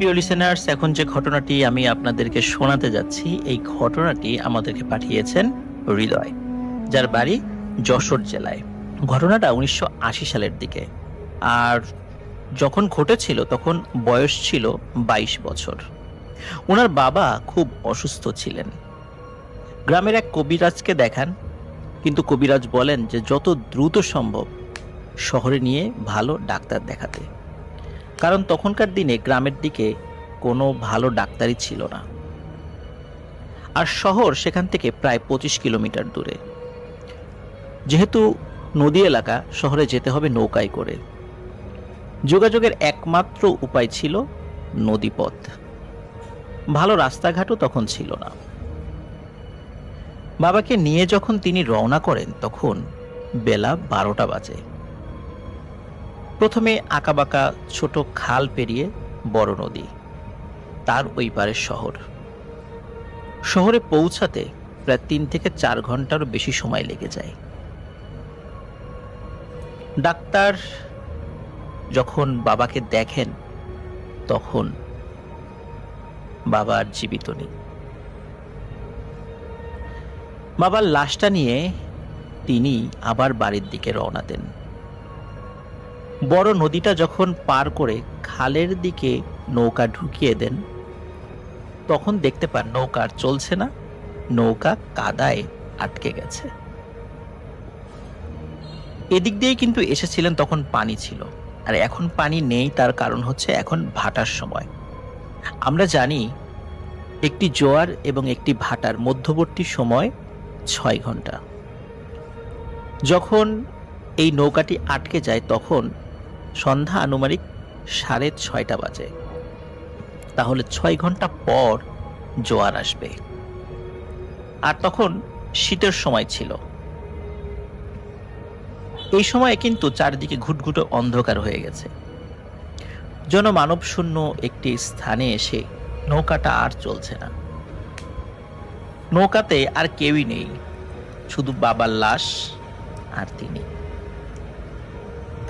প্রিয় লিসেনার্স, এখন যে ঘটনাটি আমি আপনাদেরকে শোনাতে যাচ্ছি, এই ঘটনাটি আমাদেরকে পাঠিয়েছেন হৃদয়, যার বাড়ি যশোর জেলায়। ঘটনাটা 1980 সালের দিকে, আর যখন ঘটেছিল তখন বয়স ছিল 22 বছর। ওনার বাবা খুব অসুস্থ ছিলেন। গ্রামের এক কবিরাজকে দেখান, কিন্তু কবিরাজ বলেন যে যত দ্রুত সম্ভব শহরে নিয়ে ভালো ডাক্তার দেখাতে, কারণ তখনকার দিনে গ্রামের দিকে কোনো ভালো ডাক্তারই ছিল না, আর শহর সেখান থেকে প্রায় 25 কিলোমিটার দূরে। যেহেতু নদী এলাকা, শহরে যেতে হবে নৌকায় করে। যোগাযোগের একমাত্র উপায় ছিল নদীপথ। ভালো রাস্তাঘাটও তখন ছিল না। বাবাকে নিয়ে যখন তিনি রওনা করেন তখন বেলা 12টা বাজে। প্রথমে আঁকাবাঁকা ছোট খাল পেরিয়ে বড় নদী, তার ওই পারের শহর। শহরে পৌঁছাতে প্রায় 3 থেকে 4 ঘন্টারও বেশি সময় লেগে যায়। ডাক্তার যখন বাবাকে দেখেন তখন বাবা আর জীবিত নেই। বাবার লাশটা নিয়ে তিনি আবার বাড়ির দিকে রওনা দেন। বড় নদীটা যখন পার করে খালের দিকে নৌকা ঢুকিয়ে দেন, তখন দেখতে পান নৌকা আর চলছে না, নৌকা কাদায় আটকে গেছে। এদিক দিয়ে কিন্তু এসেছিলেন, তখন পানি ছিল, আর এখন পানি নেই। তার কারণ হচ্ছে এখন ভাটার সময়। আমরা জানি একটি জোয়ার এবং একটি ভাটার মধ্যবর্তী সময় 6 ঘন্টা। যখন এই নৌকাটি আটকে যায় তখন সন্ধ্যা আনুমানিক 6:30 বাজে। তাহলে 6 ঘন্টা পর জোয়ার আসবে, আর তখন শীতের সময় ছিল। এই সময়ে কিন্তু চারদিকে ঘুটঘুটে অন্ধকার হয়ে গেছে। জনমানব শূন্য একটি স্থানে এসে নৌকাটা আর চলছে না। নৌকাতে আর কেউই নেই, শুধু বাবার লাশ আর তিনি।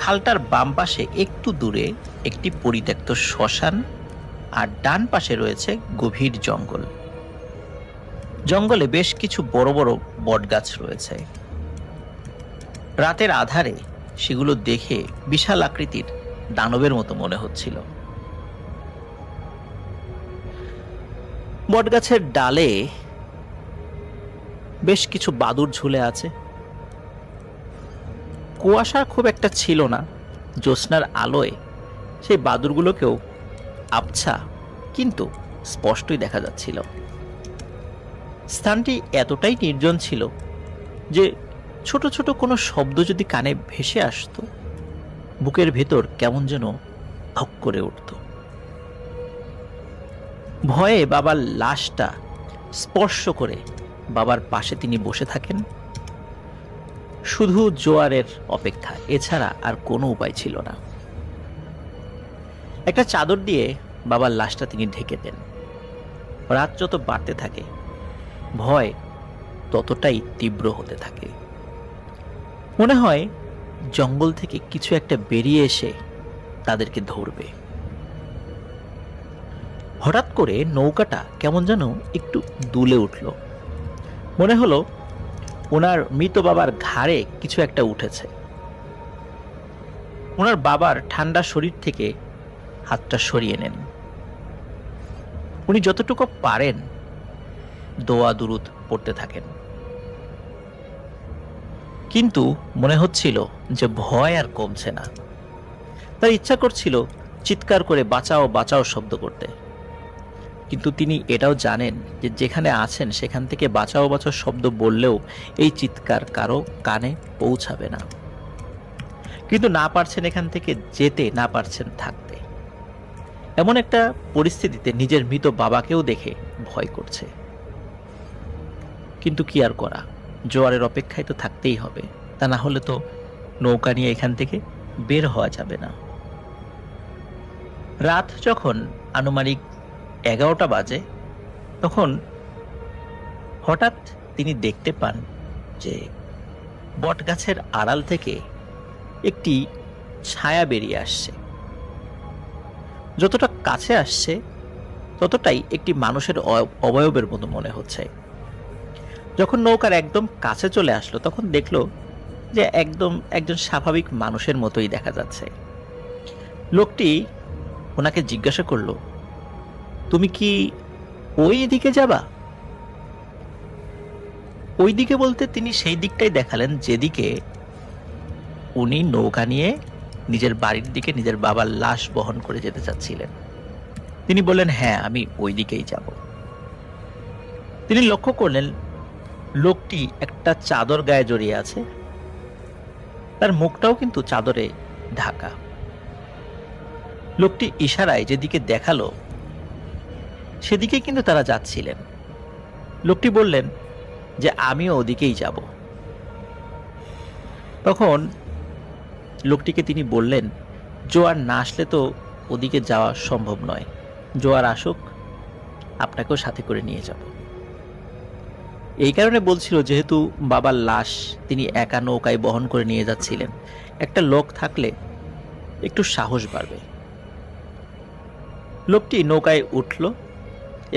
খালটার বাম পাশে একটু দূরে একটি পরিত্যক্ত শ্মশান, আর ডান পাশে রয়েছে গভীর জঙ্গল। জঙ্গলে বেশ কিছু বড় বড় বটগাছ রয়েছে। রাতের আধারে সেগুলো দেখে বিশাল আকৃতির দানবের মতো মনে হচ্ছিল। বটগাছের ডালে বেশ কিছু বাদুড় ঝুলে আছে। কুয়াশা খুব একটা ছিল না, জ্যোৎস্নার আলোয় সেই বাদুড়গুলোকেও আবছা কিন্তু স্পষ্টই দেখা যাচ্ছিল। স্থানটি এতটাই নির্জন ছিল যে ছোট ছোট কোনো শব্দ যদি কানে ভেসে আসতো, বুকের ভেতর কেমন যেন ধক করে উঠত। ভয়ে বাবার লাশটা স্পর্শ করে বাবার পাশে তিনি বসে থাকেন। শুধু জোয়ারের অপেক্ষা, এছাড়া আর কোনো উপায় ছিল না। একটা চাদর দিয়ে বাবার লাশটা তিনি ঢেকে দেন। রাত যত বাড়তে থাকে, ভয় ততটাই তীব্র হতে থাকে। মনে হয় জঙ্গল থেকে কিছু একটা বেরিয়ে এসে তাদেরকে ধরবে। হঠাৎ করে নৌকাটা কেমন যেন একটু দুলে উঠল। মনে হলো ওনার মৃত বাবার ঘাড়ে কিছু একটা উঠেছে। ওনার বাবার ঠান্ডা শরীর থেকে হাতটা সরিয়ে নেন। উনি যতটুকু পারেন দোয়া দুরুদ পড়তে থাকেন, কিন্তু মনে হচ্ছিল যে ভয় আর কমছে না। তার ইচ্ছা করছিল চিৎকার করে বাঁচাও বাঁচাও শব্দ করতে, কিন্তু তিনি এটাও জানেন যে যেখানে আছেন সেখান থেকে বাঁচাও বাঁচাও শব্দ বললেও এই চিৎকার কারো কানে পৌঁছাবে না। কিন্তু না পারছেন এখান থেকে যেতে, না পারছেন থাকতে। এমন একটা পরিস্থিতিতে নিজের মৃত বাবাকেও দেখে ভয় করছে। কিন্তু কি আর করা, জোয়ারের অপেক্ষায় তো থাকতেই হবে, তা না হলে তো নৌকা নিয়ে এখান থেকে বের হওয়া যাবে না। রাত যখন আনুমানিক 11টা বাজে, তখন হঠাৎ তিনি দেখতে পান যে বটগাছের আড়াল থেকে একটি ছায়া বেরিয়ে আসছে। যতটা কাছে আসছে ততটাই একটি মানুষের অবয়বের মতো মনে হচ্ছে। যখন নৌকার একদম কাছে চলে আসলো তখন দেখলো যে একদম একজন স্বাভাবিক মানুষের মতোই দেখা যাচ্ছে। লোকটি ওনাকে জিজ্ঞাসা করলো, তুমি কি ওই দিকে যাবা? ওই দিকে বলতে তিনি সেই দিকটাই দেখালেন যেদিকে উনি নৌকা নিয়ে নিজের বাড়ির দিকে নিজের বাবার লাশ বহন করে যেতে চাচ্ছিলেন। তিনি বললেন, হ্যাঁ, আমি ওই দিকেই যাব। তিনি লক্ষ্য করলেন লোকটি একটা চাদর গায়ে জড়িয়ে আছে, তার মুখটাও কিন্তু চাদরে ঢাকা। লোকটি ইশারায় যেদিকে দেখালো সেদিকে কিন্তু তারা যাচ্ছিলেন। লোকটি বললেন যে আমিও ওদিকেই যাব। তখন লোকটিকে তিনি বললেন, জোয়ার না আসলে তো ওদিকে যাওয়া সম্ভব নয়, জোয়ার আসুক, আপনাকেও সাথে করে নিয়ে যাব। এই কারণে বলছিল, যেহেতু বাবার লাশ তিনি একা নৌকায় বহন করে নিয়ে যাচ্ছিলেন, একটা লোক থাকলে একটু সাহস বাড়বে। লোকটি নৌকায় উঠল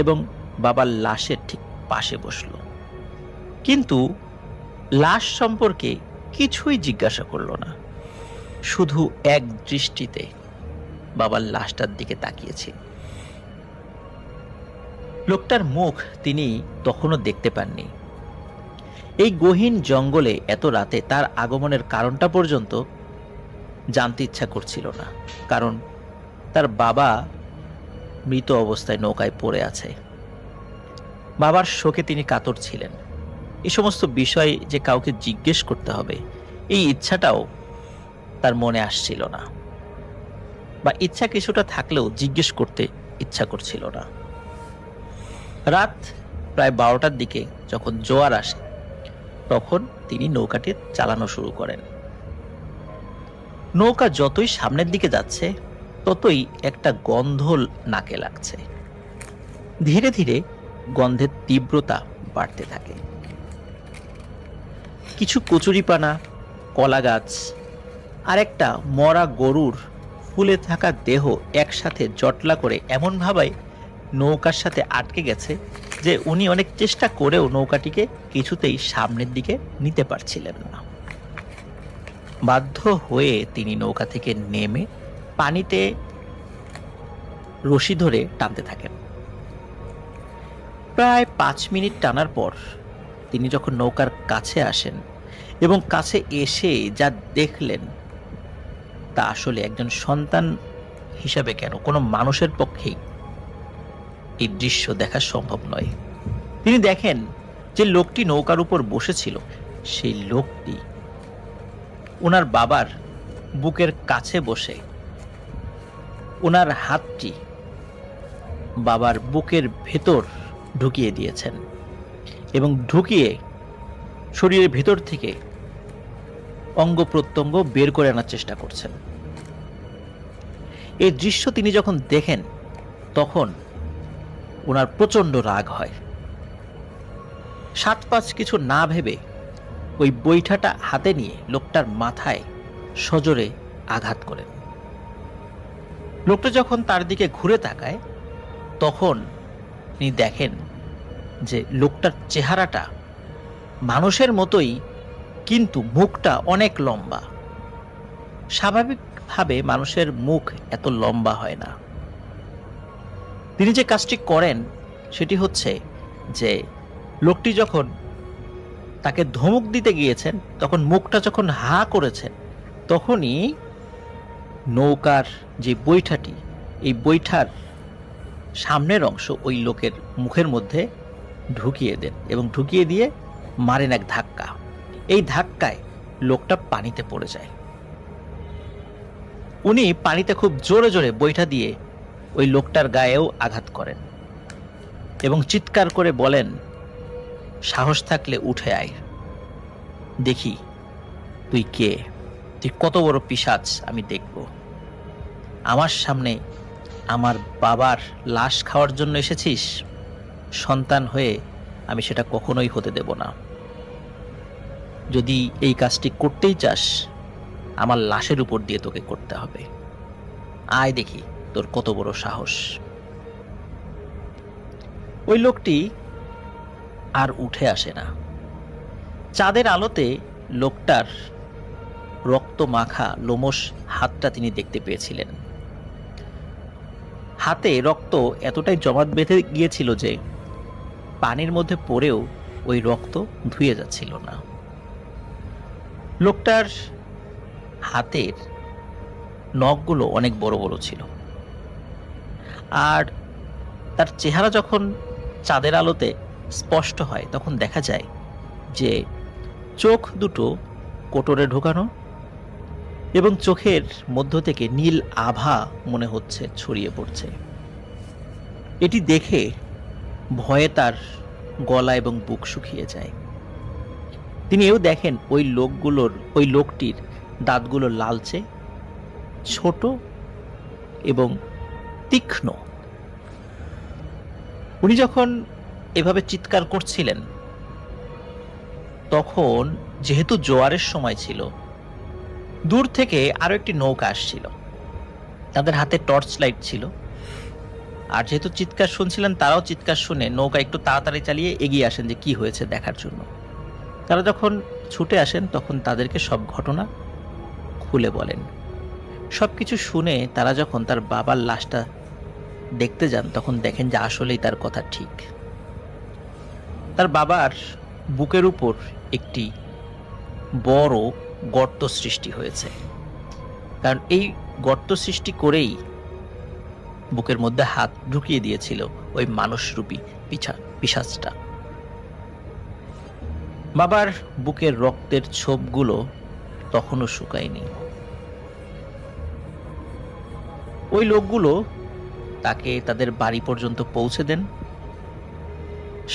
এবং বাবার লাশের ঠিক পাশে বসল, কিন্তু লাশ সম্পর্কে কিছুই জিজ্ঞাসা করল না, শুধু এক দৃষ্টিতে বাবার লাশটার দিকে তাকিয়েছে। লোকটার মুখ তিনি তখনও দেখতে পাননি। এই গহীন জঙ্গলে এত রাতে তার আগমনের কারণটা পর্যন্ত জানতে ইচ্ছা করছিল না, কারণ তার বাবা মৃত অবস্থায় নৌকায় পড়ে আছে। বাবার শোকে তিনি কাতর ছিলেন। এই সমস্ত বিষয় যে কাউকে জিজ্ঞেস করতে হবে, এই ইচ্ছাটাও তার মনে আসছিল না, বা ইচ্ছা কিছুটা থাকলেও জিজ্ঞেস করতে ইচ্ছা করছিল না। রাত প্রায় 12টার দিকে যখন জোয়ার আসে তখন তিনি নৌকাটি চালানো শুরু করেন। নৌকা যতই সামনের দিকে যাচ্ছে ততই একটা গন্ধ নাকে লাগছে। ধীরে ধীরে গন্ধের তীব্রতা বাড়তে থাকে। কিছু কচুরিপানা, কলা গাছ আর একটা মরা গরুর ফুলে থাকা দেহ একসাথে জটলা করে এমন ভাবে নৌকার সাথে আটকে গেছে যে উনি অনেক চেষ্টা করেও নৌকাটিকে কিছুতেই সামনের দিকে নিতে পারছিলেন না। বাধ্য হয়ে তিনি নৌকা থেকে নেমে পানিতে রশি ধরে টানতে থাকেন। প্রায় 5 মিনিট টানার পর তিনি যখন নৌকার কাছে আসেন এবং কাছে এসে যা দেখলেন তা আসলে একজন সন্তান হিসাবে কেন কোনো মানুষের পক্ষেই এই দৃশ্য দেখা সম্ভব নয়। তিনি দেখেন যে লোকটি নৌকার উপর বসেছিল, সেই লোকটি ওনার বাবার বুকের কাছে বসে ওনার হাতটি বাবার বুকের ভেতর ঢুকিয়ে দিয়েছেন এবং ঢুকিয়ে শরীরের ভেতর থেকে অঙ্গ প্রত্যঙ্গ বের করে আনার চেষ্টা করছেন। এই দৃশ্য তিনি যখন দেখেন তখন ওনার প্রচন্ড রাগ হয়। 7-5 কিছু না ভেবে ওই বৈঠাটা হাতে নিয়ে লোকটার মাথায় সজোরে আঘাত করেন। লোকটা যখন তার দিকে ঘুরে তাকায় তখন তিনি দেখেন যে লোকটার চেহারাটা মানুষের মতোই, কিন্তু মুখটা অনেক লম্বা। স্বাভাবিকভাবে মানুষের মুখ এত লম্বা হয় না। তিনি যে কাজটি করেন সেটি হচ্ছে যে লোকটি যখন তাকে ধমক দিতে গিয়েছেন তখন মুখটা যখন হা করেছেন তখনই নৌকার যে বৈঠাটি, এই বৈঠার সামনের অংশ ওই লোকের মুখের মধ্যে ঢুকিয়ে দেন এবং ঢুকিয়ে দিয়ে মারেন এক ধাক্কা। এই ধাক্কায় লোকটা পানিতে পড়ে যায়। উনি পানিতে খুব জোরে জোরে বৈঠা দিয়ে ওই লোকটার গায়েও আঘাত করেন এবং চিৎকার করে বলেন, সাহস থাকলে উঠে আয়, দেখি তুই কে, তুই কত বড় পিশাচ আমি দেখব। আমার সামনে আমার বাবার লাশ খাওয়ার জন্য এসেছিস? সন্তান হয়ে আমি সেটা কখনোই হতে দেব না। যদি এই কাজটি করতেই চাস আমার লাশের উপর দিয়ে তোকে করতে হবে। আয় দেখি তোর কত বড় সাহস। ওই লোকটি আর উঠে আসে না। চাঁদের আলোতে লোকটার রক্ত মাখা লোমশ হাতটা তিনি দেখতে পেয়েছিলেন। হাতে রক্ত এতটাই জমাট বেঁধে গিয়েছিল যে পানির মধ্যে পড়েও ওই রক্ত ধুয়ে যাচ্ছিল না। লোকটার হাতের নখগুলো অনেক বড় বড় ছিল, আর তার চেহারা যখন চাঁদের আলোতে স্পষ্ট হয় তখন দেখা যায় যে চোখ দুটো কোটরে ঢোকানো এবং চোখের মধ্য থেকে নীল আভা মনে হচ্ছে ছড়িয়ে পড়ছে। এটি দেখে ভয়ে তার গলা এবং বুক শুকিয়ে যায়। তিনি এও দেখেন ওই লোকটির দাঁতগুলো লালচে, ছোট এবং তীক্ষ্ণ। উনি যখন এভাবে চিৎকার করছিলেন তখন যেহেতু জোয়ারের সময় ছিল, দূর থেকে আরো একটি নৌকা আসছিল। তাদের হাতে টর্চ লাইট ছিল, আর যেহেতু চিৎকার শুনছিলেন তারাও চিৎকার শুনে নৌকা একটু তাড়াতাড়ি চালিয়ে এগিয়ে আসেন যে কি হয়েছে দেখার জন্য। তারা যখন ছুটে আসেন তখন তাদেরকে সব ঘটনা খুলে বলেন। সবকিছু শুনে তারা যখন তার বাবার লাশটা দেখতে যান তখন দেখেন যে আসলেই তার কথা ঠিক। তার বাবার বুকের উপর একটি বড় গর্ত সৃষ্টি হয়েছে, কারণ এই গর্ত সৃষ্টি করেই বুকের মধ্যে হাত ঢুকিয়ে দিয়েছিল ওই মানুষরূপী পিশাচটা। বাবার বুকের রক্তের ছোপগুলো তখনও শুকায়নি। ওই লোকগুলো তাকে তাদের বাড়ি পর্যন্ত পৌঁছে দেন।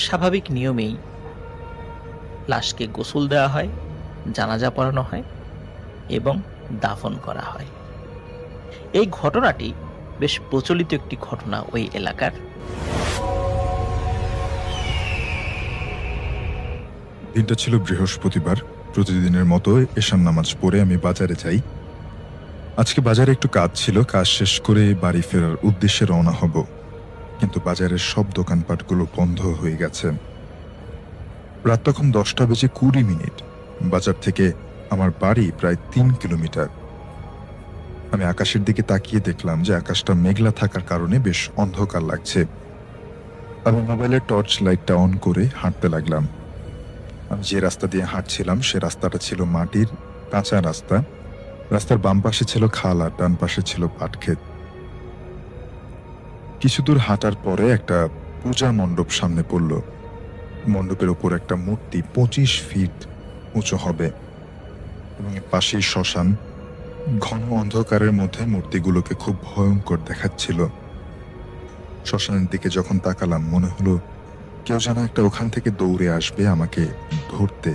স্বাভাবিক নিয়মেই লাশকে গোসল দেওয়া হয়, জানাজা পড়ানো হয় এবং দাফন করা হয়। এই ঘটনাটি বেশ প্রচলিত একটি ঘটনা ওই এলাকার। দিনটা ছিল বৃহস্পতিবার। প্রতিদিনের মতো এশার নামাজ পড়ে আমি বাজারে যাই। আজকে বাজারে একটু কাজ ছিল, কাজ শেষ করে বাড়ি ফেরার উদ্দেশ্যে রওনা হব, কিন্তু বাজারের সব দোকানপাটগুলো বন্ধ হয়ে গেছে। রাত তখন 10:20। বাজার থেকে আমার বাড়ি প্রায় 3 কিলোমিটার। আমি আকাশের দিকে তাকিয়ে দেখলাম যে আকাশটা মেঘলা থাকার কারণে বেশ অন্ধকার লাগছে। আমি মোবাইলের টর্চ লাইটটা অন করে হাঁটতে লাগলাম। আমি যে রাস্তা দিয়ে হাঁটছিলাম সে রাস্তাটা ছিল মাটির কাঁচা রাস্তা। রাস্তার বাম পাশে ছিল খাল আর ডান পাশে ছিল পাটক্ষেত। কিছু দূর হাঁটার পরে একটা পূজা মণ্ডপ সামনে পড়ল। মণ্ডপের উপর একটা মূর্তি 25 ফিট উঁচু হবে এবং এর পাশেই শ্মশান। ঘন অন্ধকারের মধ্যে মূর্তিগুলোকে খুব ভয়ঙ্কর দেখাচ্ছিল। শ্মশানের দিকে যখন তাকালাম মনে হলো কেউ যেন একটা ওখান থেকে দৌড়ে আসবে আমাকে ধরতে,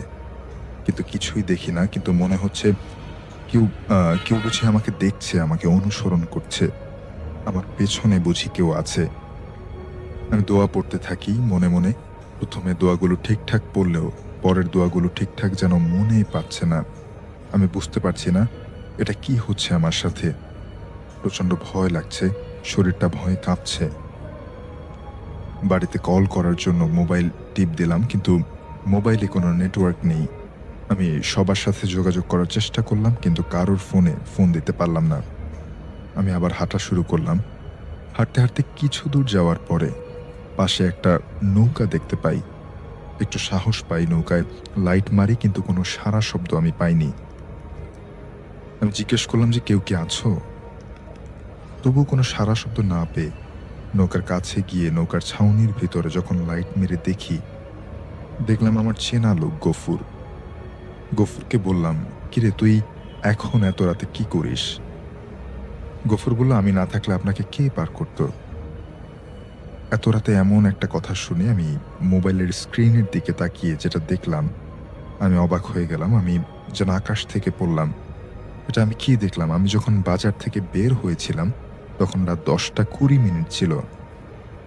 কিন্তু কিছুই দেখি না। কিন্তু মনে হচ্ছে কেউ বুঝি আমাকে দেখছে, আমাকে অনুসরণ করছে, আমার পেছনে বুঝি কেউ আছে। আমি দোয়া পড়তে থাকি মনে মনে। প্রথমে দোয়াগুলো ঠিকঠাক পড়লেও পরের দোয়াগুলো ঠিকঠাক যেন মনেই পাচ্ছে না। আমি বুঝতে পারছি না এটা কি হচ্ছে আমার সাথে। প্রচন্ড ভয় লাগছে, শরীরটা ভয়ে কাঁপছে। বাড়িতে কল করার জন্য মোবাইল টিপ দিলাম, কিন্তু মোবাইলে কোনো নেটওয়ার্ক নেই। আমি সবার সাথে যোগাযোগ করার চেষ্টা করলাম, কিন্তু কারোর ফোনে ফোন দিতে পারলাম না। আমি আবার হাঁটা শুরু করলাম। হাঁটতে হাঁটতে কিছু দূর যাওয়ার পরে পাশে একটা নৌকা দেখতে পাই। একটু সাহস পাই, নৌকায় লাইট মারি, কিন্তু কোনো সাড়া শব্দ আমি পাইনি। আমি জিজ্ঞেস করলাম যে কেউ কি আছো? তবুও কোনো সাড়া শব্দ না পেয়ে নৌকার কাছে গিয়ে নৌকার ছাউনির ভিতরে যখন লাইট মেরে দেখলাম আমার চেনা লোক গফুর। গফুরকে বললাম, কিরে তুই এখন এত রাতে কি করিস? গফুর বলল, আমি না থাকলে আপনাকে কে পার করত? এত রাতে এমন একটা কথা শুনে আমি মোবাইলের স্ক্রিনের দিকে তাকিয়ে যেটা দেখলাম আমি অবাক হয়ে গেলাম। আমি যেন আকাশ থেকে পড়লাম। এটা আমি কি দেখলাম? আমি যখন বাজার থেকে বের হয়েছিলাম তখন রাত 10:20 ছিল,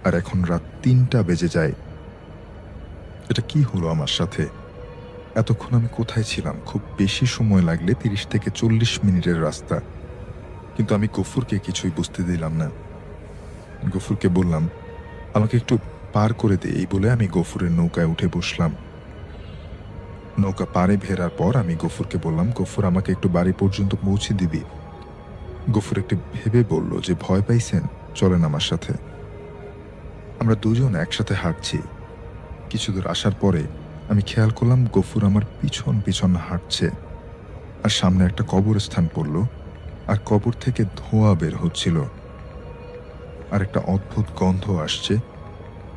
আর এখন রাত 3টা বেজে যায়। এটা কি হলো আমার সাথে? এতক্ষণ আমি কোথায় ছিলাম? খুব বেশি সময় লাগলে 30 থেকে 40 মিনিটের রাস্তা, কিন্তু আমি গফুরকে কিছুই বুঝতে দিলাম না। গফুরকে বললাম, আমাকে একটু পার করে দে। এই বলে আমি গফুরের নৌকায় উঠে বসলাম। নৌকা পাড়ে ফেরার পর আমি গফুরকে বললাম, গফুর আমাকে একটু বাড়ি পর্যন্ত পৌঁছে দিবি? গফুর একটু ভেবে বলল যে, ভয় পাইছেন, চলেন আমার সাথে। আমরা দুজন একসাথে হাঁটছি। কিছু দূর আসার পরে আমি খেয়াল করলাম গফুর আমার পিছন পিছন হাঁটছে, আর সামনে একটা কবরস্থান পড়ল, আর কবর থেকে ধোঁয়া বের হচ্ছিল, আর একটা অদ্ভুত গন্ধ আসছে।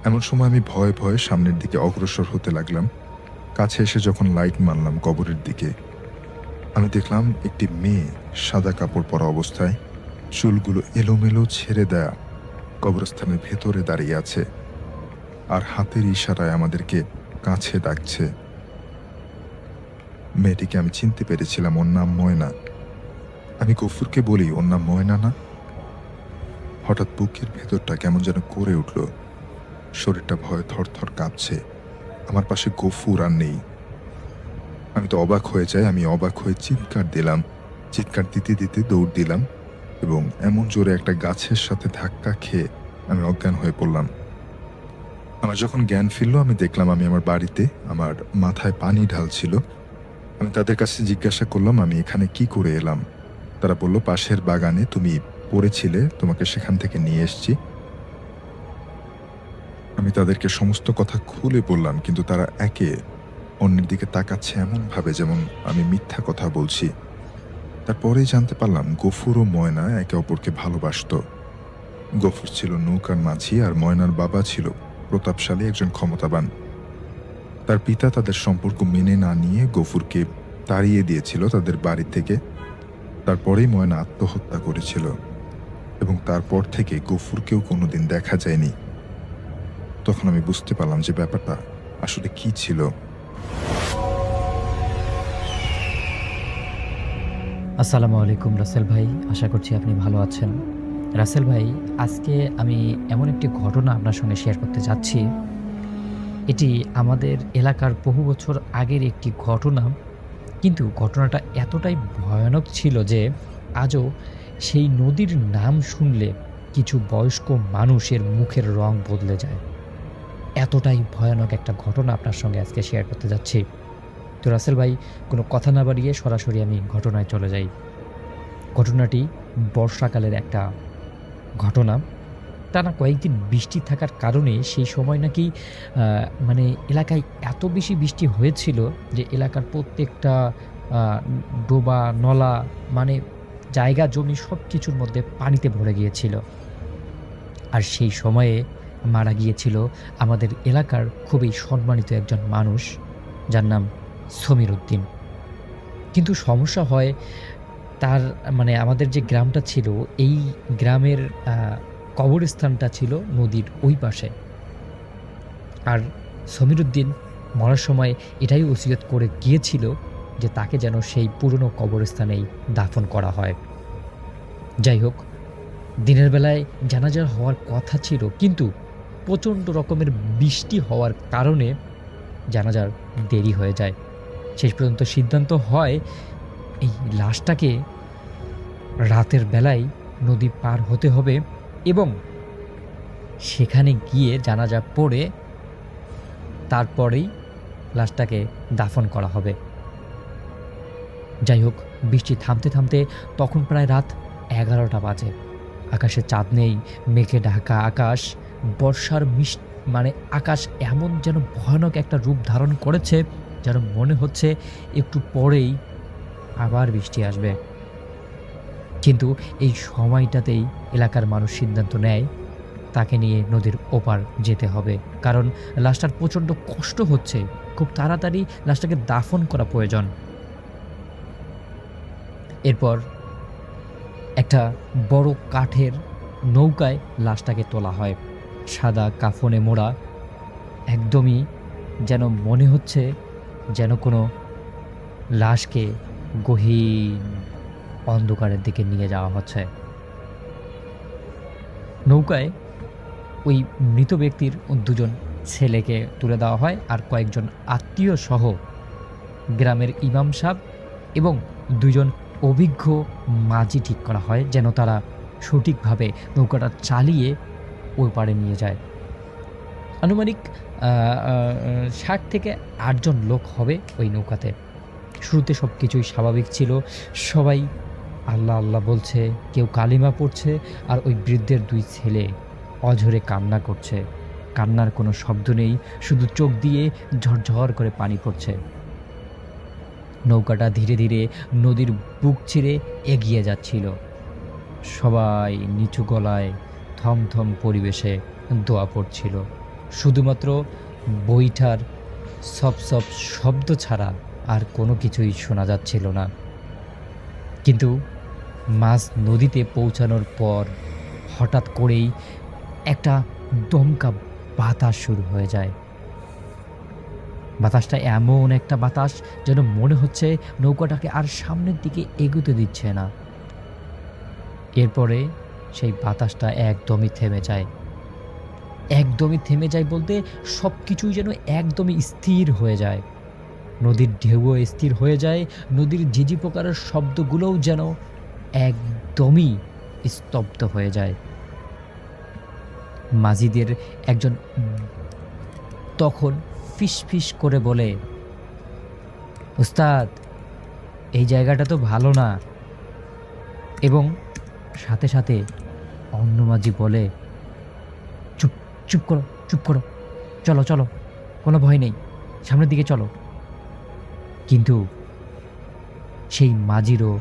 এমন সময় আমি ভয়ে ভয়ে সামনের দিকে অগ্রসর হতে লাগলাম। কাছে এসে যখন লাইট মারলাম কবরের দিকে, আমি দেখলাম একটি মেয়ে সাদা কাপড় পরা অবস্থায়, চুলগুলো এলোমেলো ছেড়ে দেয়া, কবরস্থানের ভেতরে দাঁড়িয়ে আছে, আর হাতের ইশারায় আমাদেরকে কাছে ডাকছে। মেয়েটিকে আমি চিনতে পেরেছিলাম, ওর নাম ময়না। আমি গফুরকে বলি, ওর নাম ময়না না? হঠাৎ বুকের ভেতরটা কেমন যেন করে উঠল, শরীরটা ভয়ে থরথর কাঁপছে। আমার পাশে গফুর আর নেই। আমি তো অবাক হয়ে যাই। আমি অবাক হয়ে চিৎকার দিলাম। চিৎকার দিতে দিতে দৌড় দিলাম এবং এমন জোরে একটা গাছের সাথে ধাক্কা খেয়ে আমি অজ্ঞান হয়ে পড়লাম। আমার যখন জ্ঞান ফিরল, আমি দেখলাম আমি আমার বাড়িতে, আমার মাথায় পানি ঢালছিল। আমি তাদের কাছে জিজ্ঞাসা করলাম, আমি এখানে কি করে এলাম? তারা বলল, পাশের বাগানে তুমি পড়েছিলে, তোমাকে সেখান থেকে নিয়ে এসেছি। আমি তাদেরকে সমস্ত কথা খুলে বললাম, কিন্তু তারা একে অন্যের দিকে তাকাচ্ছে এমন ভাবে যেমন আমি মিথ্যা কথা বলছি। তারপরেই জানতে পারলাম গফুর ও ময়না একে অপরকে ভালোবাসত। গফুর ছিল নৌকার মাঝি, আর ময়নার বাবা ছিল প্রতাপশালী একজন ক্ষমতাবান। তার পিতা তাদের সম্পর্ক মেনে না নিয়ে গফুরকে তাড়িয়ে দিয়েছিল তাদের বাড়ি থেকে। তারপরেই ময়না আত্মহত্যা করেছিল এবং তারপর থেকে গফুরকেও কোনোদিন দেখা যায়নি। তখন আমি বুঝতে পারলাম যে ব্যাপারটা আসলে কি ছিল। আসসালামু আলাইকুম রাসেল ভাই, আশা করছি আপনি ভালো আছেন। রাসেল ভাই, আজকে আমি এমন একটি ঘটনা আপনার সঙ্গে শেয়ার করতে যাচ্ছি। এটি আমাদের এলাকার বহু বছর আগের একটি ঘটনা, কিন্তু ঘটনাটা এতটাই ভয়ানক ছিল যে আজও সেই নদীর নাম শুনলে কিছু বয়স্ক মানুষের মুখের রং বদলে যায়। এতটাই ভয়ানক একটা ঘটনা আপনার সঙ্গে আজকে শেয়ার করতে যাচ্ছি। তো রাসেল ভাই, কোনো কথা না বাড়িয়ে সরাসরি আমি ঘটনায় চলে যাই। ঘটনাটি বর্ষাকালের একটা ঘটনা। টানা কয়েকদিন বৃষ্টি থাকার কারণে সেই সময় নাকি মানে এলাকায় এত বেশি বৃষ্টি হয়েছিল যে এলাকার প্রত্যেকটা ডোবা, নলা, মানে জায়গা জমি সব কিছুর মধ্যে পানিতে ভরে গিয়েছিল। আর সেই সময়ে মারা গিয়েছিল আমাদের এলাকার খুবই সম্মানিত একজন মানুষ, যার নাম সমীর উদ্দিন। কিন্তু সমস্যা হয়, তার মানে আমাদের যে গ্রামটা ছিল, এই গ্রামের কবরস্থানটা ছিল নদীর ওই পাশে। আর সমীর উদ্দিন মরার সময় এটাই ওসিয়ত করে গিয়েছিল যে তাকে যেন সেই পুরনো কবরস্থানেই দাফন করা হয়। যাই হোক, দিনের বেলায় জানাজা হওয়ার কথা ছিল, কিন্তু প্রচণ্ড রকমের বৃষ্টি হওয়ার কারণে জানাজার দেরি হয়ে যায়। শেষ পর্যন্ত সিদ্ধান্ত হয় এই লাশটাকে রাতের বেলায় নদী পার হতে হবে এবং সেখানে গিয়ে জানাজা পড়ে তারপরেই লাশটাকে দাফন করা হবে। যাই হোক, বৃষ্টি থামতে থামতে তখন প্রায় রাত 11টা বাজে। আকাশে চাঁদ নেই, মেঘে ঢাকা আকাশ। বর্ষার মানে আকাশ এমন যেন ভয়ানক একটা রূপ ধারণ করেছে, যেন মনে হচ্ছে একটু পরেই আবার বৃষ্টি আসবে। কিন্তু এই সময়টাতেই এলাকার মানুষ সিদ্ধান্ত নেয় তাকে নিয়ে নদীর ওপার যেতে হবে, কারণ লাশটার প্রচণ্ড কষ্ট হচ্ছে, খুব তাড়াতাড়ি লাশটাকে দাফন করা প্রয়োজন। এরপর একটা বড় কাঠের নৌকায় লাশটাকে তোলা হয়, সাদা কাফনে মোড়া। একদমই যেন মনে হচ্ছে যেন কোনো লাশকে গহীন অন্ধকারের দিকে নিয়ে যাওয়া হচ্ছে। নৌকায় ওই মৃত ব্যক্তির দুজন ছেলেকে তুলে দেওয়া হয়, আর কয়েকজন আত্মীয় সহ গ্রামের ইমাম সাহেব এবং দুজন অভিজ্ঞ মাঝি ঠিক করা হয়, যেন তারা সঠিকভাবে নৌকাটা চালিয়ে ওই পাড়ে নিয়ে যায়। আনুমানিক ৬০ থেকে ৮ জন লোক হবে ওই নৌকাতে। শুরুতে সব কিছুই স্বাভাবিক ছিল। সবাই আল্লাহ আল্লাহ বলছে, কেউ কালিমা পড়ছে, আর ওই বৃদ্ধের ২ ছেলে অঝরে কান্না করছে। কান্নার কোনো শব্দ নেই, শুধু চোখ দিয়ে ঝরঝর করে পানি পড়ছে। নৌকাটা ধীরে ধীরে নদীর বুক ছিঁড়ে এগিয়ে যাচ্ছিল। সবাই নিচু গলায় থমথম পরিবেশে দোয়া পড়ছিল। শুধুমাত্র বৈঠার সপ সপ শব্দ ছাড়া আর কোনো কিছুই শোনা যাচ্ছিল না। কিন্তু মাঝ নদীতে পৌঁছানোর পর হঠাৎ করেই একটা দমকা বাতাস শুরু হয়ে যায়। বাতাসটা এমন একটা বাতাস যেন মনে হচ্ছে নৌকাটাকে আর সামনের দিকে এগোতে দিচ্ছে না। এরপরে সেই বাতাসটা একদমই থেমে যায়। একদমই থেমে যায় বলতে সব কিছুই যেন একদমই স্থির হয়ে যায়। নদীর ঢেউও স্থির হয়ে যায়, নদীর ঝিঝি পোকারের শব্দগুলোও যেন একদমই স্তব্ধ হয়ে যায়। মাঝিদের একজন তখন ফিসফিস করে বলে, উস্তাদ, এই জায়গাটা তো ভালো না। এবং সাথে সাথে অন্য মাঝি বলে, চুপ চুপ করো, চুপ করো, চলো চলো, কোনো ভয় নেই, সামনের দিকে চলো। কিন্তু সেই মাঝিরও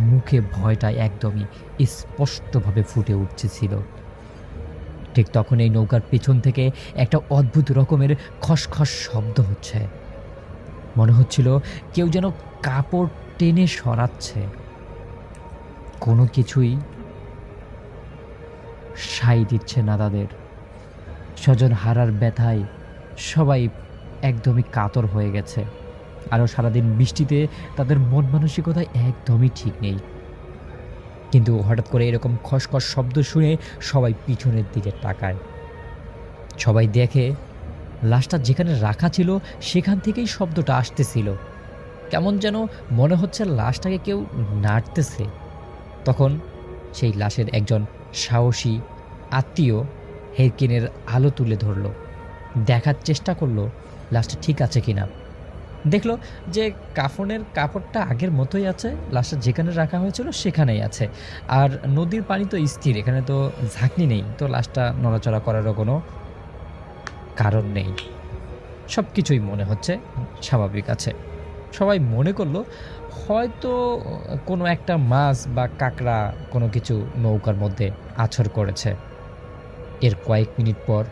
মুখে ভয়টা একদমই স্পষ্টভাবে ফুটে উঠতেছিল। ঠিক তখন এই নৌকার পেছন থেকে একটা অদ্ভুত রকমের খসখস শব্দ হচ্ছে। মনে হচ্ছিল কেউ যেন কাপড় টেনে সরাচ্ছে। কোনো কিছুই সাই দিচ্ছে না তাদের। স্বজন হারার ব্যথায় সবাই একদমই কাতর হয়ে গেছে। আরও সারাদিন বৃষ্টিতে তাদের মন মানসিকতা একদমই ঠিক নেই। কিন্তু হঠাৎ করে এরকম খসখস শব্দ শুনে সবাই পিছনের দিকে তাকায়। সবাই দেখে লাশটা যেখানে রাখা ছিল সেখান থেকেই শব্দটা আসতেছিল। কেমন যেন মনে হচ্ছে লাশটাকে কেউ নাড়তেছে। তখন সেই লাশের একজন সাহসী আত্মীয় হেরকিনের আলো তুলে ধরল, দেখার চেষ্টা করলো লাশটা ঠিক আছে কিনা। দেখলো যে কাফনের কাপড়টা আগের মতোই আছে, লাশটা যেখানে রাখা হয়েছিল সেখানেই আছে। আর নদীর পানি তো স্থির, এখানে তো ঝাঁকনি নেই, তো লাশটা নড়াচড়া করারও কোনো কারণ নেই। সব কিছুই মনে হচ্ছে স্বাভাবিক আছে। সবাই মনে করলো হয়তো কোনো একটা মাছ বা কাঁকড়া কোনো কিছু নৌকার মধ্যে আছর করেছে। এর কয়েক মিনিট পর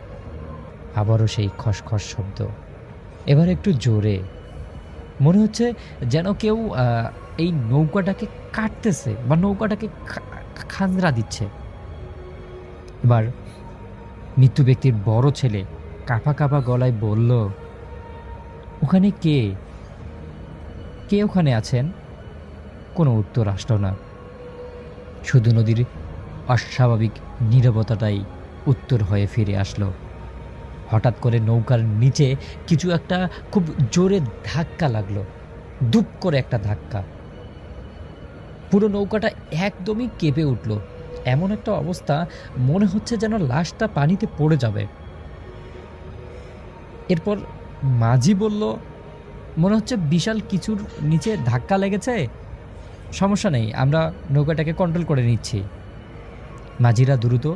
আবারও সেই খসখস শব্দ, এবার একটু জোরে। মনে হচ্ছে যেন কেউ এই নৌকাটাকে কাটতেছে বা নৌকাটাকে খাঁজরা দিচ্ছে। এবার মৃত্যু ব্যক্তির বড় ছেলে কাঁপা কাঁপা গলায় বলল, ওখানে কে কে ওখানে আছেন? কোনো উত্তর আসলো না। শুধু নদীর অস্বাভাবিক নীরবতাটাই উত্তর হয়ে ফিরে আসলো। হঠাৎ করে নৌকার নিচে কিছু একটা খুব জোরে ধাক্কা লাগলো, দুপ করে একটা ধাক্কা। পুরো নৌকাটা একদমই কেঁপে উঠল। এমন একটা অবস্থা মনে হচ্ছে যেন লাশটা পানিতে পড়ে যাবে। এরপর মাঝি বলল, মনে হচ্ছে বিশাল কিছুর নিচে ধাক্কা লেগেছে, সমস্যা নেই, আমরা নৌকাটাকে কন্ট্রোল করে নিচ্ছি। মাঝিরা দ্রুত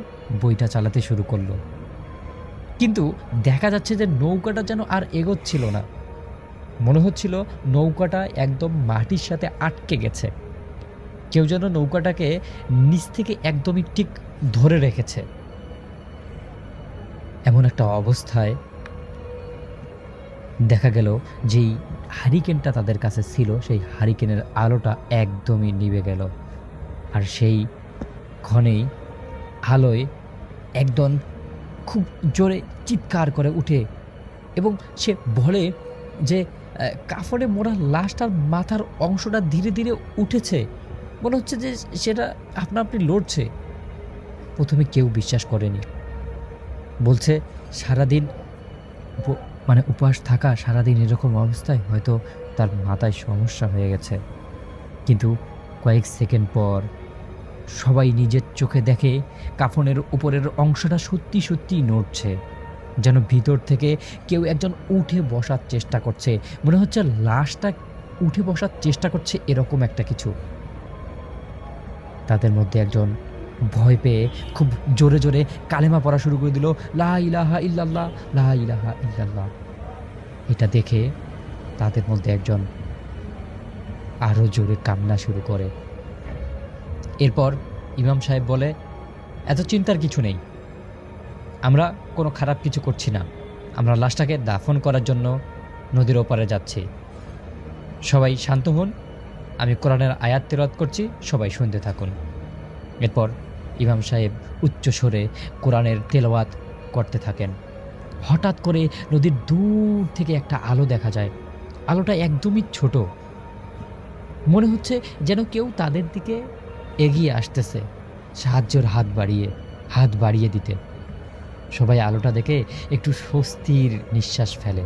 বইটা চালাতে শুরু করলো। কিন্তু দেখা যাচ্ছে যে নৌকাটা যেন আর এগোচ্ছিল না। মনে হচ্ছিল নৌকাটা একদম মাটির সাথে আটকে গেছে। কেউ যেন নৌকাটাকে নিচ থেকে একদমই ঠিক ধরে রেখেছে। এমন একটা অবস্থায় দেখা গেল যেই হারিকেনটা তাদের কাছে ছিল সেই হারিকেনের আলোটা একদমই নিভে গেল। আর সেই ক্ষণেই আলোয় একদম খুব জোরে চিৎকার করে উঠে এবং সে বলে যে কাফনে মোড়া লাশটার মাথার অংশটা ধীরে ধীরে উঠেছে, মনে হচ্ছে যে সেটা আপনা আপনি লড়ছে। প্রথমে কেউ বিশ্বাস করেনি, বলছে সারাদিন মানে উপবাস থাকা, সারাদিন এরকম অবস্থায় হয়তো তার মাথায় সমস্যা হয়ে গেছে। কিন্তু কয়েক সেকেন্ড পর সবাই নিজের চোখে দেখে কাফনের উপরের অংশটা সত্যি সত্যি নড়ছে, যেন ভিতর থেকে কেউ একজন উঠে বসার চেষ্টা করছে। মনে হচ্ছে লাশটা উঠে বসার চেষ্টা করছে, এরকম একটা কিছু। তাদের মধ্যে একজন ভয় পেয়ে খুব জোরে জোরে কালেমা পড়া শুরু করে দিল, লা ইলাহা ইল্লাল্লাহ, লা ইলাহা ইল্লাল্লাহ। এটা দেখে তাদের মধ্যে একজন আরও জোরে কান্না শুরু করে। এরপর ইমাম সাহেব বলে, এত চিন্তার কিছু নেই, আমরা কোনো খারাপ কিছু করছি না, আমরা লাশটাকে দাফন করার জন্য নদীর ওপারে যাচ্ছি, সবাই শান্ত হন, আমি কোরআনের আয়াত তেলাওয়াত করছি, সবাই শুনতে থাকুন। এরপর ইমাম সাহেব উচ্চ স্বরে কোরআনের তেলাওয়াত করতে থাকেন। হঠাৎ করে নদীর দূর থেকে একটা আলো দেখা যায়। আলোটা একদমই ছোট, মনে হচ্ছে যেন কেউ তাদের দিকে এগিয়ে আসতেছে, সাহায্যের হাত বাড়িয়ে দিতে। সবাই আলোটা দেখে একটু স্বস্তির নিঃশ্বাস ফেলে।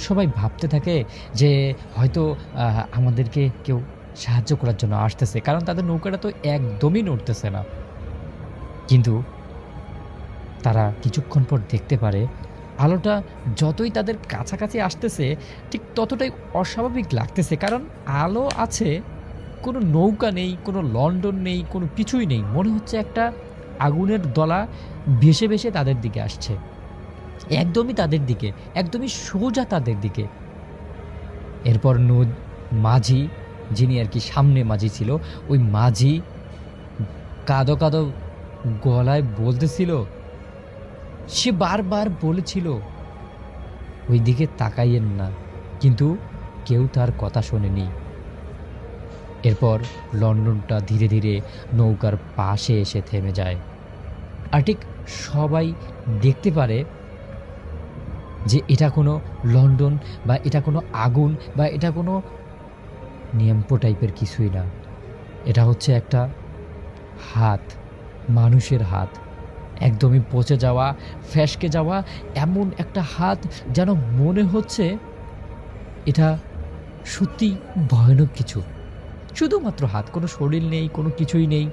সবাই ভাবতে থাকে যে হয়তো আমাদেরকে কেউ সাহায্য করার জন্য আসতেছে, কারণ তাদের নৌকাটা তো একদমই নড়তেছে না। কিন্তু তারা কিছুক্ষণ পর দেখতে পারে আলোটা যতই তাদের কাছাকাছি আসতেছে ঠিক ততটাই অস্বাভাবিক লাগতেছে, কারণ আলো আছে, কোনো নৌকা নেই, কোনো লন্ডন নেই, কোনো কিছুই নেই। মনে হচ্ছে একটা আগুনের দলা ভেসে ভেসে তাদের দিকে আসছে, একদমই তাদের দিকে, একদমই সোজা তাদের দিকে। এরপর মাঝি, যিনি আর কি সামনে মাঝি ছিল, ওই মাঝি কাঁদো কাঁদো গলায় বলতেছিল, সে বারবার বলেছিল ওই দিকে তাকাইয়েন না, কিন্তু কেউ তার কথা শোনেনি। এরপর লন্ডনটা ধীরে ধীরে নৌকার পাশে এসে থেমে যায়। আর ঠিক সবাই দেখতে পারে যে এটা কোনো লন্ডন বা এটা কোনো আগুন বা এটা কোনো নিয়ম্পো টাইপের কিছুই না, এটা হচ্ছে একটা হাত, মানুষের হাত, একদমই পচে যাওয়া, ফ্যাসকে যাওয়া এমন একটা হাত, যেন মনে হচ্ছে এটা সত্যি ভয়ানক কিছু। শুধুমাত্র হাত, কোনো শরীর নেই, কোনো কিছুই নেই,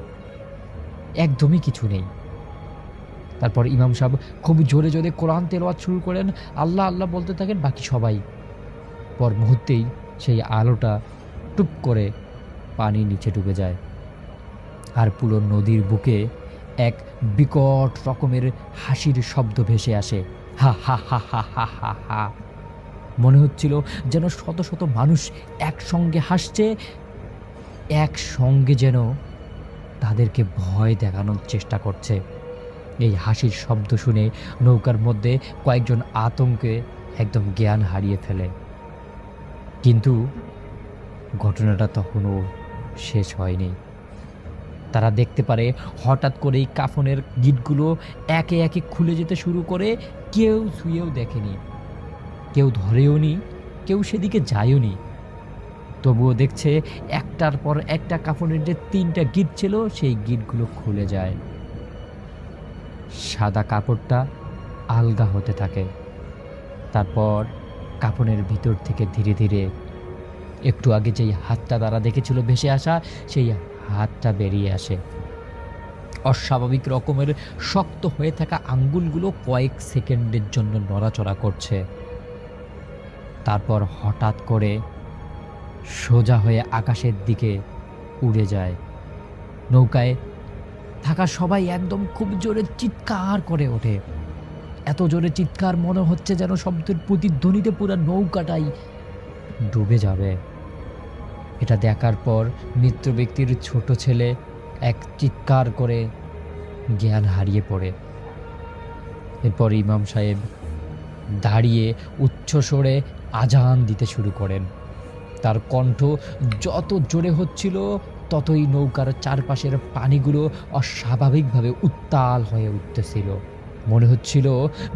একদমই কিছু নেই। তারপর ইমাম সাহেব খুব জোরে জোরে কোরআন তেলাওয়াত শুরু করেন, আল্লাহ আল্লাহ বলতে থাকেন বাকি সবাই। পর মুহূর্তেই সেই আলোটা টুপ করে পানির নিচে ডুবে যায়, আর পুরো নদীর বুকে এক বিকট রকমের হাসির শব্দ ভেসে আসে, হা হা হা হা হা হা হা। মনে হচ্ছিল যেন শত শত মানুষ একসঙ্গে হাসছে, একসঙ্গে যেন তাদেরকে ভয় দেখানোর চেষ্টা করছে। এই হাসির শব্দ শুনে নৌকার মধ্যে কয়েকজন আতঙ্কে একদম জ্ঞান হারিয়ে ফেলে। কিন্তু ঘটনাটা তখনও শেষ হয়নি। তারা দেখতে পারে হঠাৎ করেই কাফনের গিঁটগুলো একে একে খুলে যেতে শুরু করে। কেউ শুয়েও দেখেনি, কেউ ধরেও নি, কেউ সেদিকে যায়ও নি। তবুও দেখছে একটার পর একটা কাফনের যে 3টা গিঁট ছিল সেই গিঁটগুলো খুলে যায়, সাদা কাপড়টা আলগা হতে থাকে। তারপর কাফনের ভিতর থেকে ধীরে ধীরে একটু আগে যেই হাতটা তারা দেখেছিল ভেসে আসা, সেই হাতটা বেরিয়ে আসে। অস্বাভাবিক রকমের শক্ত হয়ে থাকা আঙ্গুলগুলো কয়েক সেকেন্ডের জন্য নড়াচড়া করছে, তারপর হঠাৎ করে সোজা হয়ে আকাশের দিকে উড়ে যায়। নৌকায় থাকা সবাই একদম খুব জোরে চিৎকার করে ওঠে, এত জোরে চিৎকার মনে হচ্ছে যেন শব্দের প্রতিধ্বনিতে পুরো নৌকাটাই ডুবে যাবে। এটা দেখার পর মৃত ব্যক্তির ছোট ছেলে এক চিৎকার করে জ্ঞান হারিয়ে পড়ে। এরপর ইমাম সাহেব দাঁড়িয়ে উচ্চস্বরে আজান দিতে শুরু করেন। তার কণ্ঠ যত জোরে হচ্ছিল ততই নৌকার চারপাশের পানিগুলো অস্বাভাবিকভাবে উত্তাল হয়ে উঠতেছিল। মনে হচ্ছিল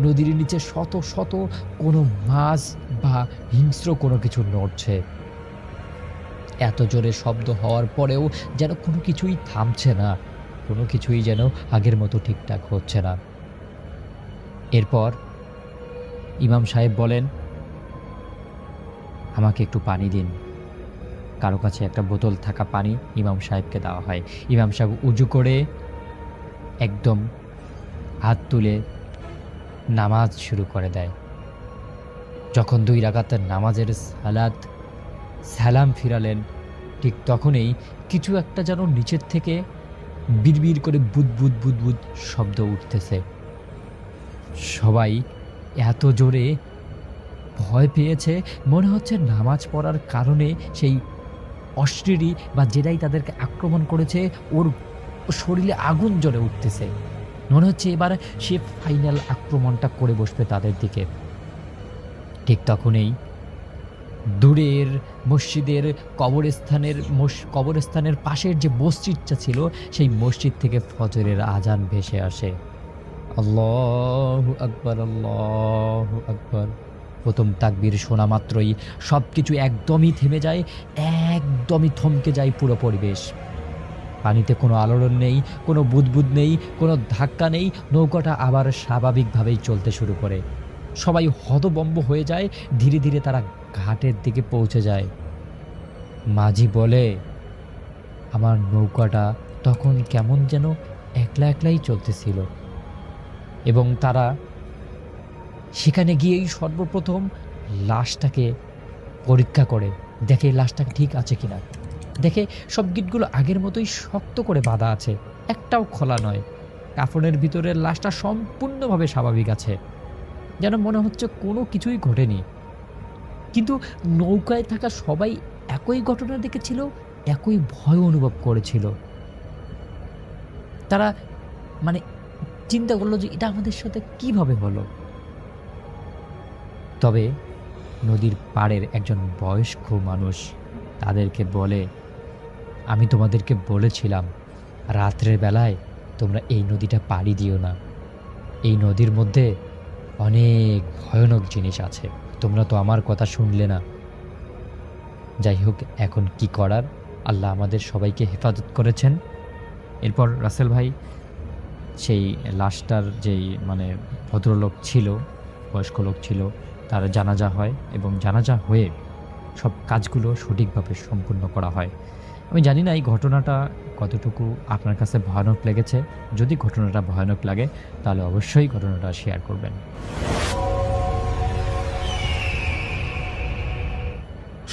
নদীর নিচে শত শত কোনো মাছ বা হিংস্র কোনো কিছু নড়ছে। এত জোরে শব্দ হওয়ার পরেও যেন কোনো কিছুই থামছে না, কোনো কিছুই যেন আগের মতো ঠিকঠাক হচ্ছে না। এরপর ইমাম সাহেব বলেন, আমাকে একটু পানি দিন। কারো কাছে একটা বোতল থাকা পানি ইমাম সাহেবকে দেওয়া হয়। ইমাম সাহেব উজু করে একদম হাত তুলে নামাজ শুরু করে দেয়। যখন 2 রাকাতের নামাজের সালাম ফিরালেন, ঠিক তখনই কিছু একটা যেন নিচের থেকে বিড়বিড় করে বুদবুদ বুদবুদ শব্দ উঠতেছে। সবাই এত জোরে ভয় পেয়েছে, মনে হচ্ছে নামাজ পড়ার কারণে সেই অশরীরী বা যেটাই তাদেরকে আক্রমণ করেছে ওর শরীরে আগুন জ্বলে উঠতেছে। মনে হচ্ছে এবার সে ফাইনাল আক্রমণটা করে বসবে তাদের দিকে। ঠিক তখনই দূরের মসজিদের কবরস্থানের পাশের যে মসজিদটা ছিল, সেই মসজিদ থেকে ফজরের আজান ভেসে আসে। আল্লাহু আকবার, আল্লাহু আকবার। প্রথম তাকবীর শোনা মাত্রই সব কিছু একদমই থেমে যায়, একদমই থমকে যায় পুরো পরিবেশ। পানিতে কোনো আলোড়ন নেই, কোনো বুদবুদ নেই, কোনো ধাক্কা নেই। নৌকাটা আবার স্বাভাবিকভাবেই চলতে শুরু করে। সবাই হতভম্ব হয়ে যায়। ধীরে ধীরে তারা ঘাটের দিকে পৌঁছে যায়। মাঝি বলে, আমার নৌকাটা তখন কেমন যেন একলা একলাই চলতেছিল, এবং তারা সেখানে গিয়েই সর্বপ্রথম লাশটাকে পরীক্ষা করে দেখে লাশটা ঠিক আছে কিনা। দেখে সব গিটগুলো আগের মতোই শক্ত করে বাঁধা আছে, একটাও খোলা নয়। কাফনের ভিতরে লাশটা সম্পূর্ণভাবে স্বাভাবিক আছে, যেন মনে হচ্ছে কোনো কিছুই ঘটেনি। কিন্তু নৌকায় থাকা সবাই একই ঘটনা দেখেছিল, একই ভয় অনুভব করেছিল। তারা মানে চিন্তা করলো যে এটা আমাদের সাথে কিভাবে হলো। তবে নদীর পাড়ের একজন বয়স্ক মানুষ তাদেরকে বলে, আমি তোমাদেরকে বলেছিলাম রাত্রের বেলায় তোমরা এই নদীটা পাড়ি দিও না, এই নদীর মধ্যে অনেক ভয়ানক জিনিস আছে, তোমরা তো আমার কথা শুনলে না। যাই হোক, এখন কি করার, আল্লাহ আমাদের সবাইকে হেফাজত করেছেন। এরপর রাসেল ভাই সেই লাশটার যেই ভদ্রলোক ছিল, বয়স্ক লোক ছিল, তার জানাজা হয়, এবং জানাজা হয়ে সব কাজগুলো সঠিকভাবে সম্পূর্ণ করা হয়। আমি জানি না এই ঘটনাটা কতটুকু আপনার কাছে ভয়ানক লেগেছে। যদি ঘটনাটা ভয়ানক লাগে তাহলে অবশ্যই ঘটনাটা শেয়ার করবেন।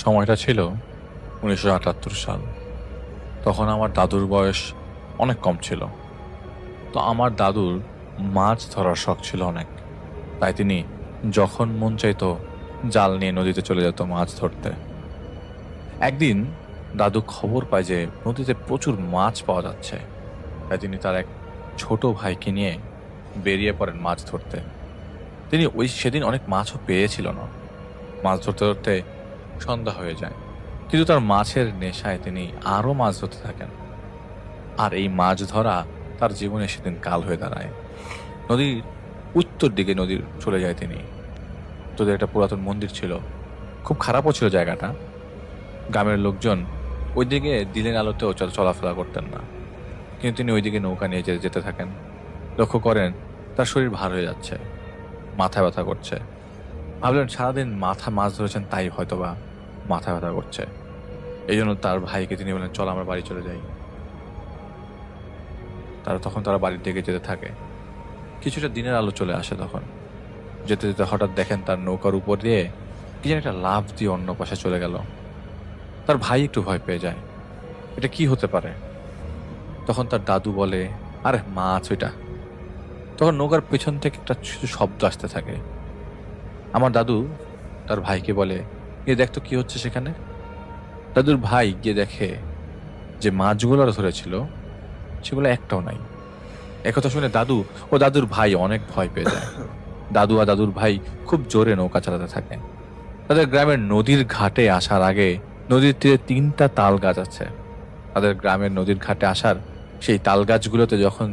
সময়টা ছিল 1978 সাল। তখন আমার দাদুর বয়স অনেক কম ছিল। তো আমার দাদুর মাছ ধরার শখ ছিল অনেক, তাই তিনি যখন মন চাইতো জাল নিয়ে নদীতে চলে যেত মাছ ধরতে। একদিন দাদু খবর পায় যে নদীতে প্রচুর মাছ পাওয়া যাচ্ছে, তাই তিনি তার এক ছোট ভাইকে নিয়ে বেরিয়ে পড়েন মাছ ধরতে। তিনি সেদিন অনেক মাছও পেয়েছিল না। মাছ ধরতে ধরতে সন্ধ্যা হয়ে যায়, কিন্তু তার মাছের নেশায় তিনি আরও মাছ ধরতে থাকেন। আর এই মাছ ধরা তার জীবনে সেদিন কাল হয়ে দাঁড়ায়। নদীর উত্তর দিকে চলে যায় তিনি। তোদের একটা পুরাতন মন্দির ছিল, খুব খারাপও ছিল জায়গাটা। গ্রামের লোকজন ওইদিকে দিনের আলোতেও চলাফেরা করতেন না, কিন্তু তিনি ওইদিকে নৌকা নিয়ে যেতে থাকেন। লক্ষ্য করেন তার শরীর ভার হয়ে যাচ্ছে, মাথা ব্যথা করছে। ভাবলেন সারাদিন মাছ ধরেছেন, তাই হয়তোবা মাথা ব্যথা করছে। এই জন্য তার ভাইকে তিনি বলেন, চল আমরা বাড়ি চলে যাই। তখন তারা বাড়ির দিকে যেতে থাকে। কিছুটা দিনের আলো চলে আসে। তখন যেতে যেতে হঠাৎ দেখেন তার নৌকার উপর দিয়ে কি যেন একটা লাফ দিয়ে অন্য পাশে চলে গেল। তার ভাই একটু ভয় পেয়ে যায়, এটা কি হতে পারে। তখন তার দাদু বলে, আরে মাছ ওইটা। তখন নৌকার পেছন থেকে একটা শব্দ আসতে থাকে। আমার দাদু তার ভাইকে বলে, গিয়ে দেখতো কি হচ্ছে সেখানে। দাদুর ভাই গিয়ে দেখে যে মাছগুলো ধরেছিল সেগুলো একটাও নাই। একথা শুনে দাদু ও দাদুর ভাই অনেক ভয় পেয়ে যায়। দাদু আর দাদুর ভাই খুব জোরে নৌকা চালাতে থাকে। তাদের গ্রামের নদীর ঘাটে আসার আগে নদীর তীরে 3টা তাল গাছ আছে। তাদের গ্রামের নদীর ঘাটে আসার সেই তাল গাছগুলোতে যখন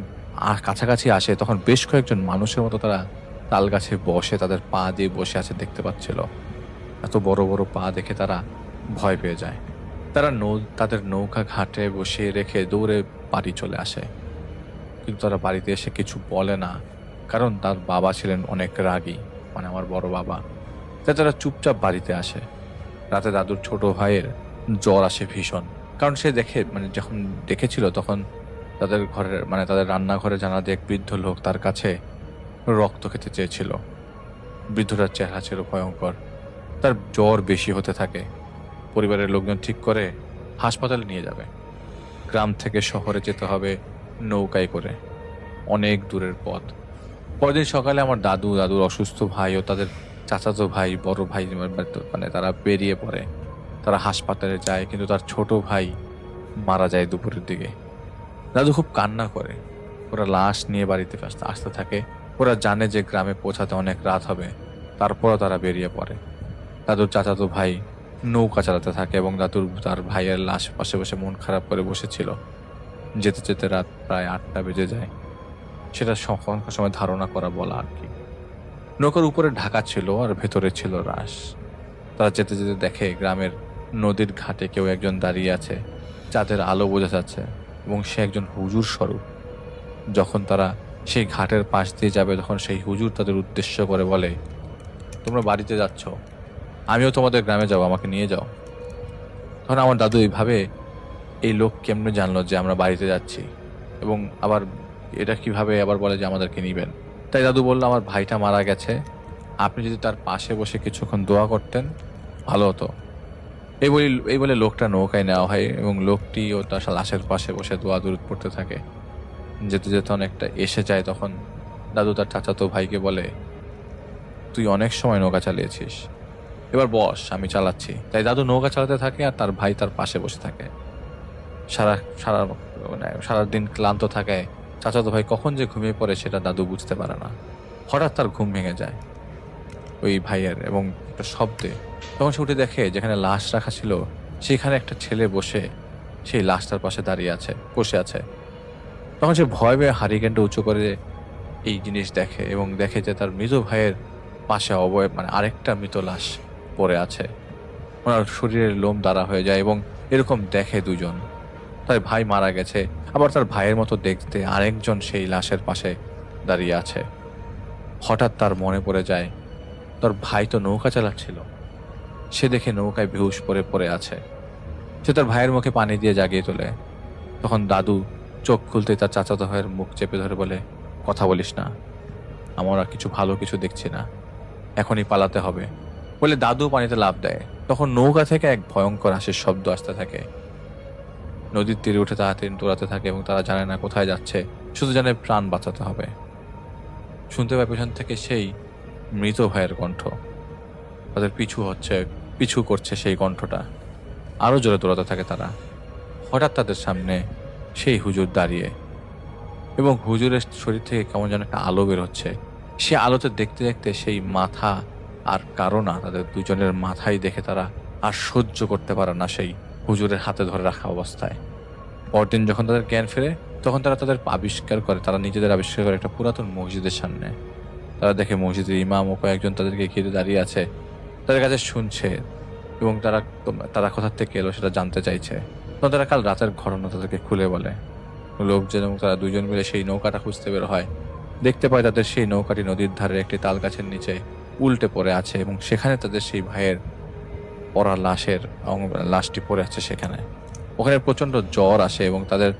কাছাকাছি আসে, তখন বেশ কয়েকজন মানুষের মতো তারা তাল গাছে বসে তাদের পা দিয়ে বসে আছে দেখতে পাচ্ছিল। এত বড় বড় পা দেখে তারা ভয় পেয়ে যায়। তারা তাদের নৌকা ঘাটে বসিয়ে রেখে দৌড়ে বাড়ি চলে আসে। কিন্তু তারা বাড়িতে এসে কিছু বলে না, কারণ তার বাবা ছিলেন অনেক রাগী, আমার বড় বাবা। তাই তারা চুপচাপ বাড়িতে আসে। রাতে দাদুর ছোট ভাইয়ের জ্বর আসে ভীষণ। কারণ সে যখন দেখেছিল তখন তাদের ঘরের তাদের রান্নাঘরে জানা দিয়ে এক বৃদ্ধ লোক তার কাছে রক্ত খেতে চেয়েছিল। বৃদ্ধটার চেহারা ছিল ভয়ঙ্কর। তার জ্বর বেশি হতে থাকে। পরিবারের লোকজন ঠিক করে হাসপাতালে নিয়ে যাবে। গ্রাম থেকে শহরে যেতে হবে নৌকায় করে, অনেক দূরের পথ। পরদিন সকালে আমার দাদুর অসুস্থ ভাই ও তাদের চাচাতো ভাই, বড় ভাই তারা বেরিয়ে পড়ে। তারা হাসপাতালে যায়, কিন্তু তার ছোট ভাই মারা যায় দুপুরের দিকে। দাদু খুব কান্না করে। ওরা লাশ নিয়ে বাড়িতে আসতে থাকে। ওরা জানে যে গ্রামে পৌঁছাতে অনেক রাত হবে, তারপরও তারা বেরিয়ে পড়ে। দাদুর চাচাতো ভাই নৌকা চালাতে থাকে এবং তার ভাইয়ের লাশ পাশে বসে মন খারাপ করে বসেছিল। যেতে যেতে রাত প্রায় 8টা বেজে যায়। সেটা সখনকার সময় ধারণা করা বলা আর কি। নৌকার উপরে ঢাকা ছিল আর ভেতরে ছিল রাশ। তারা যেতে যেতে দেখে গ্রামের নদীর ঘাটে কেউ একজন দাঁড়িয়ে আছে, চাঁদের আলো বোঝা যাচ্ছে এবং সে একজন হুজুর স্বরূপ। যখন তারা সেই ঘাটের পাশ দিয়ে যাবে তখন সেই হুজুর তাদের উদ্দেশ্য করে বলে, তোমরা বাড়িতে যাচ্ছ, আমিও তোমাদের গ্রামে যাবো, আমাকে নিয়ে যাও। তখন আমার দাদু এইভাবে, এই লোক কেমনে জানলো যে আমরা বাড়িতে যাচ্ছি, এবং আবার এটা কিভাবে আবার বলে যে আমাদেরকে নিবেন। তাই দাদু বলল, আমার ভাইটা মারা গেছে, আপনি যদি তার পাশে বসে কিছুক্ষণ দোয়া করতেন ভালো হতো। এই বলে লোকটা নৌকায় নেওয়া হয় এবং লোকটি ও তার লাশের পাশে বসে দোয়া দরুদ পড়তে থাকে। যেতে যেতে অনেকটা এসে যায়, তখন দাদু তার চাচাতো ভাইকে বলে, তুই অনেক সময় নৌকা চালিয়েছিস, এবার বস, আমি চালাচ্ছি। তাই দাদু নৌকা চালাতে থাকে আর তার ভাই তার পাশে বসে থাকে। সারাদিন ক্লান্ত থাকে। চাচাতো ভাই কখন যে ঘুমিয়ে পড়ে সেটা দাদু বুঝতে পারে না। হঠাৎ তার ঘুম ভেঙে যায় ওই ভাইয়ের, এবং একটা শব্দে তখন সে উঠে দেখে যেখানে লাশ রাখা ছিল সেখানে একটা ছেলে বসে সেই লাশটার পাশে বসে আছে। তখন সে ভয় পেয়ে হারিকেনটা উঁচু করে এই জিনিস দেখে এবং দেখে যে তার মৃত ভাইয়ের পাশে আরেকটা মৃত লাশ পড়ে আছে। ওনার শরীরের লোম দাঁড়া হয়ে যায় এবং এরকম দেখে দুজন, তার ভাই মারা গেছে, আবার তার ভাইয়ের মতো দেখতে আরেকজন সেই লাশের পাশে দাঁড়িয়ে আছে। হঠাৎ তার মনে পড়ে যায় তার ভাই তো নৌকা চালাচ্ছিল। সে দেখে নৌকায় বেহুশ পড়ে আছে। সে তার ভাইয়ের মুখে পানি দিয়ে জাগিয়ে তোলে। তখন দাদু চোখ খুলতে তার চাচাতো ভাইয়ের মুখ চেপে ধরে বলে, কথা বলিস না, আমরা ভালো কিছু দেখছি না, এখনই পালাতে হবে বলে দাদু পানিতে লাফ দেয়। তখন নৌকা থেকে এক ভয়ঙ্কর হাসির শব্দ আসতে থাকে। নদীর তীরে উঠে তাড়াতাড়ি দৌড়াতে থাকে এবং তারা জানে না কোথায় যাচ্ছে, শুধু জানে প্রাণ বাঁচাতে হবে। শুনতে পায় পেছন থেকে সেই মৃত ভাইয়ের কণ্ঠ, তাদের পিছু করছে সেই কণ্ঠটা। আরো জোরে দৌড়াতে থাকে তারা। হঠাৎ তাদের সামনে সেই হুজুর দাঁড়িয়ে, এবং হুজুরের শরীর থেকে কেমন যেন একটা আলো বের হচ্ছে। সে আলোতে দেখতে দেখতে সেই মাথা আর কারো না, তাদের দুজনের মাথায় দেখে তারা আর সহ্য করতে পারে না সেই হুজুরের হাতে ধরে রাখা অবস্থায়। পরদিন যখন তাদের জ্ঞান ফেরে তখন তারা তারা নিজেদের আবিষ্কার করে একটা পুরাতন মসজিদের সামনে। তারা দেখে মসজিদের ইমাম ও কয়েকজন তাদেরকে ঘিরে দাঁড়িয়ে আছে, তাদের কাছে শুনছে এবং তারা কোথা থেকে এলো সেটা জানতে চাইছে। তখন তারা কাল রাতের ঘটনা তাদেরকে খুলে বলে। লোকজন এবং তারা দুজন মিলে সেই নৌকাটা খুঁজতে বের হয়। দেখতে পায় তাদের সেই নৌকাটি নদীর ধারে একটি তাল গাছের নিচে উল্টে পড়ে আছে এবং সেখানে তাদের সেই ভাইয়ের পড়া লাশটি পড়ে আছে। ওখানে প্রচন্ড জ্বর আসে এবং তাদের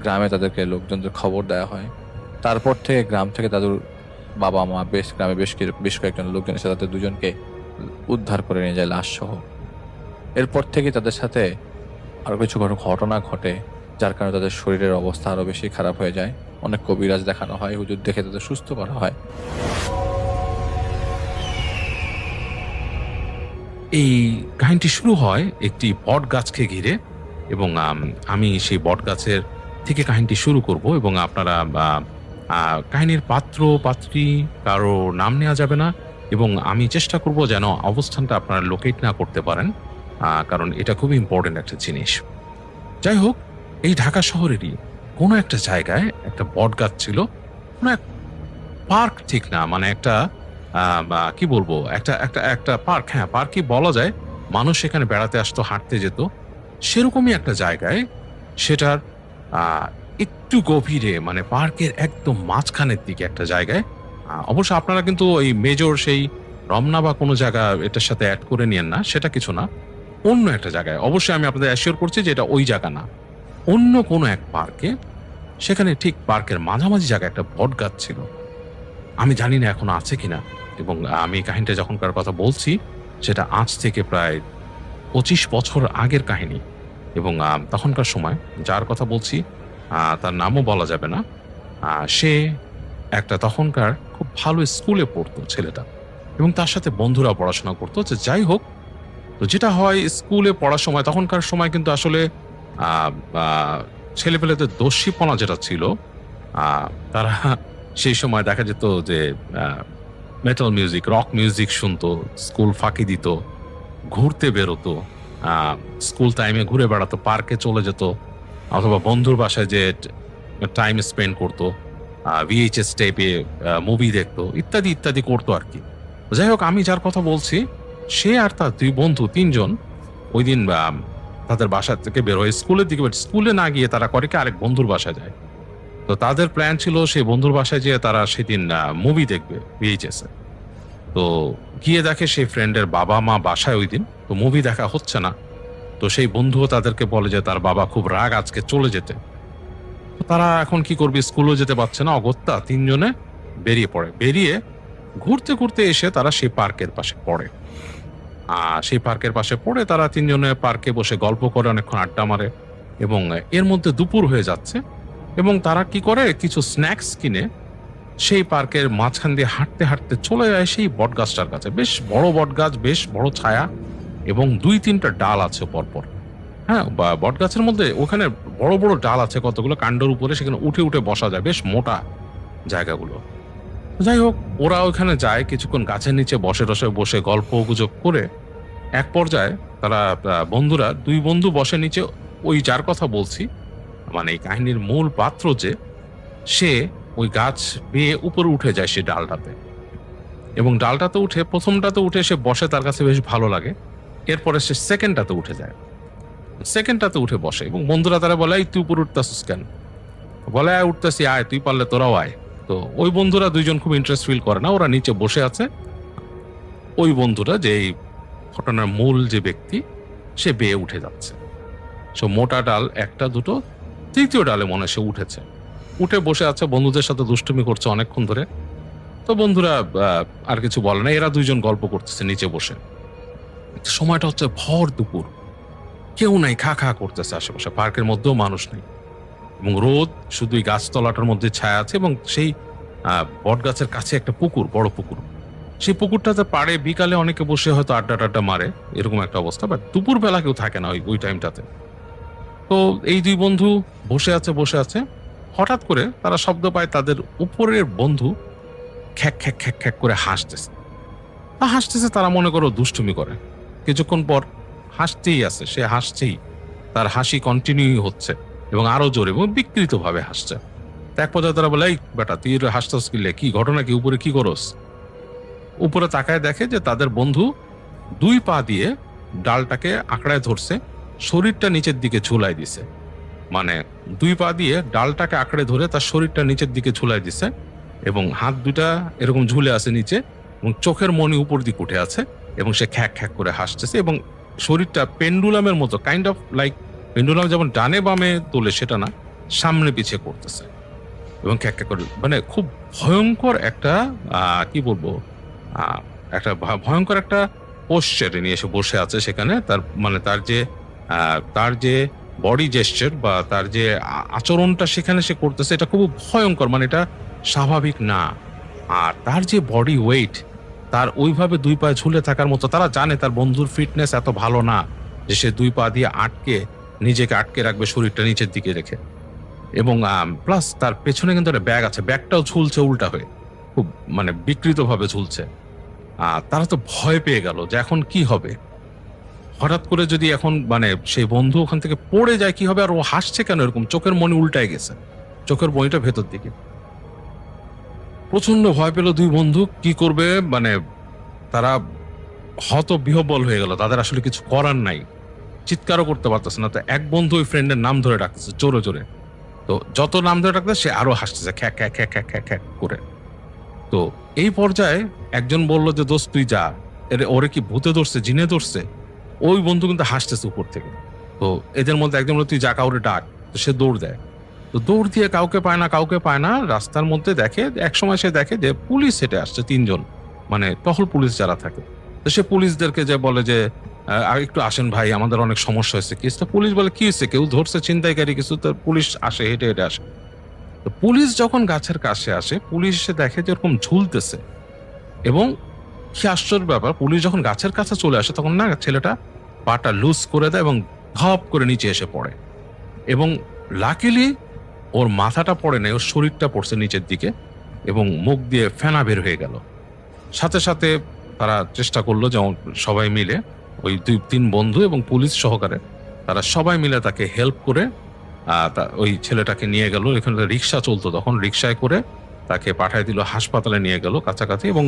গ্রামে তাদেরকে লোকজনদের খবর দেওয়া হয়। তারপর থেকে গ্রাম থেকে তাদের বাবা মা গ্রামে বেশ কয়েকজন লোকজন এসে তাদের দুজনকে উদ্ধার করে নিয়ে যায় লাশ সহ। এরপর থেকে তাদের সাথে আরো কিছু ঘটনা ঘটে, যার কারণে তাদের শরীরের অবস্থা আরো বেশি খারাপ হয়ে যায়। অনেক কবিরাজ দেখানো হয়, হুজুর দেখে তাদের সুস্থ করা হয়। এই কাহিনীটি শুরু হয় একটি বট গাছকে ঘিরে, এবং আমি সেই বট গাছের থেকে কাহিনীটি শুরু করব, এবং আপনারা কাহিনীর পাত্রী কারো নাম নেওয়া যাবে না, এবং আমি চেষ্টা করব যেন অবস্থানটা আপনারা লোকেট না করতে পারেন, কারণ এটা খুবই ইম্পর্টেন্ট একটা জিনিস। যাই হোক, এই ঢাকা শহরেরই কোনো একটা জায়গায় একটা বট গাছ ছিল। কোনো এক পার্ক ঠিক না, একটা কি বলবো, একটা পার্ক, হ্যাঁ পার্কই বলা যায়। মানুষ এখানে বেড়াতে আসতো, হাঁটতে যেত, সেরকমই একটা জায়গায়। সেটার একটু গভীরে, পার্কের একদম মাঝখানের দিকে একটা জায়গায়। অবশ্য আপনারা কিন্তু ওই মেজর সেই রমনা বা কোনো জায়গা এটার সাথে অ্যাড করে নিয়েন না, সেটা কিছু না। অন্য একটা জায়গায়, অবশ্যই আমি আপনাদের অ্যাসিওর করছি যে এটা ওই জায়গা না, অন্য কোনো এক পার্কে। সেখানে ঠিক পার্কের মাঝামাঝি জায়গায় একটা বট গাছ ছিল। আমি জানি না এখনো আছে কিনা, এবং আমি কাহিনীটা যখনকার কথা বলছি সেটা আজ থেকে প্রায় 25 বছর আগের কাহিনী। এবং তখনকার সময় যার কথা বলছি তার নামও বলা যাবে না। সে একটা তখনকার খুব ভালো স্কুলে পড়তো ছেলেটা, এবং তার সাথে বন্ধুরা পড়াশোনা করতো। যে যাই হোক, তো যেটা হয় স্কুলে পড়ার সময়, তখনকার সময় কিন্তু আসলে ছেলেপেলেদের দস্যিপনা যেটা ছিল, তারা সেই সময় দেখা যেত যে মেটাল মিউজিক, রক মিউজিক শুনতো, স্কুল ফাঁকি দিত, ঘুরতে বেরোতো, স্কুল টাইমে ঘুরে বেড়াতো, পার্কে চলে যেত, অথবা বন্ধুর বাসায় যে টাইম স্পেন্ড করতো, ভিএইচএস টাইপে মুভি দেখতো, ইত্যাদি ইত্যাদি করতো আর কি। যাই হোক, আমি যার কথা বলছি সে আর তার 2 বন্ধু 3 জন ওই দিন তাদের বাসা থেকে বের হয়ে স্কুলের দিকে, স্কুলে না গিয়ে তারা করে কি আরেক বন্ধুর বাসায় যায়। তো তাদের প্ল্যান ছিল সেই বন্ধুর বাসায় যেয়ে তারা সেদিন মুভি দেখবে ভিএইচএস এ। তো গিয়ে দেখে সেই ফ্রেন্ডের বাবা মা বাসায় ওই দিন, তো মুভি দেখা হচ্ছে না। তো সেই বন্ধুও তাদেরকে বলে যে তার বাবা খুব রাগ আজকে চলে যেতে। তো তারা এখন কি করবে, স্কুলও যেতে পারছে না, অগত্যা 3 জনে বেরিয়ে পড়ে। বেরিয়ে ঘুরতে ঘুরতে এসে তারা সেই পার্কের পাশে পড়ে। সেই পার্কের পাশে পড়ে তারা 3 জনে পার্কে বসে গল্প করে, অনেকক্ষণ আড্ডা মারে, এবং এর মধ্যে দুপুর হয়ে যাচ্ছে। এবং তারা কি করে, কিছু স্ন্যাক্স কিনে সেই পার্কের মাঝখান দিয়ে হাঁটতে হাঁটতে চলে যায় সেই বটগাছটার কাছে। বেশ বড় বটগাছ, বেশ বড় ছায়া, এবং 2-3টা ডাল আছে পরপর। হ্যাঁ, বটগাছের মধ্যে ওখানে বড় বড় ডাল আছে কতগুলো, কাণ্ডের উপরে, সেখানে উঠে উঠে বসা যায়, বেশ মোটা জায়গাগুলো। যাই হোক, ওরা ওখানে যায়, কিছুক্ষণ গাছের নিচে বসে গল্প গুজব করে এক পর্যায়ে তারা বন্ধুরা 2 বন্ধু বসে নিচে, ওই যার কথা বলছি, মানে এই কাহিনীর মূল পাত্র যে, সে ওই গাছ বেয়ে উপরে উঠে যায় সেই ডালটাতে, এবং ডালটাতে উঠে, প্রথমটাতে উঠে সে বসে, তার কাছে বেশ ভালো লাগে। এরপরে সে সেকেন্ডটাতে উঠে যায়, সেকেন্ডটাতে উঠে বসে, এবং বন্ধুরা তারা বলে, তুই উপরে উঠতেছিস কেন? বলে, উঠতেছি, আয়, তুই পারলে তোরাও আয়। তো ওই বন্ধুরা 2 জন খুব ইন্টারেস্ট ফিল করে না, ওরা নিচে বসে আছে। ওই বন্ধুরা, যে এই ঘটনার মূল যে ব্যক্তি, সে বেয়ে উঠে যাচ্ছে। সো মোটা ডাল 1টা 2টো, 3য় ডালে মনে হয় সে উঠেছে, উঠে বসে আছে, বন্ধুদের সাথে দুষ্টুমি করছে অনেকক্ষণ ধরে। তো বন্ধুরা আর কিছু বলে না, এরা 2 জন গল্প করতেছে নিচে বসে। সময়টা হচ্ছে ভর দুপুর, কেউ নাই, খা খা করতেছে আশেপাশে, পার্কের মধ্যেও মানুষ নেই, এবং রোদ শুধু এই গাছতলাটার মধ্যে ছায়া আছে, এবং সেই বট গাছের কাছে একটা পুকুর, বড় পুকুর। সেই পুকুরটাতে পাড়ে বিকালে অনেকে বসে হয়তো আড্ডা টাড্ডা মারে, এরকম একটা অবস্থা। বাট দুপুর বেলা কেউ থাকে না ওই টাইমটাতে। তো এই 2 বন্ধু বসে আছে, হঠাৎ করে তারা শব্দ পায়, তাদের উপরের বন্ধু খ্যাক খ্যাক খ্যাক খ্যাক করে হাসতেছে। তারা মনে করো দুষ্টুমি করে। কিছুক্ষণ পর হাসতেই আছে, সে হাসছেই, তার হাসি কন্টিনিউ হচ্ছে, এবং আরো জোরে এবং বিকৃত ভাবে হাসছে। এক পর্যায়ে তারা বলে, এই বেটা, তুই হাসতেস কিলে, কি ঘটনা, কি উপরে কি করস? উপরে তাকায় দেখে যে তাদের বন্ধু 2 পা দিয়ে ডালটাকে আঁকড়ায় ধরছে, শরীরটা নিচের দিকে ঝুলাই দিছে। মানে 2 পা দিয়ে ডালটাকে আঁকড়ে ধরে তার শরীরটা নিচের দিকে ঝুলাই দিছে, এবং হাত 2টা এরকম ঝুলে আছে নিচে, এবং চোখের মনি উপর দিকে উঠে আছে, এবং সে খ্যাক খ্যাক করে হাসতেছে, এবং শরীরটা পেন্ডুলামের মতো, কাইন্ড অফ লাইক পেন্ডুলাম যেমন ডানে বামে তোলে সেটা না, সামনে পিছিয়ে করতেছে, এবং খ্যাক খ্যাক করে, মানে খুব ভয়ঙ্কর একটা কি বলবো, একটা ভয়ঙ্কর একটা পোশ্চারে নিয়ে এসে বসে আছে সেখানে। তার যে বডি জেস্টার বা তার যে আচরণটা সেখানে সে করতেছে, এটা খুব ভয়ঙ্কর, মানে এটা স্বাভাবিক না। আর তার যে বডি ওয়েট, তার ওইভাবে 2 পায়ে ঝুলে থাকার মতো, তারা জানে তার বন্ধুর ফিটনেস এত ভালো না যে সে 2 পা দিয়ে নিজেকে আটকে রাখবে শরীরটা নিচের দিকে রেখে। এবং প্লাস তার পেছনে কিন্তু একটা ব্যাগ আছে, ব্যাগটাও ঝুলছে উল্টা হয়ে, খুব মানে বিকৃত ভাবে ঝুলছে। তারা তো ভয় পেয়ে গেল যে এখন কি হবে, হঠাৎ করে যদি এখন মানে সেই বন্ধু ওখান থেকে পড়ে যায় কি হবে। আর ও হাসছে কেন এরকম, চোখের মনি উল্টায় গেছে, চোখের মনিটা ভেতর দিকে। প্রচন্ড ভয় পেল 2 বন্ধু, কি করবে, মানে তারা হতবিহ্বল হয়ে গেল, তাদের আসলে কিছু করার নাই, চিৎকারও করতে পারতেছে না। তো এক বন্ধু ওই ফ্রেন্ডের নাম ধরে ডাকতেছে জোরে জোরে, তো যত নাম ধরে ডাকতেছে সে আরো হাসতেছে খ্যাক খ্যাক খ্যাক খ্যাক খ্যাক খ্যাক করে। তো এই পর্যায়ে একজন বলল যে, দোস্ত তুই যা, ওরে কি ভূতে ধরছে, জিনে ধরছে? ওই বন্ধু কিন্তু হাসতেছে উপর থেকে। তো এদের মধ্যে একজন বলে, তুই যা কাউরে ডাক। তো সে দৌড় দেয়। তো দৌড় দিয়ে কাউকে পায় না। রাস্তার মধ্যে দেখে, একসময় সে দেখে যে পুলিশ হেঁটে আসছে 3 জন, মানে টহল পুলিশ যারা থাকে। তো সে পুলিশদেরকে যে বলে যে একটু আসেন ভাই, আমাদের অনেক সমস্যা হয়েছে। কেসটা পুলিশ বলে কি হয়েছে, কেউ ধরছে ছিনতাইকারী কিছু? তো পুলিশ আসে, হেঁটে আসে। তো পুলিশ যখন গাছের কাছে আসে, পুলিশ এসে দেখে যে এরকম ঝুলতেছে। এবং কি আশ্চর্য ব্যাপার, পুলিশ যখন গাছের কাছে চলে আসে তখন না ছেলেটা পাটা লুজ করে দেয় এবং ধপ করে নিচে এসে পড়ে। এবং লাকিলি ওর মাথাটা পড়ে নেই, ওর শরীরটা পড়ছে নিচের দিকে এবং মুখ দিয়ে ফেনা বের হয়ে গেল। সাথে সাথে তারা চেষ্টা করলো যে সবাই মিলে, ওই 2-3 বন্ধু এবং পুলিশ সহকারে, তারা সবাই মিলে তাকে হেল্প করে ওই ছেলেটাকে নিয়ে গেল। এখানে রিক্সা চলতো তখন, রিক্সায় করে তাকে পাঠিয়ে দিল হাসপাতালে, নিয়ে গেল কাছাকাছি। এবং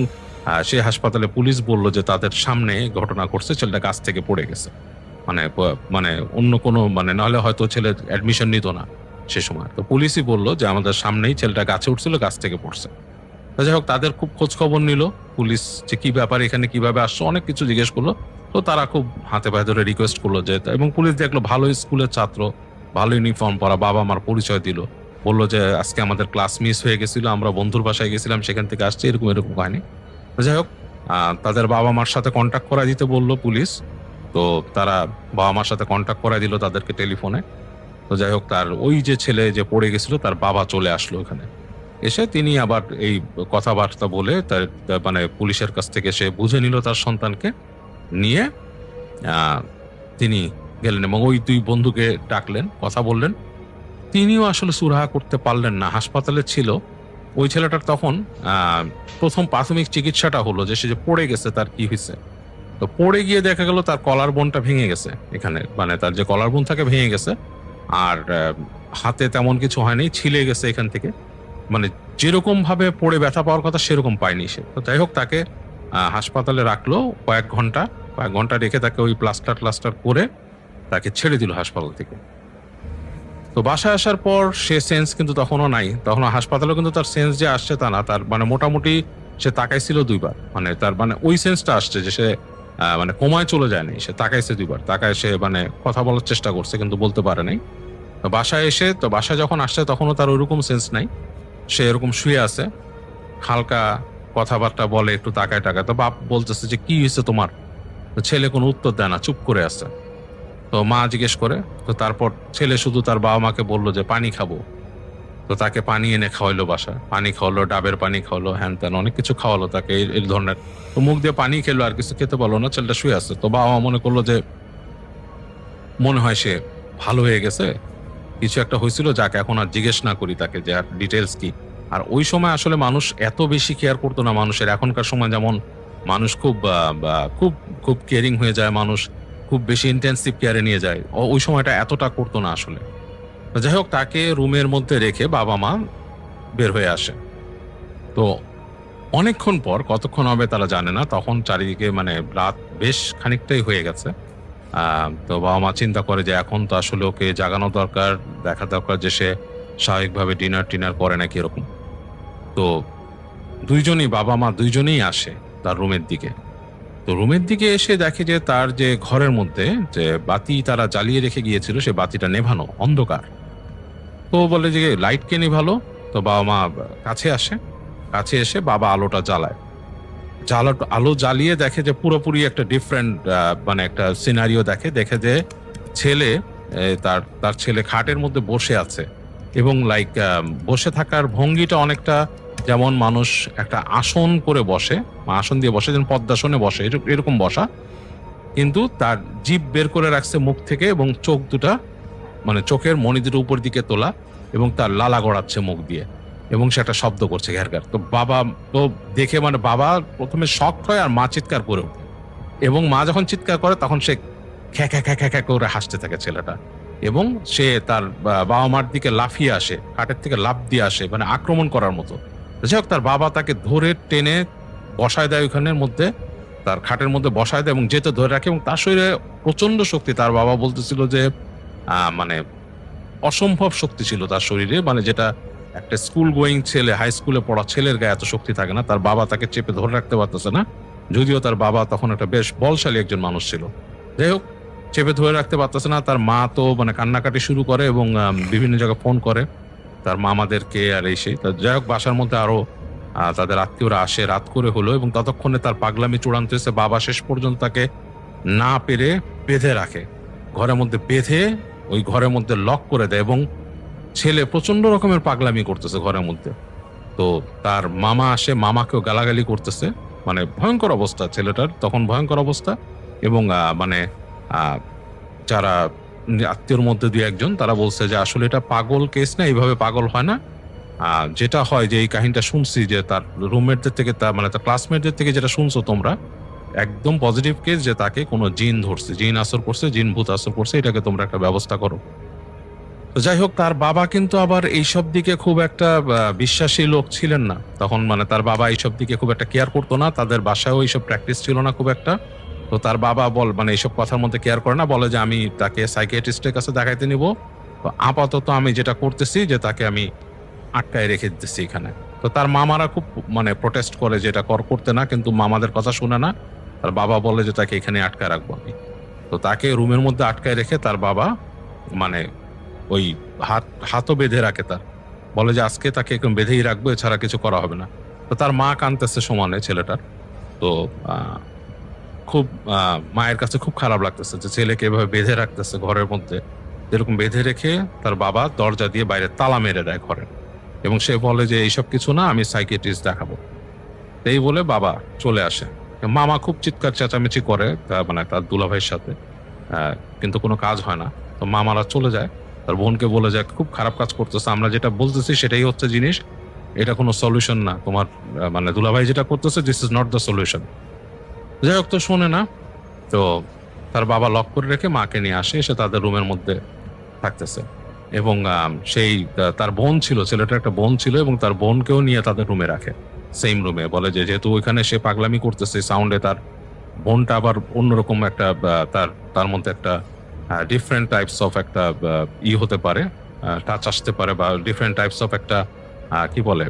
সেই হাসপাতালে পুলিশ বলল যে তাদের সামনে ঘটনা ঘটছে, ছেলেটা গাছ থেকে পড়ে গেছে। মানে অন্য কোনো নাহলে হয়তো ছেলে অ্যাডমিশন নিত না সে সময়। তো পুলিশই বলল যে আমাদের সামনেই ছেলেটা গাছে উঠছিল, গাছ থেকে পড়ছে। যাই হোক, তাদের খুব খোঁজ খবর নিল পুলিশ, যে কি ব্যাপার, এখানে কিভাবে আসছো, অনেক কিছু জিজ্ঞেস করলো। তো তারা খুব হাতে পায়ে ধরে রিকোয়েস্ট করলো যে, এবং পুলিশ দেখলো ভালো স্কুলের ছাত্র, ভালো ইউনিফর্ম পরা, বাবা মার পরিচয় দিল, বললো যে আজকে আমাদের ক্লাস মিস হয়ে গেছিল, আমরা বন্ধুর বাসায় গেছিলাম, সেখান থেকে আসছে, এরকম কাহিনী। যাই হোক, তাদের বাবা মার সাথে কন্ট্যাক্ট করা দিতে বললো পুলিশ। তো তারা বাবা মার সাথে কন্ট্যাক্ট করা দিল তাদেরকে টেলিফোনে। তো যাই হোক, তার ওই যে ছেলে যে পড়ে গেছিল, তার বাবা চলে আসলো ওখানে। এসে তিনি আবার এই কথাবার্তা বলে তার পুলিশের কাছ থেকে সে বুঝে নিল তার সন্তানকে নিয়ে। তিনি গেলেন এবং ওই 2 বন্ধুকে ডাকলেন, কথা বললেন। তিনিও আসলে সুরাহা করতে পারলেন না, হাসপাতালে ছিল। ওই ছেলেটার তখন প্রথম প্রাথমিক চিকিৎসাটা হলো যে সে যে পড়ে গেছে তার কি হয়েছে। তো পড়ে গিয়ে দেখা গেল তার কলার বোনটা ভেঙে গেছে, এখানে তার যে কলার বোন থাকে ভেঙে গেছে। আর হাতে তেমন কিছু হয়নি, ছিলে গেছে এখান থেকে। যেরকম ভাবে পড়ে ব্যথা পাওয়ার কথা সেরকম পায়নি সে। তো যাই হোক, তাকে হাসপাতালে রাখলো কয়েক ঘন্টা রেখে তাকে ওই প্লাস্টার করে তাকে ছেড়ে দিল হাসপাতাল থেকে। তো বাসায় আসার পর সে সেন্স কিন্তু তখনও নাই, তখন হাসপাতালেও কিন্তু তার সেন্স যে আসছে তা না, তার মোটামুটি সে তাকাইছিল 2 বার, তার ওই সেন্সটা আসছে যে সে কোমায় চলে যায়নি, সে তাকাইছে 2 বার, তাকায় সে কথা বলার চেষ্টা করছে কিন্তু বলতে পারে নাই। তো বাসায় যখন আসছে তখনও তার ওইরকম সেন্স নাই, সে এরকম শুয়ে আছে, হালকা কথাবার্তা বলে, একটু তাকায়। তো বাপ বলতেছে যে কি হয়েছে তোমার? তো ছেলে কোনো উত্তর দেয় না, চুপ করে আছে। তো মা জিজ্ঞেস করে, তো তারপর ছেলে শুধু তার বাবা মাকে বললো যে পানি খাবো। তো তাকে পানি এনে খাওয়াইলো, বাসায় পানি খাওয়ালো, ডাবের পানি খাওয়ালো, হ্যান ত্যান অনেক কিছু খাওয়ালো তাকে এই ধরনের। তো মুখ দিয়ে পানি খেলো, আর কিছু খেতে বলো না, ছেলেটা শুয়ে আছে। তো বাবা মা মনে করলো যে মনে হয় সে ভালো হয়ে গেছে, কিছু একটা হয়েছিল, যাকে এখন আর জিজ্ঞেস না করি তাকে যে আর ডিটেলস কি। আর ওই সময় আসলে মানুষ এত বেশি কেয়ার করতো না মানুষের। এখনকার সময় যেমন মানুষ খুব খুব খুব কেয়ারিং হয়ে যায়, মানুষ খুব বেশি ইন্টেন্সিভ কেয়ারে নিয়ে যায়, ওই সময়টা এতটা করতো না আসলে। যাই হোক, তাকে রুমের মধ্যে রেখে বাবা মা বের হয়ে আসে। তো অনেকক্ষণ পর, কতক্ষণ হবে তারা জানে না, তখন চারিদিকে রাত বেশ খানিকটাই হয়ে গেছে। তো বাবা মা চিন্তা করে যে এখন তো আসলে ওকে জাগানো দরকার, দেখা দরকার যে সে স্বাভাবিকভাবে ডিনার করে নাকি এরকম। তো বাবা মা দুইজনেই আসে তার রুমের দিকে। তো রুমের দিকে এসে দেখে যে তার যে ঘরের মধ্যে যে বাতি তারা জ্বালিয়ে রেখে গিয়েছিল, সে বাতিটা নেভানো, অন্ধকার। তো বলে যে লাইট কে নেভালো? তো বাবা মা কাছে এসে বাবা আলোটা জ্বালায়। আলো জ্বালিয়ে দেখে যে পুরোপুরি একটা ডিফারেন্ট একটা সিনারিও দেখে যে ছেলে, তার ছেলে খাটের মধ্যে বসে আছে এবং বসে থাকার ভঙ্গিটা অনেকটা যেমন মানুষ একটা আসন করে বসে, আসন দিয়ে বসে, যেমন পদ্মাসনে বসে, এরকম বসা। কিন্তু তার জিভ বের করে রাখছে মুখ থেকে এবং চোখ দুটা চোখের মণি দুটো উপর দিকে তোলা এবং তার লালা গড়াচ্ছে মুখ দিয়ে এবং সে একটা শব্দ করছে, ঘ্যারঘ্যার। তো বাবা তো দেখে বাবা প্রথমে শক হয় আর মা চিৎকার করে ওঠে এবং মা যখন চিৎকার করে তখন সে খ্যা খ্যা খ্যা খ্যা খ্যা করে হাসতে থাকে ছেলেটা এবং সে তার বাবা মার দিকে লাফিয়ে আসে, খাটের থেকে লাফ দিয়ে আসে, আক্রমণ করার মতো। যাই হোক, তার বাবা তাকে ধরে টেনে বসায় দেয় ওইখানের মধ্যে, তার খাটের মধ্যে বসায় দেয় এবং যেতে ধরে রাখে এবং তার শরীরে প্রচন্ড শক্তি। তার বাবা বলতেছিল যে অসম্ভব শক্তি ছিল তার শরীরে, যেটা একটা স্কুল গোয়িং ছেলে, হাই স্কুলে পড়া ছেলের গায়ে এত শক্তি থাকে না। তার বাবা তাকে চেপে ধরে রাখতে পারতেছে না, যদিও তার বাবা তখন একটা বেশ বলশালী একজন মানুষ ছিল। যাই হোক, চেপে ধরে রাখতে পারতেছে না। তার মা তো মানে কান্নাকাটি শুরু করে এবং বিভিন্ন জায়গায় ফোন করে তার মামাদেরকে আর এই সেই। তো যাই হোক, বাসার মধ্যে আরো তাদের আত্মীয়রা আসে, রাত করে হলো, এবং ততক্ষণে তার পাগলামি চূড়ান্ত হয়েছে। বাবা শেষ পর্যন্ত তাকে না পেরে বেঁধে রাখে, ঘরের মধ্যে বেঁধে ওই ঘরের মধ্যে লক করে দেয়, এবং ছেলে প্রচন্ড রকমের পাগলামি করতেছে ঘরের মধ্যে। তো তার মামা আসে, মামাকেও গালাগালি করতেছে, মানে ভয়ঙ্কর অবস্থা ছেলেটার তখন, ভয়ঙ্কর অবস্থা। এবং মানে যারা আত্মীয়র মধ্যে দুই একজন তারা বলছে যে আসলে এটা পাগল কেস না, এইভাবে পাগল হয় না। যেটা হয় যে এই কাহিনীটা শুনছি যে তার রুমমেটদের থেকে, তার মানে তার ক্লাসমেটদের থেকে যেটা শুনছো তোমরা, একদম পজিটিভ কেস যে তাকে কোনো জিন ধরছে, জিন আসর করছে, জিন ভূত আসর করছে, এটাকে তোমরা একটা ব্যবস্থা করো। তো যাই হোক, তার বাবা কিন্তু আবার এইসব দিকে খুব একটা বিশ্বাসী লোক ছিলেন না তখন, মানে তার বাবা এইসব দিকে খুব একটা কেয়ার করতো না, তাদের বাসায়ও এইসব প্র্যাকটিস ছিল না খুব একটা। তো তার বাবা মানে এইসব কথার মধ্যে কেয়ার করে না, বলে যে আমি তাকে সাইকিয়াট্রিস্টের কাছে দেখাইতে নিব, তো আপাতত আমি যেটা করতেছি যে তাকে আমি আটকায় রেখে দিতেছি এখানে। তো তার মামারা খুব মানে প্রোটেস্ট করে যে এটা করতে না, কিন্তু মামাদের কথা শুনে না। তার বাবা বলে যে তাকে এখানে আটকায় রাখবো আমি। তো তাকে রুমের মধ্যে আটকায় রেখে তার বাবা মানে ওই হাতও বেঁধে রাখে, তার বলে যে আজকে তাকে একদম বেঁধেই রাখবো, এছাড়া কিছু করা হবে না। তো তার মা কাঁদতেছে সমানে ছেলেটার। তো খুব মায়ের কাছে খুব খারাপ লাগতেছে যে ছেলেকে এভাবে বেঁধে রাখতেছে ঘরের মধ্যে। এরকম বেঁধে রেখে তার বাবা দরজা দিয়ে বাইরে তালা মেরে দেয় ঘরে, এবং সে বলে যে এইসব কিছু না, আমি সাইকিয়াট্রিস্ট দেখাবো। এই বলে বাবা চলে আসে। মামা খুব চিৎকার চেঁচামেচি করে মানে তার দুলাভাইয়ের সাথে, কিন্তু কোনো কাজ হয় না। তো মামারা চলে যায়, তার বোনকে বলে যায় খুব খারাপ কাজ করতেছে, আমরা যেটা বলতেছি সেটাই হচ্ছে জিনিস, এটা কোনো সলিউশন না, তোমার মানে দুলাভাই যেটা করতেছে this is not the solution. যাই হোক, তো শোনে না। তো তার বাবা লক করে রেখে মাকে নিয়ে আসে, এসে তাদের রুমের মধ্যে থাকতেছে। এবং সেই তার বোন ছিল, ছেলেটার একটা বোন ছিল, এবং তার বোনকেও নিয়ে তাদের রুমে রাখে, সেম রুমে। বলে যে যেহেতু ওইখানে সে পাগলামি করতেছে সাউন্ডে, তার বোনটা আবার অন্যরকম একটা তার মধ্যে একটা ডিফারেন্ট টাইপস অফ একটা হতে পারে, টাচ আসতে পারে, বা ডিফারেন্ট টাইপস অফ একটা কি বলে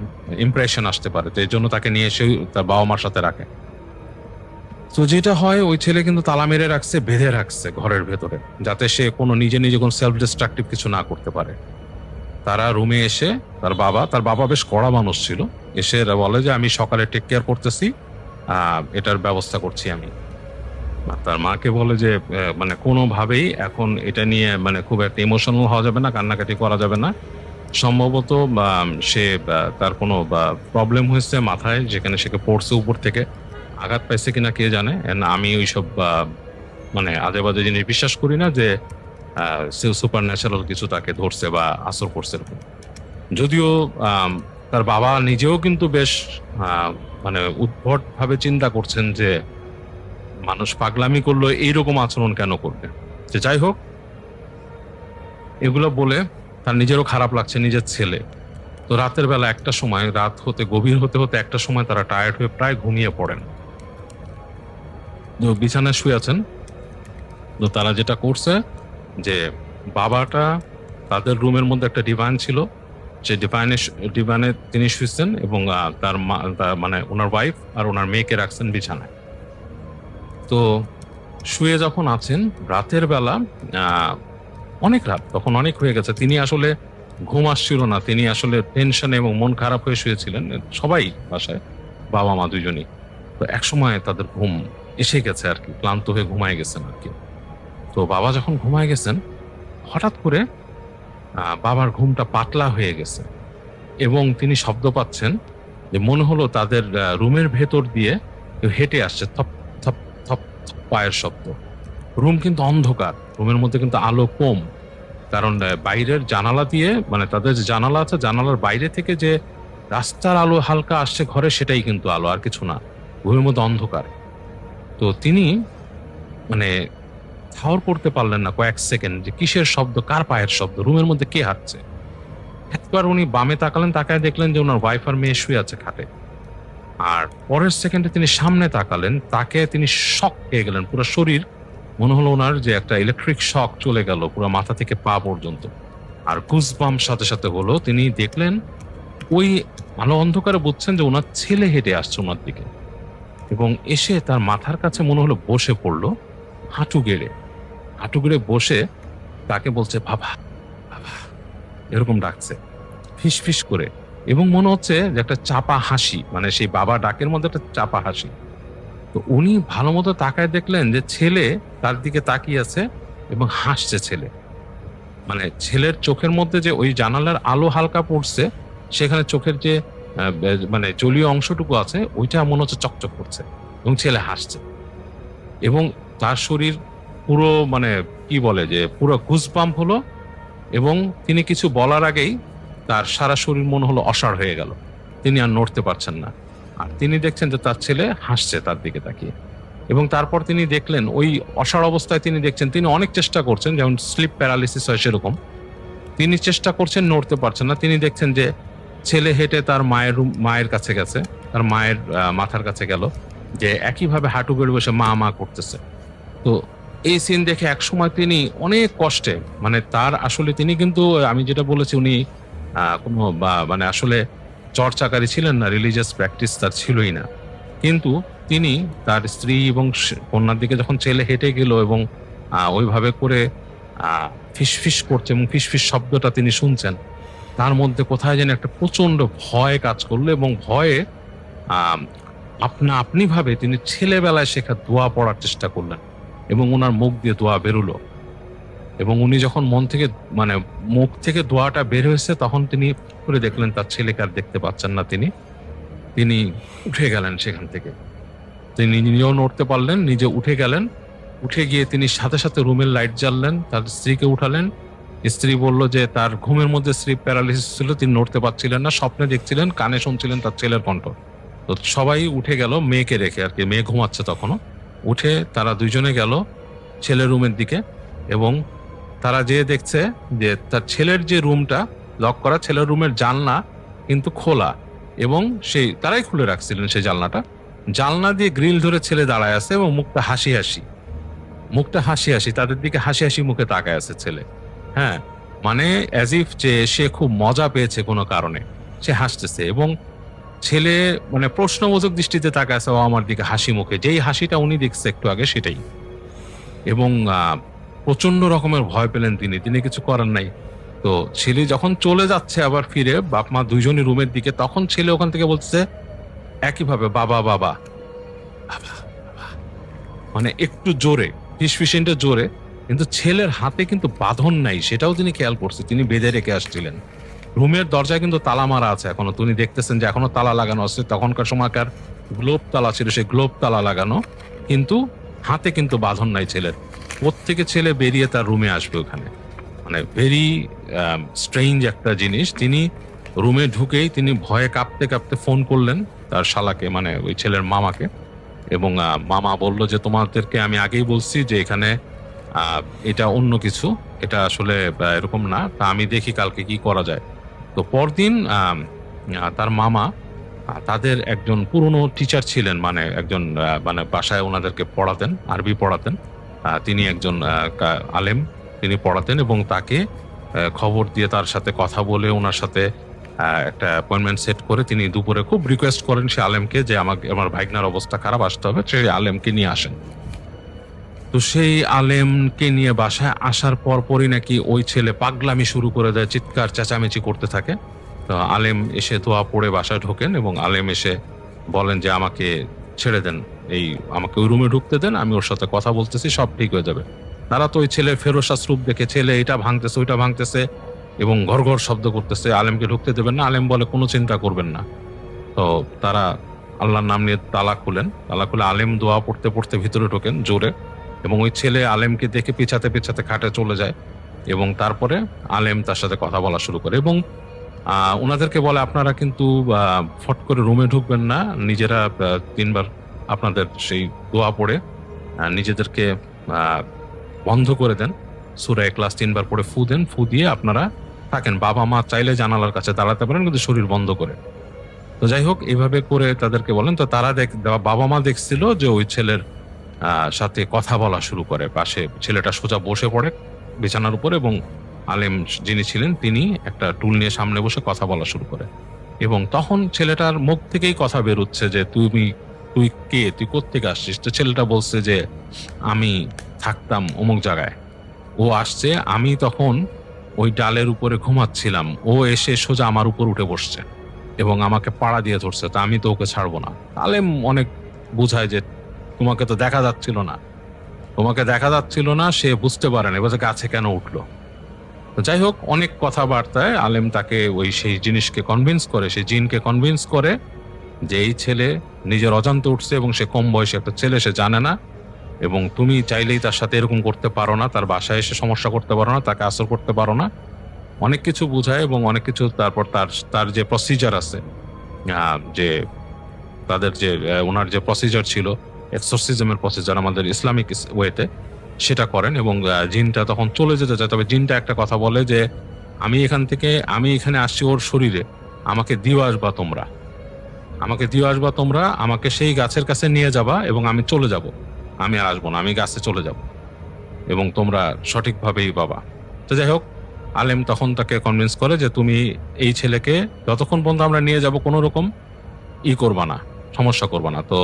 ইমপ্রেশন আসতে পারে। তো এই জন্য তাকে নিয়ে এসে তার বাবা মার সাথে রাখে। তো যেটা হয়, ওই ছেলে কিন্তু তালা মেরে রাখছে, বেঁধে রাখছে ঘরের ভেতরে, যাতে সে কোনো নিজে কোনো সেলফ ডিস্ট্রাকটিভ কিছু না করতে পারে। তারা রুমে এসে তার বাবা বেশ কড়া মানুষ ছিল, এসে বলে যে আমি সকালে টেক কেয়ার করতেছি, এটার ব্যবস্থা করছি আমি। তার মাকে বলে যে মানে কোনোভাবেই এখন এটা নিয়ে মানে খুব একটা ইমোশনাল হওয়া যাবে না, কান্নাকাটি করা যাবে না। সম্ভবত সে তার কোনো প্রবলেম হয়েছে মাথায়, যেখানে সে পড়ছে উপর থেকে, আঘাত পাইছে কিনা কে জানে। আমি ওইসব মানে আজে বাজে জিনিস বিশ্বাস করি না যে সুপার ন্যাচারাল কিছু তাকে ধরছে বা আসর করছে এরকম। যদিও তার বাবা নিজেও কিন্তু বেশ মানে উদ্ভট ভাবে চিন্তা করছেন যে মানুষ পাগলামি করলো এইরকম আচরণ কেন করবে। যে যাই হোক, এগুলো বলে তার নিজেরও খারাপ লাগছে, নিজের ছেলে। তো রাতের বেলা একটা সময়, রাত হতে গভীর হতে হতে একটা সময় তারা টায়ার্ড হয়ে প্রায় ঘুমিয়ে পড়েন। বিছানায় শুয়ে আছেন। তো তারা যেটা করছে যে বাবাটা, তাদের রুমের মধ্যে একটা ডিভান ছিল, যে ডিভানে তিনি শুয়েছেন, এবং তার মানে ওনার ওয়াইফ আর ওনার মেয়েকে রাখছেন বিছানায়। তো শুয়ে যখন আছেন রাতের বেলা, অনেক রাত, তখন অনেক হয়ে গেছে, তিনি আসলে ঘুম আসছিল না, তিনি আসলে টেনশনে এবং মন খারাপ হয়ে শুয়েছিলেন, সবাই বাসায়, বাবা মা দুজনই। তো একসময় তাদের ঘুম এসে গেছে আর কি, ক্লান্ত হয়ে ঘুমায় গেছেন আর কি। তো বাবা যখন ঘুমায় গেছেন, হঠাৎ করে বাবার ঘুমটা পাতলা হয়ে গেছে, এবং তিনি শব্দ পাচ্ছেন যে মনে হলো তাদের রুমের ভেতর দিয়ে কেউ হেঁটে আসছে, থপ থপ থপ থপ পায়ের শব্দ। রুম কিন্তু অন্ধকার, রুমের মধ্যে কিন্তু আলো কম, কারণ বাইরের জানালা দিয়ে, মানে তাদের যে জানালা আছে, জানালার বাইরে থেকে যে রাস্তার আলো হালকা আসছে ঘরে, সেটাই কিন্তু আলো, আর কিছু না। ঘরের মধ্যে অন্ধকার। তো তিনি মানে ঠাউর করতে পারলেন না কয়েক সেকেন্ড যে কিসের শব্দ, কার পায়ের শব্দ, রুমের মধ্যে কে হাঁটছে। একবার উনি বামে তাকালেন, তাকায় দেখলেন যে ওনার ওয়াইফ আর মেয়ে শুয়ে আছে খাটে। আর পরের সেকেন্ডে তিনি সামনে তাকালেন, তাকে তিনি শক পেয়ে গেলেন, পুরো শরীর মনে হলো ওনার যে একটা ইলেকট্রিক শক চলে গেল পুরো মাথা থেকে পা পর্যন্ত। আর গুজবাম্প সাথে সাথে হলো, তিনি দেখলেন ওই আলো অন্ধকারে বুঝছেন যে ওনার ছেলে হেঁটে আসছে ওনার দিকে, এবং এসে তার মাথার কাছে মনে হলো বসে পড়লো, হাঁটু গেড়ে বসে তাকে বলছে বাবা বাবা, এরকম ডাকছে ফিস ফিস করে, এবং মনে হচ্ছে যে একটা চাপা হাসি, মানে সেই বাবা ডাকের মধ্যে একটা চাপা হাসি। তো উনি ভালো মতো তাকায় দেখলেন যে ছেলে তার দিকে তাকিয়ে আছে এবং হাসছে ছেলে। মানে ছেলের চোখের মধ্যে যে ওই জানালার আলো হালকা পড়ছে, সেখানে চোখের যে মানে জলীয় অংশটুকু আছে ওইটা মনে হচ্ছে চকচক করছে এবং ছেলে হাসছে, এবং তার শরীর পুরো মানে কি বলে যে পুরো গুজবাম্প হলো, এবং তিনি কিছু বলার আগেই তার সারা শরীর মনে হলো অসাড় হয়ে গেল, তিনি আর নড়তে পারছেন না। আর তিনি দেখছেন যে তার ছেলে হাসছে তার দিকে তাকিয়ে, এবং তারপর তিনি দেখলেন ওই অসাড় অবস্থায় তিনি দেখছেন তিনি অনেক চেষ্টা করছেন, যেমন স্লিপ প্যারালিসিস হয় সেরকম তিনি চেষ্টা করছেন, নড়তে পারছেন না। তিনি দেখছেন যে ছেলে হেঁটে তার মায়ের কাছে গেছে, তার মায়ের মাথার কাছে গেল, যে একইভাবে হাঁটু গেড়ে বসে মা মা করতেছে। তো এই সিন দেখে একসময় তিনি অনেক কষ্টে, মানে তার আসলে তিনি কিন্তু আমি যেটা বলেছি উনি কোনো মানে আসলে চর্চাকারী ছিলেন না, রিলিজিয়াস প্র্যাকটিস তার ছিলই না, কিন্তু তিনি তার স্ত্রী এবং কন্যার দিকে যখন ছেলে হেঁটে গেল এবং ওইভাবে করে ফিসফিস করছে এবং ফিসফিস শব্দটা তিনি শুনছেন, তার মধ্যে কোথায় যেন একটা প্রচন্ড ভয় কাজ করলো, এবং ভয়ে আপনি ভাবে তিনি ছেলেবেলায় শেখা দোয়া পড়ার চেষ্টা করলেন, এবং ওনার মুখ দিয়ে দোয়া বেরোলো, এবং উনি যখন মন থেকে মানে মুখ থেকে দোয়াটা বের হয়েছে তখন তিনি করে দেখলেন তার ছেলেকে আর দেখতে পাচ্ছেন না। তিনি উঠে গেলেন সেখান থেকে, তিনি নিজেও নড়তে পারলেন, নিজে উঠে গেলেন। উঠে গিয়ে তিনি সাথে সাথে রুমের লাইট জ্বাললেন, তার স্ত্রীকে উঠালেন। স্ত্রী বলল যে তার ঘুমের মধ্যে স্লিপ প্যারালিসিস ছিল, তিনি নড়তে পারছিলেন না, স্বপ্নে দেখছিলেন, কানে শুনছিলেন তার ছেলের কণ্ঠ। তো সবাই উঠে গেল মেয়েকে রেখে, আর কি মেয়ে ঘুমাচ্ছে তখনও। উঠে তারা দুইজনে গেল ছেলের রুমের দিকে, এবং তারা যেয়ে দেখছে যে তার ছেলের যে রুমটা লক করা, ছেলের রুমের জানলা কিন্তু খোলা, এবং সেই তারাই খুলে রাখছিলেন সেই জানলা দিয়ে গ্রিল ধরে ছেলে দাঁড়ায় আছে, এবং মুখটা হাসি হাসি তাদের দিকে হাসি হাসি মুখে তাকায় আছে ছেলে। হ্যাঁ, মানে অ্যাজ ইফ যে সে খুব মজা পেয়েছে কোনো কারণে, সে হাসতেছে, এবং ছেলে মানে প্রশ্নবোধক দৃষ্টিতে তাকায় আছে ও আমার দিকে হাসি মুখে, যেই হাসিটা উনি দেখছে একটু আগে সেটাই। এবং প্রচন্ড রকমের ভয় পেলেন তিনি কিছু করার নাই। তো ছেলে যখন চলে যাচ্ছে আবার ফিরে বাপ মা দুইজনই রুমের দিকে, তখন ছেলে ওখান থেকে বলছে একইভাবে বাবা বাবা বাবা, মানে একটু জোরে, ফিসফিসিনটা জোরে, কিন্তু ছেলের হাতে কিন্তু বাঁধন নাই, সেটাও তিনি খেয়াল করছে, তিনি বেঁধে রেখে আসছিলেন। রুমের দরজায় কিন্তু তালা মারা আছে এখনো, তিনি দেখতেছেন যে এখনো তালা লাগানো আছে, তখনকার সময়কার গ্লোব তালা ছিল, সেই গ্লোব তালা লাগানো, কিন্তু হাতে কিন্তু বাঁধন নাই ছেলের। প্রত্যেকে ছেলে বেরিয়ে তার রুমে আসবে ওখানে, মানে ভেরি স্ট্রেঞ্জ একটা জিনিস। তিনি রুমে ঢুকেই তিনি ভয়ে কাঁপতে কাঁপতে ফোন করলেন তার শালাকে, মানে ওই ছেলের মামাকে, এবং মামা বলল যে তোমাদেরকে আমি আগেই বলছি যে এখানে এটা অন্য কিছু, এটা আসলে এরকম না, তা আমি দেখি কালকে কি করা যায়। তো পরদিন তার মামা তাদের একজন পুরনো টিচার ছিলেন, মানে একজন মানে বাসায় ওনাদেরকে পড়াতেন, আরবি পড়াতেন, তিনি একজন আলেম, তিনি পড়াতেন, এবং তাকে খবর দিয়ে তার সাথে কথা বলে ওনার সাথে একটা অ্যাপয়েন্টমেন্ট সেট করে তিনি দুপুরে খুব রিকোয়েস্ট করেন সে আলেমকে যে আমার ভাইগনার অবস্থা খারাপ, আসতে হবে, সেই আলেমকে নিয়ে আসেন। তো সেই আলেমকে নিয়ে বাসায় আসার পরই নাকি ওই ছেলে পাগলামি শুরু করে দেয়, চিৎকার চেঁচামেচি করতে থাকে। তো আলেম এসে দোয়া পড়ে বাসায় ঢোকেন, এবং আলেম এসে বলেন যে আমাকে ছেড়ে দেন, আমাকে ওই রুমে ঢুকতে দেন, আমি ওর সাথে কথা বলতেছি, সব ঠিক হয়ে যাবে। তারা তো ওই ছেলের ফেরোসাস রূপ দেখে, ছেলে এটা ভাঙতেছে ওইটা ভাঙতেছে এবং ঘর ঘর শব্দ করতেছে, আলেমকে ঢুকতে দেবেন না। আলেম বলে কোনো চিন্তা করবেন না। তো তারা আল্লাহর নাম নিয়ে তালা খুলে আলেম দোয়া পড়তে পড়তে ভিতরে ঢোকেন জোরে, এবং ওই ছেলে আলেমকে দেখে পিছাতে পিছাতে খাটে চলে যায়, এবং তারপরে আলেম তার সাথে কথা বলা শুরু করে, এবং ওনাদেরকে বলে আপনারা কিন্তু ফট করে রুমে ঢুকবেন না, নিজেরা 3বার আপনাদের সেই দোয়া পড়ে নিজেদেরকে বন্ধ করে দেন, সূরা ইখলাস 3বার পড়ে ফু দেন, ফু দিয়ে আপনারা থাকেন, বাবা মা চাইলে জানালার কাছে দাঁড়াতে পারেন কিন্তু শরীর বন্ধ করে। তো যাই হোক এইভাবে করে তাদেরকে বলেন। তো তারা বাবা মা দেখছিল যে ওই ছেলের সাথে কথা বলা শুরু করে, পাশে ছেলেটা সোজা বসে পড়ে বিছানার উপর, এবং আলেম যিনি ছিলেন তিনি একটা টুল নিয়ে সামনে বসে কথা বলা শুরু করে, এবং তখন ছেলেটার মুখ থেকেই কথা বেরোচ্ছে যে তুই কে, তুই কোত্থেকে আসছিস। তো ছেলেটা বলছে যে আমি থাকতাম অমুক জায়গায়, ও আসছে, আমি তখন ওই ডালের উপরে ঘুমাচ্ছিলাম, ও এসে সোজা আমার উপর উঠে বসছে এবং আমাকে পাড়া দিয়ে ধরছে, তা আমি তো ওকে ছাড়বো না। আলেম অনেক বুঝায় যে তোমাকে তো দেখা যাচ্ছিল না, তোমাকে দেখা যাচ্ছিল না, সে বুঝতে পারে না, এবার গাছে কেন উঠলো। তো যাই হোক, অনেক কথাবার্তায় আলেম তাকে সেই জিনিসকে কনভিন্স করে, সেই জিনকে কনভিন্স করে যে এই ছেলে নিজের অজান্তে উঠছে এবং সে কম বয়সী একটা ছেলে, সে জানে না, এবং তুমি চাইলেই তার সাথে এরকম করতে পারো না, তার বাসায় এসে সমস্যা করতে পারো না, তাকে আসর করতে পারো না। অনেক কিছু বোঝায় এবং অনেক কিছু, তারপর তার যে প্রসিজার আছে, যে তাদের যে ওনার যে প্রসিজার ছিল, এক্সোরসিজমের প্রসিজার আমাদের ইসলামিক ওয়েতে, সেটা করেন এবং জিনটা তখন চলে যেতে চায়। তবে জিনটা একটা কথা বলে যে আমি এখানে আসছি ওর শরীরে, আমাকে দিয়ে আসবা তোমরা, আমাকে সেই গাছের কাছে নিয়ে যাবা এবং আমি চলে যাব, আমি আর আসবো না, আমি গাছে চলে যাব এবং তোমরা সঠিকভাবেই পাবা। তো যাই হোক, আলেম তখন তাকে কনভিন্স করে যে তুমি এই ছেলেকে যতক্ষণ পর্যন্ত আমরা নিয়ে যাব কোনো রকম করবা না, সমস্যা করবা না। তো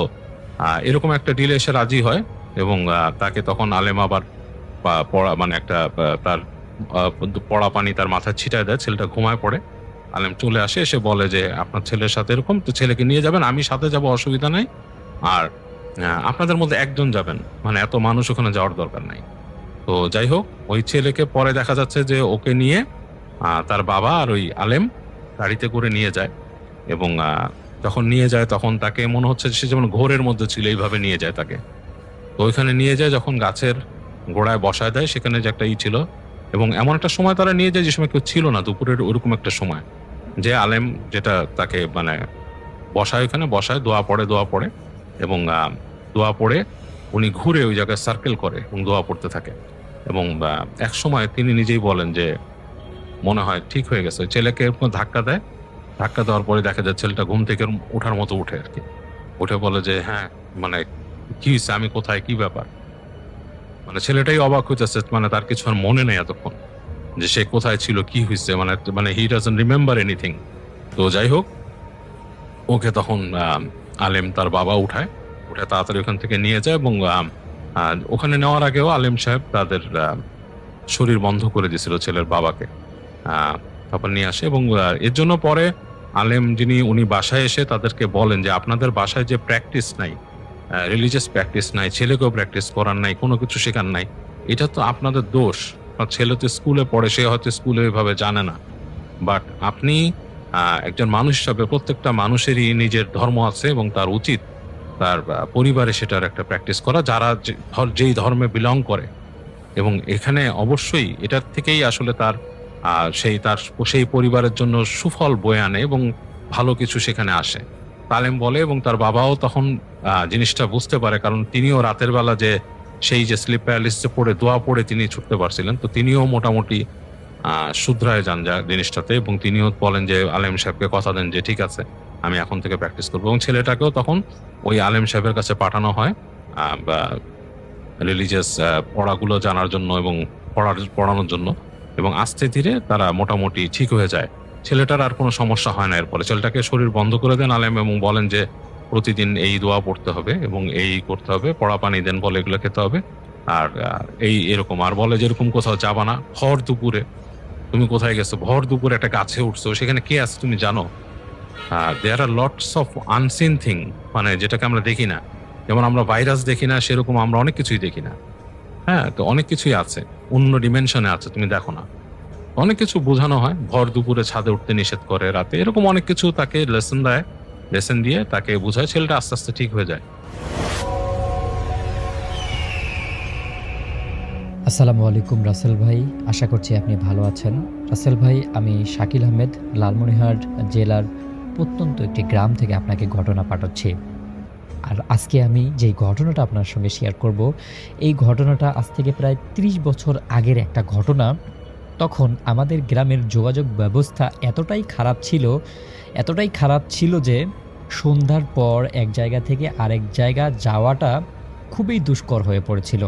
এরকম একটা ডিলে এসে রাজি হয় এবং তাকে তখন আলেম আবার পড়া মানে একটা তার পড়া পানি তার মাথায় ছিটায় দেয়, ছেলেটা ঘুমায় পড়ে। আলেম চলে আসে, এসে বলে যে আপনার ছেলের সাথে এরকম, তো ছেলেকে নিয়ে যাবেন, আমি সাথে যাব, অসুবিধা নাই, আর আপনাদের মধ্যে একজন যাবেন, মানে এত মানুষ ওখানে যাওয়ার দরকার নাই। তো যাই হোক, ওই ছেলেকে পরে দেখা যাচ্ছে যে ওকে নিয়ে তার বাবা আর ওই আলেম গাড়িতে করে নিয়ে যায় এবং যখন নিয়ে যায় তখন তাকে মনে হচ্ছে সে যেমন ঘোরের মধ্যে ছিল, এইভাবে নিয়ে যায় তাকে। তো ওইখানে নিয়ে যায়, যখন গাছের গোড়ায় বসায় দেয়, সেখানে যে একটা ছিল, এবং এমন একটা সময় তারা নিয়ে যায় যে সময় কেউ ছিল না, দুপুরের ওরকম একটা সময়, যে আলেম যেটা তাকে মানে বসায়, ওইখানে বসায়, দোয়া পড়ে এবং দোয়া পড়ে উনি ঘুরে ওই জায়গায় সার্কেল করে এবং দোয়া পড়তে থাকে। এবং এক সময় তিনি নিজেই বলেন যে মনে হয় ঠিক হয়ে গেছে। ছেলেকে ধাক্কা দেয়, ধাক্কা দেওয়ার পরে দেখা যায় ছেলেটা ঘুম থেকে ওঠার মতো উঠে আর কি, উঠে বলে যে হ্যাঁ, মানে কি হয়েছে, আমি কোথায়, কি ব্যাপার। মানে ছেলেটাই অবাক হইতেছে, মানে তার কিছু আর মনে নেই এতক্ষণ যে সে কোথায় ছিল, কি হয়েছে, মানে হি ডাজন্ট রিমেম্বার এনিথিং। তো যাই হোক, ওকে তখন আলেম তার বাবা উঠে তাড়াতাড়ি ওখান থেকে নিয়ে যায় এবং ওখানে নেওয়ার আগেও আলেম সাহেব তাদের শরীর বন্ধ করে দিয়েছিল ছেলের বাবাকে, তারপর নিয়ে আসে। এবং এর জন্য পরে আলেম উনি বাসায় এসে তাদেরকে বলেন যে আপনাদের বাসায় যে প্র্যাকটিস নাই, রিলিজিয়াস প্র্যাকটিস নাই, ছেলেকেও প্র্যাকটিস করার নাই, কোনো কিছু শেখার নাই, এটা তো আপনাদের দোষ। ছেলে তো স্কুলে পড়ে, সে হয়তো স্কুলে এভাবে জানে না, বাট আপনি একজন মানুষ হিসাবে, প্রত্যেকটা মানুষেরই নিজের ধর্ম আছে এবং তার উচিত তার পরিবারে সেটার একটা প্র্যাকটিস করা, যারা যেই ধর্মে বিলং করে। এবং এখানে অবশ্যই এটার থেকেই আসলে তার সেই পরিবারের জন্য সুফল বয়ে আনে এবং ভালো কিছু সেখানে আসে, তালেম বলে। এবং তার বাবাও তখন জিনিসটা বুঝতে পারে, কারণ তিনিও রাতের বেলা যে সেই যে স্লিপ প্যারালিসিসে পড়ে দোয়া পড়ে তিনি ছুটতে পারছিলেন, তো তিনিও মোটামুটি শুধরায় যান যা জিনিসটাতে, এবং তিনিও বলেন যে আলেম সাহেবকে কথা দেন যে ঠিক আছে, আমি এখন থেকে প্র্যাকটিস করবো। এবং ছেলেটাকেও তখন ওই আলেম সাহেবের কাছে পাঠানো হয় বা রিলিজিয়াস পড়াগুলো জানার জন্য এবং পড়ানোর জন্য, এবং আস্তে ধীরে তারা মোটামুটি ঠিক হয়ে যায়। ছেলেটার আর কোনো সমস্যা হয় না। এরপরে ছেলেটাকে শরীর বন্ধ করে দেন আলেম এবং বলেন যে প্রতিদিন এই দোয়া পড়তে হবে এবং এই করতে হবে, পড়া পানি দেন, বলে এগুলো খেতে হবে, আর এরকম, আর বলে যেরকম কোথাও যাবা না, ভর দুপুরে তুমি কোথায় গেছো, ভর দুপুরে একটা গাছে উঠছো, সেখানে কে আছে তুমি জানো। There are lots of unseen thing, মানে যেটাকে আমরা দেখি না, যেমন আমরা ভাইরাস দেখি না, সেরকম আমরা অনেক কিছুই দেখি না। হ্যাঁ, তো অনেক কিছুই আছে, অন্য ডিমেনশনে আছে, তুমি দেখো না। অনেক কিছু বোঝানো হয়, ভর দুপুরে ছাদে উঠতে নিষেধ করে, রাতে, এরকম অনেক কিছু তাকে লেসন দিয়ে তাকে বোঝায়। ছেলেটা আস্তে আস্তে ঠিক হয়ে যায়। আসসালামু আলাইকুম রাসেল ভাই, আশা করছি আপনি ভালো আছেন। রাসেল ভাই, আমি শাকিল আহমেদ, লালমনিরহাট জেলার প্রত্যন্ত একটি গ্রাম থেকে আপনাকে ঘটনা পাঠাচ্ছি। আর আজকে আমি যেই ঘটনাটা আপনার সঙ্গে শেয়ার করব, এই ঘটনাটা আজ থেকে প্রায় 30 বছর আগের একটা ঘটনা। তখন আমাদের গ্রামের যোগাযোগ ব্যবস্থা এতটাই খারাপ ছিল যে সন্ধ্যার পর এক জায়গা থেকে আরেক জায়গা যাওয়াটা খুবই দুষ্কর হয়ে পড়েছিল।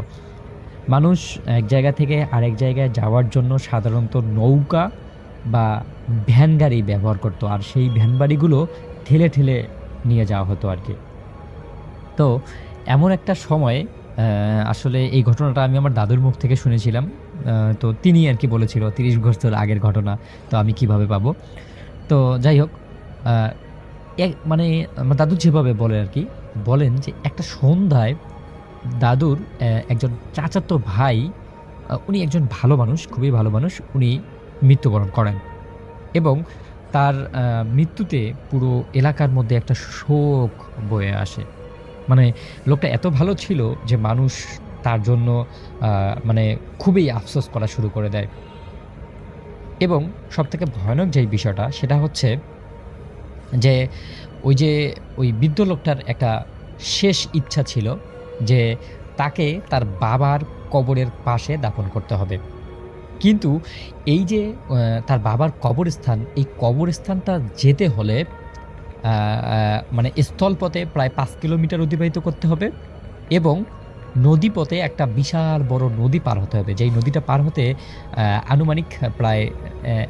মানুষ এক জায়গা থেকে আরেক জায়গায় যাওয়ার জন্য সাধারণত নৌকা বা ভ্যান গাড়ি ব্যবহার করতো, আর সেই ভ্যান গাড়িগুলো ঠেলে নিয়ে যাওয়া হতো আর কি। তো এমন একটা সময়ে আসলে এই ঘটনাটা আমি আমার দাদুর মুখ থেকে শুনেছিলাম। তো তিনি আর কি বলেছিল ৩০ বছর আগের ঘটনা। তো আমি কিভাবে পাবো? তো যাই হোক, আ মানে আমার দাদু যেভাবে বলে আরকি, বলেন যে একটা সন্ধ্যায় দাদুর একজন চাচাতো ভাই, উনি একজন ভালো মানুষ, খুবই ভালো মানুষ। উনি মৃত্যুবরণ করেন এবং তার মৃত্যুতে পুরো এলাকার মধ্যে একটা শোক বয়ে আসে। মানে লোকটা এত ভালো ছিল যে মানুষ তার জন্য আ মানে খুবই আফসোস করা শুরু করে দেয়। এবং সবথেকে ভয়ানক যেই বিষয়টা সেটা হচ্ছে যে ওই যে ওই বৃদ্ধ লোকটার একটা শেষ ইচ্ছা ছিল যে তাকে তার বাবার কবরের পাশে দাফন করতে হবে। কিন্তু এই যে তার বাবার কবরস্থান, এই কবরস্থানটা যেতে হলে আ আ মানে স্থলপথে প্রায় ৫ কিলোমিটার অতিবাহিত করতে হবে এবং নদীপথে একটা বিশাল বড় নদী পার হতে হবে। যেই নদীটা পার হতে আনুমানিক প্রায়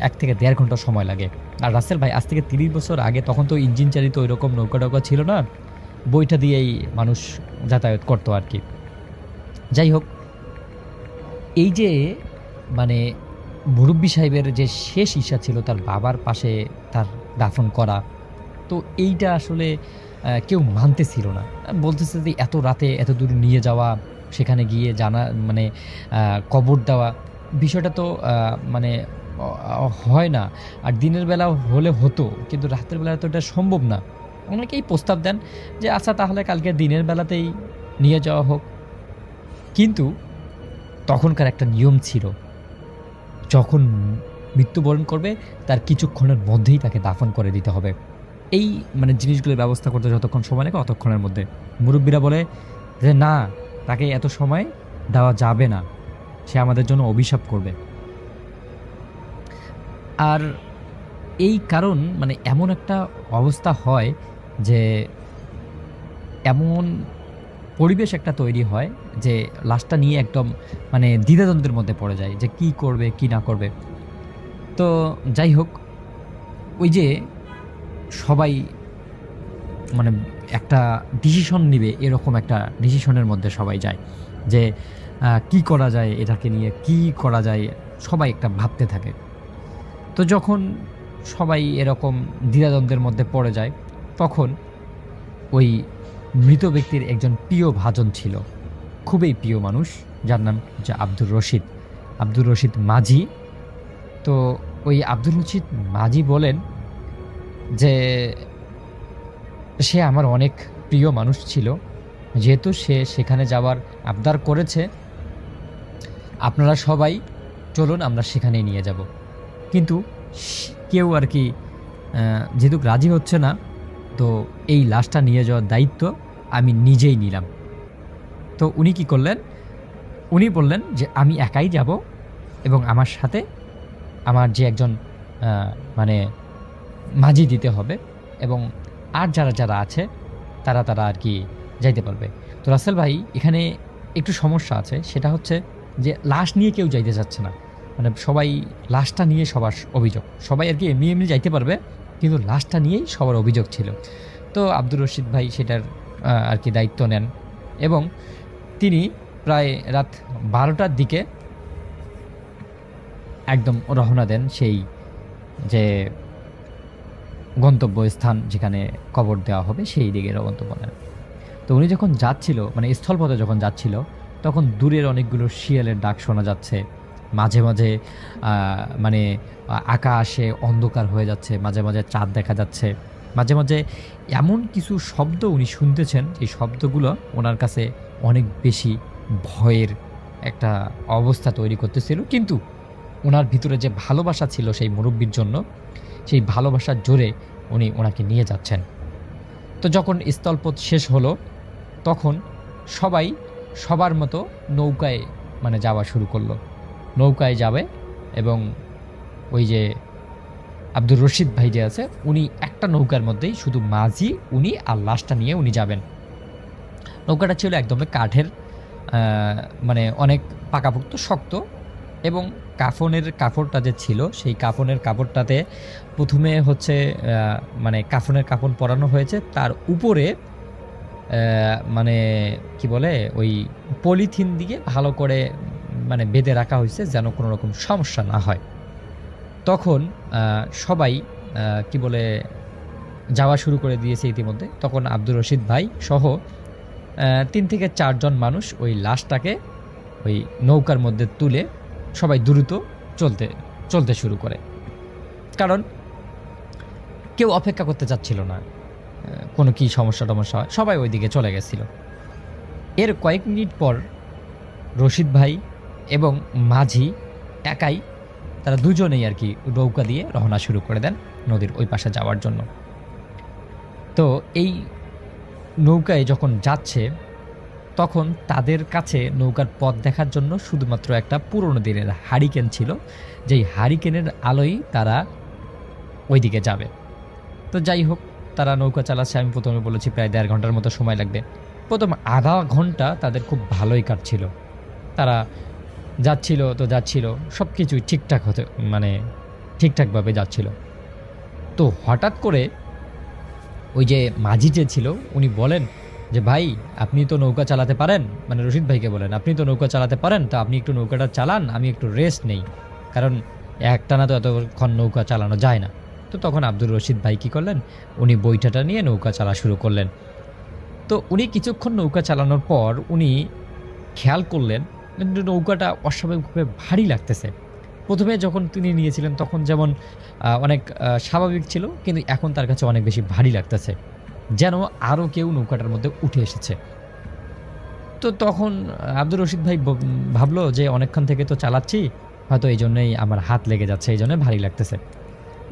১ থেকে ১.৫ ঘন্টা সময় লাগে। আর রাসেল ভাই, আজ থেকে ৩০ বছর আগে তখন তো ইঞ্জিন চালিত ঐরকম নৌকা-টৌকা ছিল না। বইটা দিয়েই মানুষ যাতায়াত করত আরকি। যাই হোক, এই যে মানে মুরুব্বি সাহেবের যে শেষ ইচ্ছা ছিল তার বাবার পাশে তার দাফন করা, তো এইটা আসলে কেউ মানতেছিল না। বলতেছে যে এত রাতে এত দূর নিয়ে যাওয়া, সেখানে গিয়ে জানা মানে কবর দেওয়া, বিষয়টা তো মানে হয় না। আর দিনের বেলা হলে হতো, কিন্তু রাতের বেলা তো এটা সম্ভব না। অনেকেই প্রস্তাব দেন যে আচ্ছা তাহলে কালকে দিনের বেলাতেই নিয়ে যাওয়া হোক। কিন্তু তখনকার একটা নিয়ম ছিল, যখন মৃত্যুবরণ করবে তার কিছুক্ষণের মধ্যেই তাকে দাফন করে দিতে হবে। এই মানে জিনিসগুলোর ব্যবস্থা করতে যতক্ষণ সময় লাগে অতক্ষণের মধ্যে। মুরুব্বিরা বলে যে, "না, তাকে এত সময় দেওয়া যাবে না। সে আমাদের জন্য অভিশাপ করবে।" আর এই কারণ মানে এমন একটা অবস্থা হয় যে এমন পরিবেশ একটা তৈরি হয় যে লাশটা নিয়ে একদম মানে দ্বিধাদ্বন্দ্বের মধ্যে পড়ে যায় যে কি করবে, কি না করবে। তো যাই হোক, ওই যে সবাই মানে একটা ডিসিশন নিবে এরকম একটা ডিসিশনের মধ্যে সবাই যায় যে কি করা যায়, এটাকে নিয়ে কি করা যায়, সবাই একটা ভাবতে থাকে। তো যখন সবাই এরকম দ্বিধাদ্বন্দ্বের মধ্যে পড়ে যায়, তখন ওই মৃত ব্যক্তির একজন প্রিয় ভাজন ছিল, খুবই প্রিয় মানুষ, যার নাম হচ্ছে আব্দুর রশিদ মাঝি। তো ওই আব্দুর রশিদ মাঝি বলেন যে সে আমার অনেক প্রিয় মানুষ ছিল, যেহেতু সে সেখানে যাওয়ার আবদার করেছে, আপনারা সবাই চলুন আমরা সেখানেই নিয়ে যাব। কিন্তু কেউ আর কি যেহেতু রাজি হচ্ছে না, তো এই লাশটা নিয়ে যাওয়ার দায়িত্ব আমি নিজেই নিলাম। তো উনি কি করলেন? উনি বললেন যে আমি একাই যাব এবং আমার সাথে আমার যে একজন মানে মাঝি দিতে হবে এবং আর যারা আছে তারা আর কি যাইতে পারবে। তো রাসেল ভাই, এখানে একটু সমস্যা আছে, সেটা হচ্ছে যে লাশ নিয়ে কেউ যাইতে চাচ্ছে না। মানে সবাই লাশটা নিয়ে সবার অভিযোগ, সবাই আর কি এমনি যাইতে পারবে, কিন্তু লাশটা নিয়েই সবার অভিযোগ ছিল। তো আব্দুর রশিদ ভাই সেটার আর কি দায়িত্ব নেন এবং তিনি প্রায় রাত 12টার দিকে একদম রওনা দেন সেই যে গন্তব্যস্থান যেখানে কবর দেওয়া হবে সেই দিকে গন্তব্য নেন। তো উনি যখন যাচ্ছিল, মানে স্থলপথে যখন যাচ্ছিল, তখন দূরের অনেকগুলো শিয়ালের ডাক শোনা যাচ্ছে। মাঝে মাঝে মানে আকাশে অন্ধকার হয়ে যাচ্ছে, মাঝে মাঝে চাঁদ দেখা যাচ্ছে, মাঝে মাঝে এমন কিছু শব্দ উনি শুনতেছেন, এই শব্দগুলো ওনার কাছে অনেক বেশি ভয়ের একটা অবস্থা তৈরি করতেছিল। কিন্তু ওনার ভিতরে যে ভালোবাসা ছিল সেই মুরব্বির জন্য, সেই ভালোবাসার জোরে উনি ওনাকে নিয়ে যাচ্ছেন। তো যখন স্থলপথ শেষ হলো, তখন সবাই সবার মতো নৌকায় মানে যাওয়া শুরু করলো। নৌকায় যাবে এবং ওই যে আব্দুর রশিদ ভাই যে আছে, উনি একটা নৌকার মধ্যেই শুধু মাঝি, উনি আর লাশটা নিয়ে উনি যাবেন। নৌকাটা ছিল একদমই কাঠের, মানে অনেক পাকাপোক্ত, শক্ত, এবং কাফনের কাপড়টা যে ছিল সেই কাফনের কাপড়টাতে প্রথমে হচ্ছে মানে কাফনের কাফন পরানো হয়েছে, তার উপরে মানে কি বলে ওই পলিথিন দিয়ে ভালো করে মানে বেঁধে রাখা হয়েছে যেন কোনো রকম সমস্যা না হয়। তখন সবাই কি বলে যাওয়া শুরু করে দিয়েছে ইতিমধ্যে। তখন আব্দুর রশিদ ভাই সহ 3 থেকে 4 জন মানুষ ওই লাশটাকে ওই নৌকার মধ্যে তুলে সবাই দ্রুত চলতে শুরু করে, কারণ কেউ অপেক্ষা করতে চাচ্ছিল না কোনো কি সমস্যা টমস্যা হয়, সবাই ওইদিকে চলে গেছিল। এর কয়েক মিনিট পর রশিদ ভাই এবং মাঝি একাই, তারা দুজনেই আর কি নৌকা দিয়ে রওনা শুরু করে দেন নদীর ওই পাশে যাওয়ার জন্য। তো এই নৌকায় যখন যাচ্ছে তখন তাদের কাছে নৌকার পথ দেখার জন্য শুধুমাত্র একটা পুরনো দিনের হারিকেন ছিল, যেই হারিকেনের আলোয় তারা ওইদিকে যাবে। তো যাই হোক, তারা নৌকা চালাচ্ছে। আমি প্রথমে বলেছি প্রায় 1.5 ঘন্টার মতো সময় লাগবে। প্রথম আধা ঘন্টা তাদের খুব ভালোই কাটছিল, তারা যাচ্ছিল তো যাচ্ছিল, সব কিছুই ঠিকঠাক হতে মানে ঠিকঠাকভাবে যাচ্ছিল। তো হঠাৎ করে ওই যে মাঝি যে ছিল উনি বলেন যে ভাই আপনি তো নৌকা চালাতে পারেন, মানে রশিদ ভাইকে বলেন আপনি তো নৌকা চালাতে পারেন, তো আপনি একটু নৌকাটা চালান, আমি একটু রেস্ট নেই, কারণ একটানা তো এতক্ষণ নৌকা চালানো যায় না। তো তখন আব্দুর রশিদ ভাই কী করলেন, উনি বইটাটা নিয়ে নৌকা চালা শুরু করলেন। তো উনি কিছুক্ষণ নৌকা চালানোর পর উনি খেয়াল করলেন কিন্তু নৌকাটা অস্বাভাবিকভাবে ভারী লাগতেছে। প্রথমে যখন তিনি নিয়েছিলেন তখন যেমন অনেক স্বাভাবিক ছিল, কিন্তু এখন তার কাছে অনেক বেশি ভারী লাগতেছে, যেন আরও কেউ নৌকাটার মধ্যে উঠে এসেছে। তো তখন আব্দুর রশিদ ভাই ভাবলো যে অনেকক্ষণ থেকে তো চালাচ্ছি, হয়তো এই জন্যই আমার হাত লেগে যাচ্ছে, এই জন্য ভারী লাগতেছে,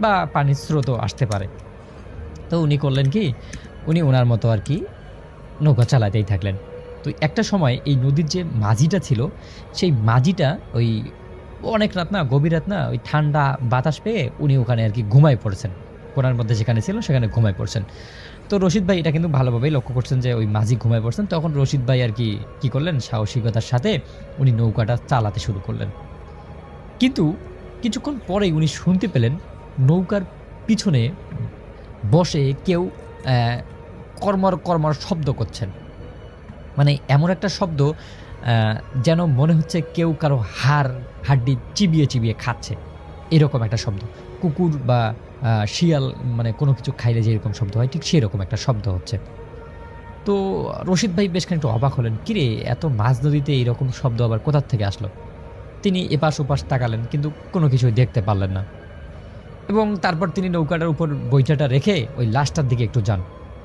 বা পানির স্রোতও আসতে পারে। তো উনি করলেন কি, উনি ওনার মতো আর কি নৌকা চালাতেই থাকলেন। তো একটা সময় এই নদীর যে মাঝিটা ছিল, সেই মাঝিটা ওই অনেক রাত না, গভীর রাত না, ওই ঠান্ডা বাতাস পেয়ে উনি ওখানে আর কি ঘুমায় পড়ছেন, কোনার মধ্যে যেখানে ছিল সেখানে ঘুমায় পড়ছেন। তো রশিদ ভাই এটা কিন্তু ভালোভাবেই লক্ষ্য করছেন যে ওই মাঝি ঘুমায় পড়ছেন। তখন রশিদ ভাই আর কি করলেন, সাহসিকতার সাথে উনি নৌকাটা চালাতে শুরু করলেন। কিন্তু কিছুক্ষণ পরেই উনি শুনতে পেলেন নৌকার পিছনে বসে কেউ কর্মর শব্দ করছেন, মানে এমন একটা শব্দ যেন মনে হচ্ছে কেউ কারো হাড্ডি চিবিয়ে চিবিয়ে খাচ্ছে, এরকম একটা শব্দ। কুকুর বা শিয়াল মানে কোনো কিছু খাইলে যেরকম শব্দ হয় ঠিক সেরকম একটা শব্দ হচ্ছে। তো রশিদ ভাই বেশ খানিকটা অবাক হলেন, কিরে এত মাঝ নদীতে এইরকম শব্দ আবার কোথার থেকে আসলো। তিনি এপাশ ওপাশ তাকালেন কিন্তু কোনো কিছুই দেখতে পারলেন না, এবং তারপর তিনি নৌকাটার উপর বইটাটা রেখে ওই লাশটার দিকে একটু যান,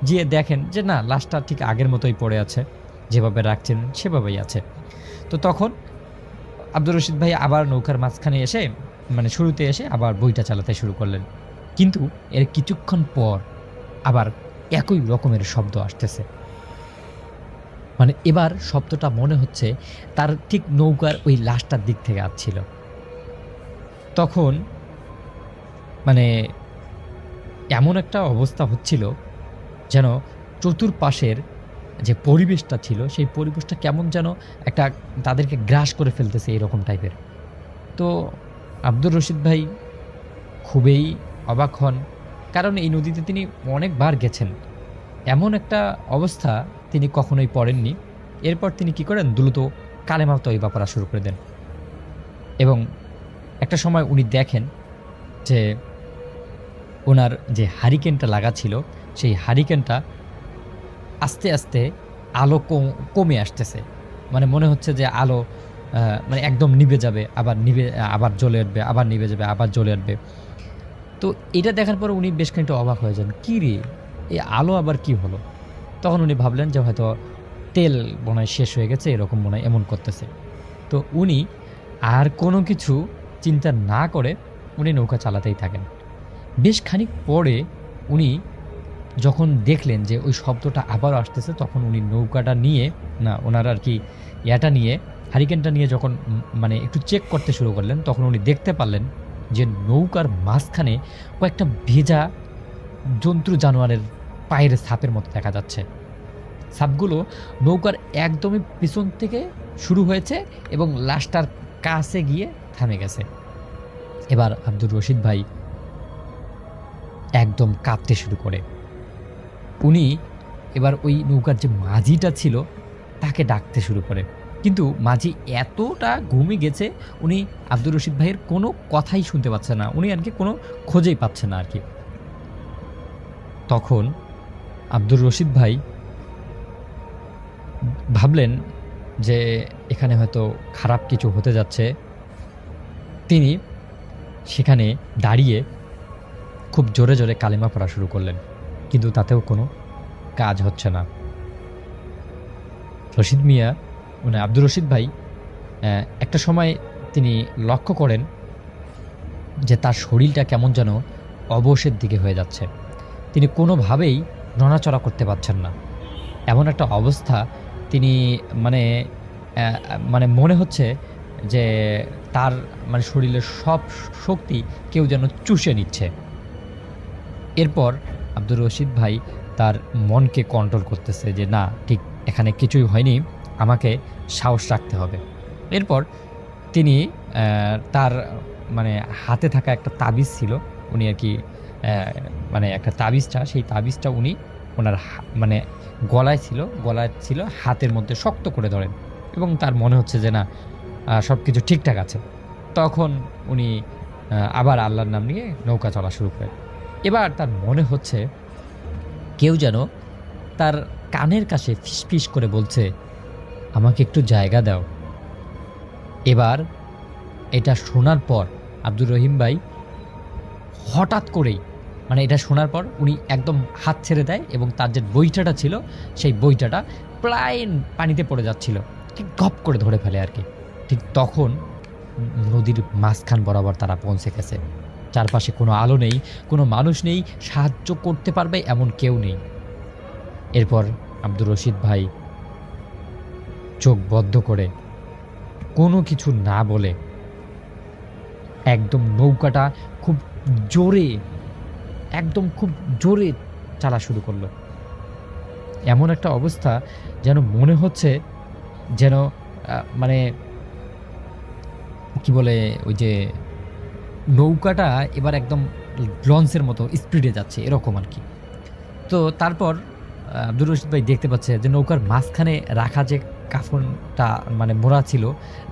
গিয়ে দেখেন যে না, লাশটা ঠিক আগের মতোই পড়ে আছে, যেভাবে রাখছেন সেভাবেই আছে। তো তখন আব্দুর রশিদ ভাই আবার নৌকার মাঝখানে এসে মানে শুরুতে এসে আবার বইটা চালাতে শুরু করলেন। কিন্তু এর কিছুক্ষণ পর আবার একই রকমের শব্দ আসতেছে, মানে এবার শব্দটা মনে হচ্ছে তার ঠিক নৌকার ওই লাশটার দিক থেকে আসছিল। তখন মানে এমন একটা অবস্থা হচ্ছিল যেন চতুর্পাশের যে পরিবেশটা ছিল সেই পরিবেশটা কেমন যেন একটা তাদেরকে গ্রাস করে ফেলতেছে এরকম টাইপের। তো আব্দুর রশিদ ভাই খুবই অবাক হন, কারণ এই নদীতে তিনি অনেকবার গেছেন, এমন একটা অবস্থা তিনি কখনোই পড়েননি। এরপর তিনি কি করেন, দ্রুত কালেমা তয়বা পড়া শুরু করে দেন, এবং একটা সময় উনি দেখেন যে ওনার যে হারিকেনটা লাগা ছিল সেই হারিকেনটা আস্তে আস্তে আলো কমে আসতেছে, মানে মনে হচ্ছে যে আলো মানে একদম নিভে যাবে, আবার জ্বলে উঠবে, আবার নিভে যাবে, আবার জ্বলে উঠবে। তো এটা দেখার পর উনি বেশ খানিকটা অবাক হয়ে যান, কী রে এই আলো আবার কি হলো। তখন উনি ভাবলেন যে হয়তো তেল মনে হয় শেষ হয়ে গেছে, এরকম মনে হয় এমন করতেছে। তো উনি আর কোনো কিছু চিন্তা না করে উনি নৌকা চালাতেই থাকেন। বেশ খানিক পরে উনি যখন দেখলেন যে ওই শব্দটা আবার আসতেছে, তখন উনি নৌকাটা নিয়ে ওনার আর কি নিয়ে হারিকেনটা নিয়ে যখন মানে একটু চেক করতে শুরু করলেন, তখন উনি দেখতে পারলেন যে নৌকার মাঝখানে কয়েকটা ভেজা জন্তু জানোয়ারের পায়ের ছাপের মতো দেখা যাচ্ছে। ছাপগুলো নৌকার একদমই পিছন থেকে শুরু হয়েছে এবং লাশটার কাছে গিয়ে থামে গেছে। এবার আব্দুর রশিদ ভাই একদম কাঁপতে শুরু করে। উনি এবার ওই নৌকার যে মাঝিটা ছিল তাকে ডাকতে শুরু করে, কিন্তু মাঝি এতটা ঘুমিয়ে গেছে উনি আব্দুর রশিদ ভাইয়ের কোনো কথাই শুনতে পাচ্ছে না, উনি আর কি কোনো খোঁজেই পাচ্ছে না আর কি। তখন আব্দুর রশিদ ভাই ভাবলেন যে এখানে হয়তো খারাপ কিছু হতে যাচ্ছে। তিনি সেখানে দাঁড়িয়ে খুব জোরে জোরে কালেমা পড়া শুরু করলেন, কিন্তু তাতেও কোনো কাজ হচ্ছে না। রশিদ মিয়া মানে আব্দুর রশিদ ভাই একটা সময় তিনি লক্ষ্য করেন যে তার শরীরটা কেমন যেন অবশের দিকে হয়ে যাচ্ছে, তিনি কোনোভাবেই নড়াচড়া করতে পারছেন না। এমন একটা অবস্থা তিনি মানে মানে মনে হচ্ছে যে তার মানে শরীরের সব শক্তি কেউ যেন চুষে নিচ্ছে। এরপর আব্দুর রশিদ ভাই তার মনকে কন্ট্রোল করতেছে যে না, ঠিক এখানে কিছুই হয়নি, আমাকে সাহস রাখতে হবে। এরপর তিনি তার মানে হাতে থাকা একটা তাবিজ ছিল, উনি আর কি মানে একটা তাবিজটা, সেই তাবিজটা উনি ওনার মানে গলায় ছিল, হাতের মধ্যে শক্ত করে ধরেন এবং তার মনে হচ্ছে যে না সব কিছু ঠিকঠাক আছে। তখন উনি আবার আল্লাহর নাম নিয়ে নৌকা চলা শুরু করেন। এবার তার মনে হচ্ছে কেউ যেন তার কানের কাছে ফিসফিস করে বলছে, আমাকে একটু জায়গা দাও। এবার এটা শোনার পর আব্দুর রহিম ভাই হঠাৎ করেই মানে এটা শোনার পর উনি একদম হাত ছেড়ে দেয় এবং তার যে বইটাটা ছিল সেই বইটাটা প্রায় পানিতে পড়ে যাচ্ছিল, ঠিক গপ করে ধরে ফেলে আর কি। ঠিক তখন নদীর মাঝখান বরাবর তারা পৌঁছে গেছে, চারপাশে কোনো আলো নেই, কোনো মানুষ নেই, সাহায্য করতে পারবে এমন কেউ নেই। এরপর আব্দুর রশিদ ভাই চোখ বদ্ধ করে কোনো কিছু না বলে একদম নৌকাটা খুব জোরে খুব জোরে চালা শুরু করলো। এমন একটা অবস্থা যেন মনে হচ্ছে যেন মানে কি বলে ওই যে নৌকাটা এবার একদম লঞ্চের মতো স্পিডে যাচ্ছে এরকম আর কি। তো তারপর আব্দুর রশিদ ভাই দেখতে পাচ্ছে যে নৌকার মাঝখানে রাখা যে কাফনটা মানে মোড়া ছিল,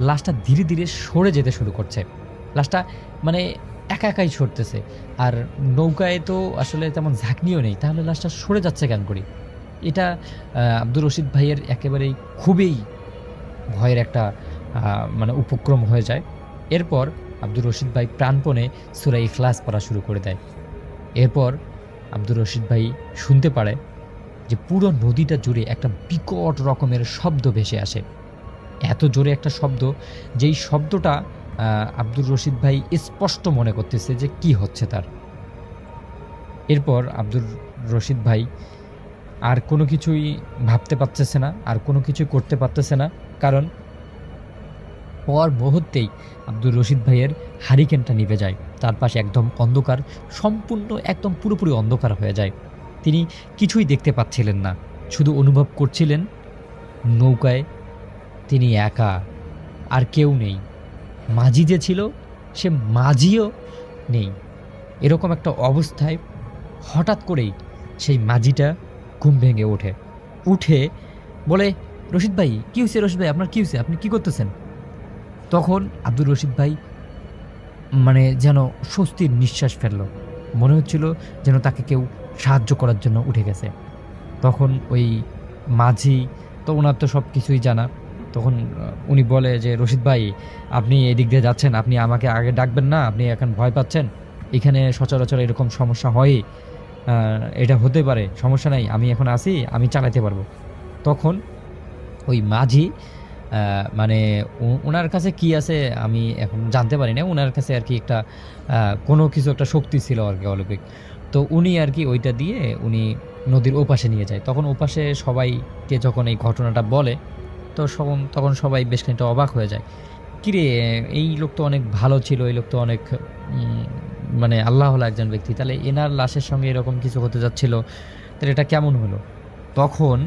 লাশটা ধীরে ধীরে সরে যেতে শুরু করছে। লাশটা মানে একা একাই সরতেছে, আর নৌকায় তো আসলে তেমন ঝাঁকনিও নেই, তাহলে লাশটা সরে যাচ্ছে কেন করি? এটা আব্দুর রশিদ ভাইয়ের একেবারেই খুবই ভয়ের একটা মানে উপক্রম হয়ে যায়। এরপর আব্দুর রশিদ ভাই প্রাণপণে সূরা ইখলাস পড়া শুরু করে দেয়। এরপর আব্দুর রশিদ ভাই শুনতে পারে যে পুরো নদীটা জুড়ে একটা বিকট রকমের শব্দ ভেসে আসে, এত জোরে একটা শব্দ, যেই শব্দটা আব্দুর রশিদ ভাই স্পষ্ট মনে করতেছে যে কি হচ্ছে তার। এরপর আব্দুর রশিদ ভাই আর কোনো কিছুই ভাবতে পারতেছে না, আর কোনো কিছুই করতে পারতেছে না, কারণ পর মুহূর্তেই আব্দুর রশিদ ভাইয়ের হারিকেনটা নিভে যায়, তার পাশে একদম অন্ধকার, সম্পূর্ণ একদম পুরোপুরি অন্ধকার হয়ে যায়। তিনি কিছুই দেখতে পাচ্ছিলেন না, শুধু অনুভব করছিলেন নৌকায় তিনি একা, আর কেউ নেই। মাঝি যে ছিল সে মাঝিও নেই। এরকম একটা অবস্থায় হঠাৎ করেই সেই মাঝিটা ঘুম ভেঙে উঠে বলে, রশিদ ভাই কী হয়েছে? রশিদ ভাই আপনার কী হয়েছে? আপনি কী করতেছেন? তখন আব্দুর রশিদ ভাই মানে যেন স্বস্তির নিঃশ্বাস ফেলল, মনে হচ্ছিল যেন তাকে কেউ সাহায্য করার জন্য উঠে গেছে। তখন ওই মাঝি তো ওনার তো সব কিছুই জানা, তখন উনি বলে যে রশিদ ভাই আপনি এদিক দিয়ে যাচ্ছেন, আপনি আমাকে আগে ডাকবেন না? আপনি এখন ভয় পাচ্ছেন, এখানে সচরাচর এরকম সমস্যা হয়, এটা হতে পারে, সমস্যা নাই, আমি এখন আসি, আমি চালাতে পারবো। তখন ওই মাঝি মানে ওনার কাছে কি আছে আমি এখন জানতে পারি না, ওনার কাছে আর কি একটা কোনো কিছু একটা শক্তি ছিল আর কি অলৌকিক। তো উনি আর কি ওইটা দিয়ে উনি নদীর ওপাশে নিয়ে যায়। তখন ওপাশে সবাইকে যখন এই ঘটনাটা বলে তো তখন সবাই বেশ খানিকটা অবাক হয়ে যায়, কিরে এই লোক তো অনেক ভালো ছিল, এই লোক তো অনেক মানে আল্লাহওয়ালা একজন ব্যক্তি, তাহলে এনার লাশের সঙ্গে এরকম কিছু হতে যাচ্ছিল, তাহলে এটা কেমন হলো? তখন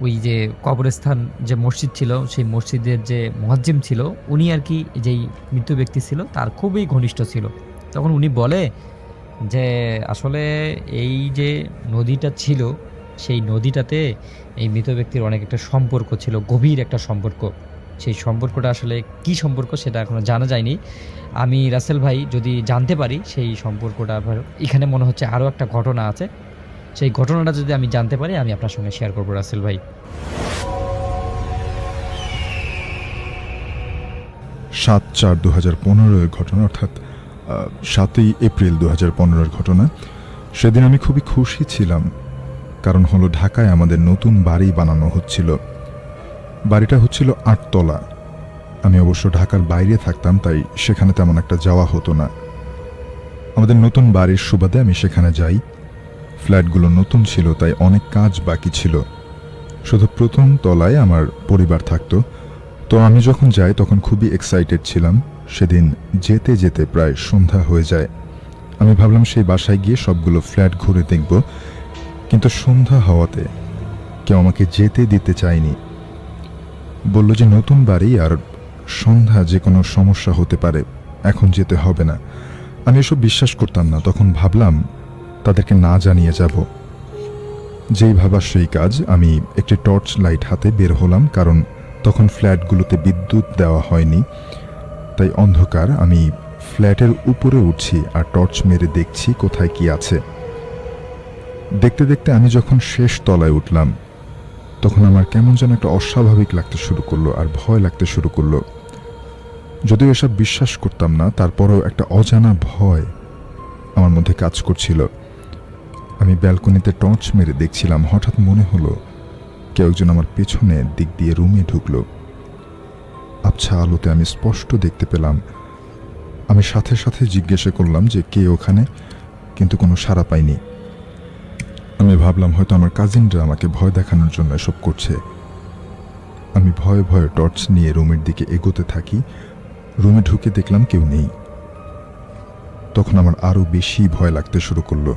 ওই যে কবরস্থান যে মসজিদ ছিল, সেই মসজিদের যে মুয়াজ্জিম ছিল উনি আর কি যেই মৃত্যু ব্যক্তি ছিল তার খুবই ঘনিষ্ঠ ছিল। তখন উনি বলে যে আসলে এই যে নদীটা ছিল সেই নদীটাতে এই মৃত ব্যক্তির অনেক একটা সম্পর্ক ছিল, গভীর একটা সম্পর্ক। সেই সম্পর্কটা আসলে কী সম্পর্ক সেটা এখনও জানা যায়নি। আমি রাসেল ভাই যদি জানতে পারি সেই সম্পর্কটা, আবার এখানে মনে হচ্ছে আরও একটা ঘটনা আছে, সেই ঘটনাটা যদি আমি জানতে পারি আমি আপনার সঙ্গে শেয়ার করবো রাসেল ভাই। 7/4/2015 ঘটনা, অর্থাৎ 7ই এপ্রিল 2015 ঘটনা। সেদিন আমি খুবই খুশি ছিলাম, কারণ হলো ঢাকায় আমাদের নতুন বাড়ি বানানো হচ্ছিল। বাড়িটা হচ্ছিল 8 তলা। আমি অবশ্য ঢাকার বাইরে থাকতাম, তাই সেখানে তেমন একটা যাওয়া হতো না। আমাদের নতুন বাড়ির সুবাদে আমি সেখানে যাই। ফ্ল্যাটগুলো নতুন ছিল, তাই অনেক কাজ বাকি ছিল। শুধু প্রথম তলায় আমার পরিবার থাকতো। তো আমি যখন যাই তখন খুবই এক্সাইটেড ছিলাম। সেদিন যেতে যেতে প্রায় সন্ধ্যা হয়ে যায়। আমি ভাবলাম সেই বাসায় গিয়ে সবগুলো ফ্ল্যাট ঘুরে দেখব, কিন্তু সন্ধ্যা হওয়াতে কেউ আমাকে যেতে দিতে চায়নি। বলল যে নতুন বাড়ি আর সন্ধ্যা যে কোনো সমস্যা হতে পারে, এখন যেতে হবে না। আমি এসব বিশ্বাস করতাম না। তখন ভাবলাম তাদেরকে না জানিয়ে যাব। যেই ভাবা সেই কাজ। আমি একটি টর্চ লাইট হাতে বের হলাম, কারণ তখন ফ্ল্যাটগুলোতে বিদ্যুৎ দেওয়া হয়নি, তাই অন্ধকার। আমি ফ্ল্যাটের উপরে উঠছি আর টর্চ মেরে দেখছি কোথায় কি আছে। দেখতে দেখতে আমি যখন শেষ তলায় উঠলাম তখন আমার কেমন যেন একটা অস্বাভাবিক লাগতে শুরু করলো আর ভয় লাগতে শুরু করলো। যদিও এসব বিশ্বাস করতাম না, তারপরেও একটা অজানা ভয় আমার মধ্যে কাজ করছিল। আমি ব্যালকনিতে টর্চ মেরে দেখছিলাম। হঠাৎ মনে হলো কেউ একজন আমার পেছনের দিক দিয়ে রুমে ঢুকলো। আবছা আলোতে আমি স্পষ্ট দেখতে পেলাম। আমি সাথে সাথে জিজ্ঞাসা করলাম যে কে ওখানে, কিন্তু কোনো সাড়া পাইনি। আমি ভাবলাম হয়তো আমার কাজিনরা আমাকে ভয় দেখানোর জন্য এসব করছে। আমি ভয়ে ভয়ে টর্চ নিয়ে রুমের দিকে এগোতে থাকি। রুমে ঢুকে দেখলাম কেউ নেই। তখন আমার আরো বেশি ভয় লাগতে শুরু করলো।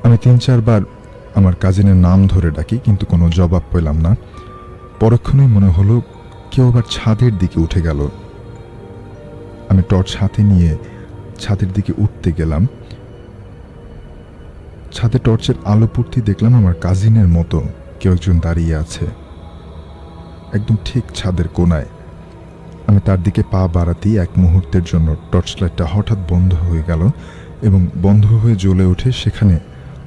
আমি 3-4 বার আমার কাজিনের নাম ধরে ডাকি, কিন্তু কোনো জবাব পেলাম না। পরক্ষণেই মনে হলো কেউ আবার ছাদের দিকে উঠে গেল। আমি টর্চ হাতে নিয়ে ছাদের দিকে উঠতে গেলাম। ছাদে টর্চের আলো পড়তে দেখলাম আমার কাজিনের মতো কেউ একজন দাঁড়িয়ে আছে, একদম ঠিক ছাদের কোনায়। আমি তার দিকে পা বাড়াতেই এক মুহূর্তের জন্য টর্চ লাইটটা হঠাৎ বন্ধ হয়ে গেল এবং বন্ধ হয়ে জ্বলে ওঠে। সেখানে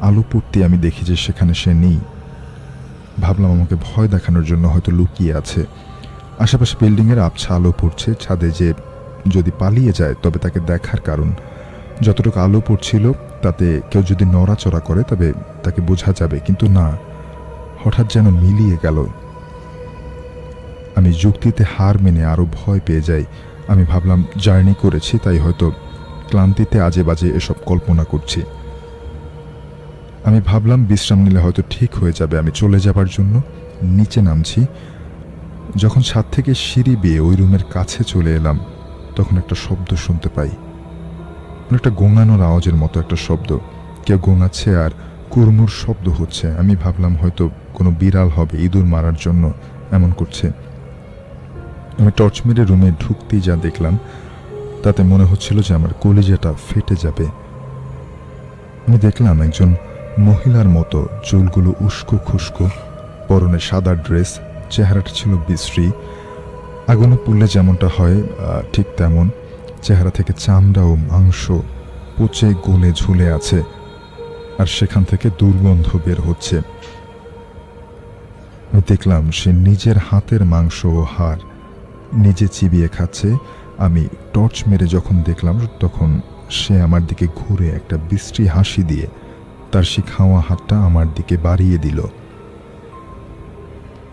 আলো পড়তে আমি দেখি যে সেখানে সে নেই। ভাবলাম আমাকে ভয় দেখানোর জন্য হয়তো লুকিয়ে আছে। আশেপাশে বিল্ডিংয়ের আবছা আলো পড়ছে। ছাদে যে যদি পালিয়ে যায় তবে তাকে দেখার কারণ। যতটুকু আলো পড়ছিল তাতে কেউ যদি নড়াচড়া করে তবে তাকে বোঝা যাবে, কিন্তু না, হঠাৎ যেন মিলিয়ে গেল। আমি যুক্তিতে হার মেনে আরো ভয় পেয়ে যাই। আমি ভাবলাম জার্নি করেছি, তাই হয়তো ক্লান্তিতে আজে বাজে এসব কল্পনা করছি। আমি ভাবলাম বিশ্রাম নিলে হয়তো ঠিক হয়ে যাবে। আমি চলে যাবার জন্য নিচে নামছি। যখন ছাদ থেকে সিঁড়ি বেয়ে ওই রুমের কাছে চলে এলাম তখন একটা শব্দ শুনতে পাই। একটা গোঙানোর আওয়াজের মতো একটা শব্দ। কেউ গোঙাচ্ছে আর কুড়মুড় শব্দ হচ্ছে। আমি ভাবলাম হয়তো কোনো বিড়াল হবে, ইঁদুর মারার জন্য এমন করছে। আমি টর্চ মেরে রুমে ঢুকতেই যা দেখলাম তাতে মনে হচ্ছিল যে আমার কলিজাটা ফেটে যাবে। আমি দেখলাম একজন মহিলার মতো, চুলগুলো উস্কো খুস্কো, পরনে সাদা ড্রেস, চেহারাটা ছিল বিশ্রী। আগুনে পুড়লে যেমনটা হয় ঠিক তেমন। চেহারা থেকে চামড়া ও মাংস পচে গলে ঝুলে আছে, আর সেখান থেকে দুর্গন্ধ বের হচ্ছে। আমি দেখলাম সে নিজের হাতের মাংস ও হাড় নিজে চিবিয়ে খাচ্ছে। আমি টর্চ মেরে যখন দেখলাম তখন সে আমার দিকে ঘুরে একটা বিশ্রী হাসি দিয়ে তার সে খাওয়া হাতটা আমার দিকে বাড়িয়ে দিল।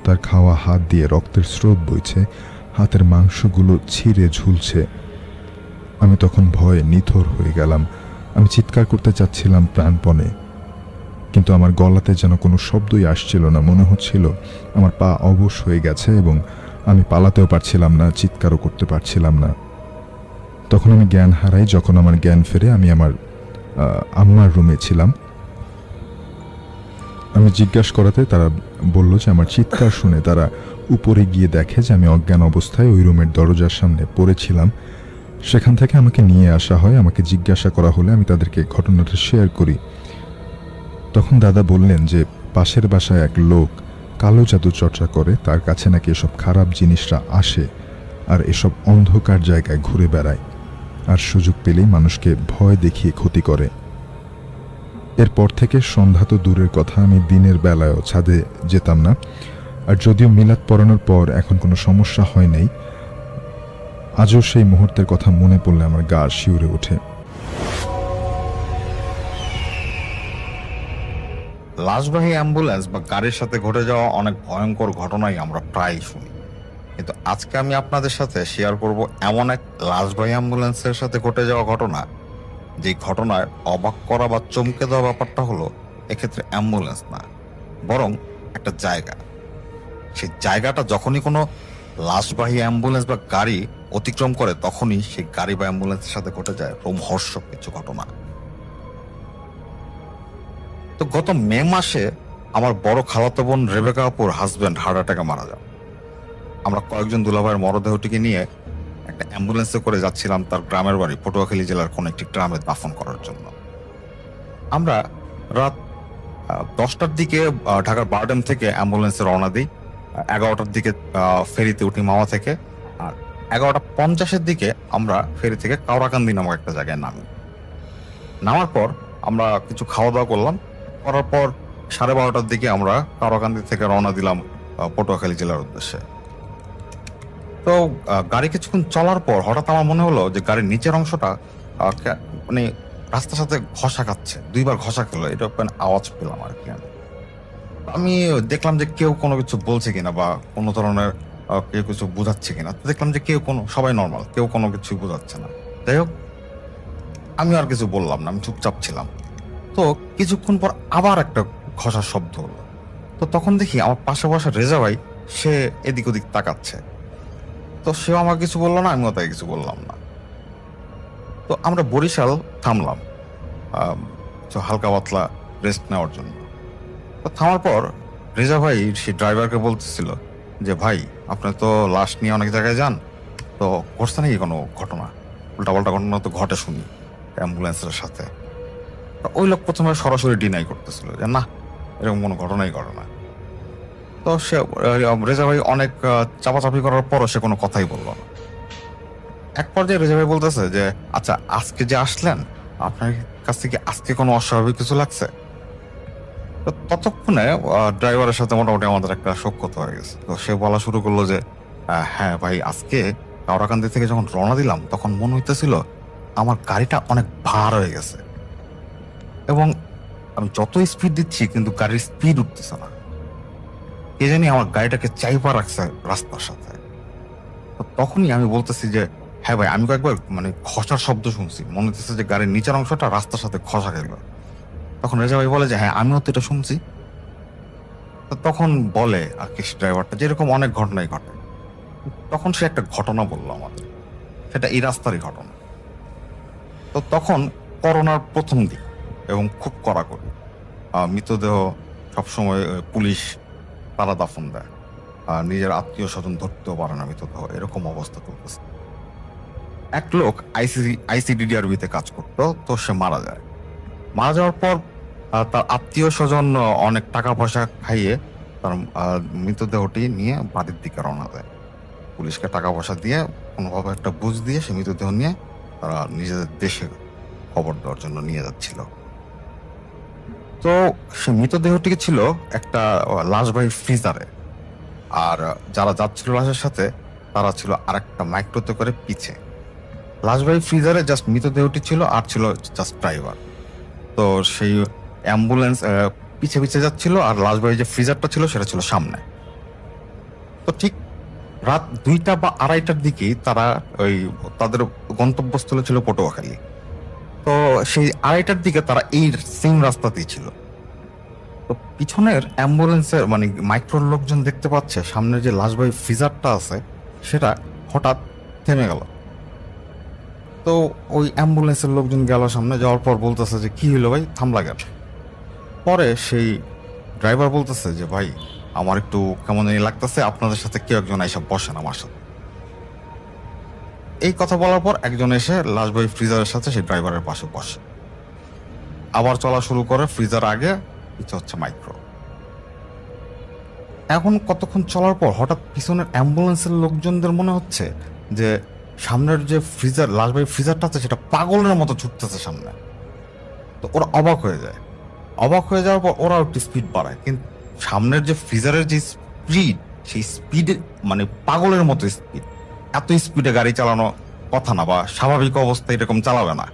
তার খাওয়া হাত দিয়ে রক্তের স্রোত বইছে, হাতের মাংসগুলো ছিঁড়ে ঝুলছে। আমি তখন ভয়ে নিথর হয়ে গেলাম। আমি চিৎকার করতে চাচ্ছিলাম প্রাণপণে, কিন্তু আমার গলাতে যেন কোনো শব্দই আসছিল না। মনে হচ্ছিল আমার পা অবশ হয়ে গেছে এবং আমি পালাতেও পারছিলাম না, চিৎকারও করতে পারছিলাম না। তখন আমি জ্ঞান হারাই। যখন আমার জ্ঞান ফেরে আমি আমার আম্মার রুমে ছিলাম। আমি জিজ্ঞাসা করাতে তারা বলল যে আমার চিৎকার শুনে তারা উপরে গিয়ে দেখে যে আমি অজ্ঞান অবস্থায় ওই রুমের দরজার সামনে পড়েছিলাম। সেখান থেকে আমাকে নিয়ে আসা হয়। আমাকে জিজ্ঞাসা করা হলে আমি তাদেরকে ঘটনাটা শেয়ার করি। তখন দাদা বললেন যে পাশের বাসায় এক লোক কালো জাদু চর্চা করে, তার কাছে নাকি এসব খারাপ জিনিসরা আসে আর এসব অন্ধকার জায়গায় ঘুরে বেড়ায় আর সুযোগ পেলেই মানুষকে ভয় দেখিয়ে ক্ষতি করে। এরপর থেকে সন্ধ্যা তো দূরের কথা, আমি দিনের বেলায়ও ছাদে যেতাম না। আর যদিও মিলাদ পড়ানোর পর এখন কোনো সমস্যা হয় নাই, আজও সেই মুহূর্তের কথা মনে পড়লে আমার গা শিউরে ওঠে। লাশবাহী অ্যাম্বুলেন্স বা গাড়ির সাথে ঘটে যাওয়া অনেক ভয়ঙ্কর ঘটনাই আমরা প্রায়ই শুনি, কিন্তু আজকে আমি আপনাদের সাথে শেয়ার করব এমন এক লাশবাহী অ্যাম্বুলেন্সের সাথে ঘটে যাওয়া ঘটনা, যে ঘটনায় অবাক করা বা চমকে দেওয়া ব্যাপারটা হলো এক্ষেত্রে অ্যাম্বুলেন্স না, বরং একটা জায়গা। সেই জায়গাটা যখনই কোনো লাশবাহী অ্যাম্বুলেন্স বা গাড়ি অতিক্রম করে, তখনই সেই গাড়ি বা অ্যাম্বুলেন্সের সাথে ঘটে যায় রোমহর্ষক কিছু ঘটনা। তো গত মে মাসে আমার বড় খালাতো বোন রেবেকা আপুর হাজবেন্ড হার্ট অ্যাটাকে মারা যান। আমরা কয়েকজন দুলাভাইয়ের মরদেহটিকে নিয়ে একটা অ্যাম্বুলেন্সে করে যাচ্ছিলাম তার গ্রামের বাড়ি পটুয়াখালী জেলার কোন একটি গ্রামে দাফন করার জন্য। আমরা রাত 10টার দিকে ঢাকার বারডেম থেকে অ্যাম্বুলেন্সে রওনা দিই। 11টার দিকে ফেরিতে উঠি মাওয়া থেকে, আর 11:50 দিকে আমরা ফেরি থেকে কাওড়াকান্দি নামক একটা জায়গায় নামি। নামার পর আমরা কিছু খাওয়া দাওয়া করলাম, করার পর 12:30টার দিকে আমরা কাওড়াকান্দি থেকে রওনা দিলাম পটুয়াখালী জেলার উদ্দেশ্যে। তো গাড়ি কিছুক্ষণ চলার পর হঠাৎ আমার মনে হলো যে গাড়ির নিচের অংশটা মানে রাস্তার সাথে ঘষা খাচ্ছে, 2বার ঘষা খেলো, এটা মানে আওয়াজ পেলাম আর কি। আমি দেখলাম যে কেউ কোনো কিছু বলছে কিনা বা কোনো ধরনের কেউ কিছু বোঝাচ্ছে কিনা। দেখলাম যে সবাই নর্মাল, কেউ কোনো কিছু বোঝাচ্ছে না। যাই হোক, আমি আর কিছু বললাম না, আমি চুপচাপ ছিলাম। তো কিছুক্ষণ পর আবার একটা ঘষার শব্দ হলো। তো তখন দেখি আমার পাশে বসা রেজা ভাই, সে এদিক ওদিক তাকাচ্ছে। তো সেও আমাকে কিছু বললো না, আমিও তাই কিছু বললাম না। তো আমরা বরিশাল থামলাম হালকা পাতলা রেস্ট নেওয়ার জন্য। তো থামার পর রেজা ভাই সে ড্রাইভারকে বলতেছিল যে ভাই, আপনি তো লাশ নিয়ে অনেক জায়গায় যান, তো ঘটছে নাকি কোনো ঘটনা? উল্টাপাল্টা ঘটনা তো ঘটে শুনি অ্যাম্বুলেন্সের সাথে। ওই লোক প্রথমে সরাসরি ডিনাই করতেছিল যে না, এরকম কোনো ঘটনাই ঘটে না। তো সে রেজা ভাই অনেক চাপাচাপি করার পরও সে কোনো কথাই বললো না। এক পর্যায়ে রেজা ভাই বলতেছে যে আচ্ছা, আজকে যে আসলেন, আপনার কাছ থেকে আজকে কোনো অস্বাভাবিক কিছু লাগছে? তো ততক্ষণে ড্রাইভারের সাথে মোটামুটি আমাদের একটা সখ্যতা হয়ে গেছে। তো সে বলা শুরু করলো যে হ্যাঁ ভাই, আজকে কাওড়াকান্দি থেকে যখন রওনা দিলাম তখন মনে হইতেছিল আমার গাড়িটা অনেক ভার হয়ে গেছে, এবং আমি যত স্পিড দিচ্ছি কিন্তু গাড়ির স্পিড উঠতেছে না। কে জানি আমার গাড়িটাকে চাইপা রাখছে রাস্তার সাথে। তো তখনই আমি বলতেছি যে হ্যাঁ ভাই, আমি কয়েকবার মানে ঘষার শব্দ শুনছি, মনে হচ্ছে যে গাড়ির নিচের অংশটা রাস্তার সাথে ঘষা গেল। তখন রেজা ভাই বলে যে হ্যাঁ, আমিও তো এটা শুনছি। তো তখন বলে আর কি ড্রাইভারটা, যেরকম অনেক ঘটনাই ঘটে। তখন সে একটা ঘটনা বললো আমাদের, সেটা এই রাস্তারই ঘটনা। তো তখন করোনার প্রথম দিক এবং খুব কড়াকড়ি, মৃতদেহ সবসময় পুলিশ তারা দাফন দেয়, নিজের আত্মীয় স্বজন ধরতেও পারে না মৃতদেহ, এরকম অবস্থা চলতেছে। এক লোক আইসিডিডিআরবিতে কাজ করতো, তো সে মারা যায়। মারা যাওয়ার পর তার আত্মীয় স্বজন অনেক টাকা পয়সা খাইয়ে তার মৃতদেহটি নিয়ে বাড়ির দিকে রওনা দেয়। পুলিশকে টাকা পয়সা দিয়ে কোনোভাবে একটা বুঝ দিয়ে সে মৃতদেহ নিয়ে তারা নিজেদের দেশে খবর দেওয়ার জন্য নিয়ে যাচ্ছিল। তো সে মৃতদেহটি ছিল একটা লাশবাহী ফ্রিজারে, আর যারা যাচ্ছিল লাশের সাথে তারা ছিল আরেকটা মাইক্রোতে করে পিছে। লাশবাহী ফ্রিজারে জাস্ট মৃতদেহটি ছিল, আর ছিল জাস্ট ড্রাইভার। তো সেই অ্যাম্বুলেন্স পিছে পিছে যাচ্ছিল, আর লাশবাহী যে ফ্রিজারটা ছিল সেটা ছিল সামনে। তো ঠিক রাত 2টা বা 2:30টার দিকে তারা তাদের গন্তব্যস্থলে ছিল পটুয়াখালী। তো সেই 2:30টার দিকে তারা এই সেম রাস্তাতেই ছিল। তো পিছনের অ্যাম্বুলেন্সের মানে মাইক্রোর লোকজন দেখতে পাচ্ছে সামনের যে লাশবাহী ফ্রিজারটা আছে সেটা হঠাৎ থেমে গেল। তো ওই অ্যাম্বুলেন্সের লোকজন গেল, সামনে যাওয়ার পর বলতেছে যে কি হলো ভাই, থামলা গেল? পরে সেই ড্রাইভার বলতেছে যে ভাই, আমার একটু কেমন জানি লাগতেছে, আপনাদের সাথে কেউ একজন এসে বসেন আমার সাথে। এই কথা বলার পর একজন এসে লাশবাহী ফ্রিজারের সাথে সেই ড্রাইভারের পাশে বসে, আবার চলা শুরু করে। ফ্রিজার আগে পিছে হচ্ছে মাইক্রো। এখন কতক্ষণ চলার পর হঠাৎ পিছনের অ্যাম্বুলেন্সের লোকজনদের মনে হচ্ছে যে সামনের যে ফ্রিজার, লাশবাড়ির ফ্রিজারটা আছে সেটা পাগলের মতো ছুটতেছে সামনে। তো ওরা অবাক হয়ে যায়। অবাক হয়ে যাওয়ার পর ওরা একটু স্পিড বাড়ায়, কিন্তু সামনের যে ফ্রিজারের যে স্পিড, সেই স্পিডে মানে পাগলের মতো স্পিড। এত স্পিডে গাড়ি চালানো কথা না, বা স্বাভাবিক অবস্থায় এরকম চালাবে না।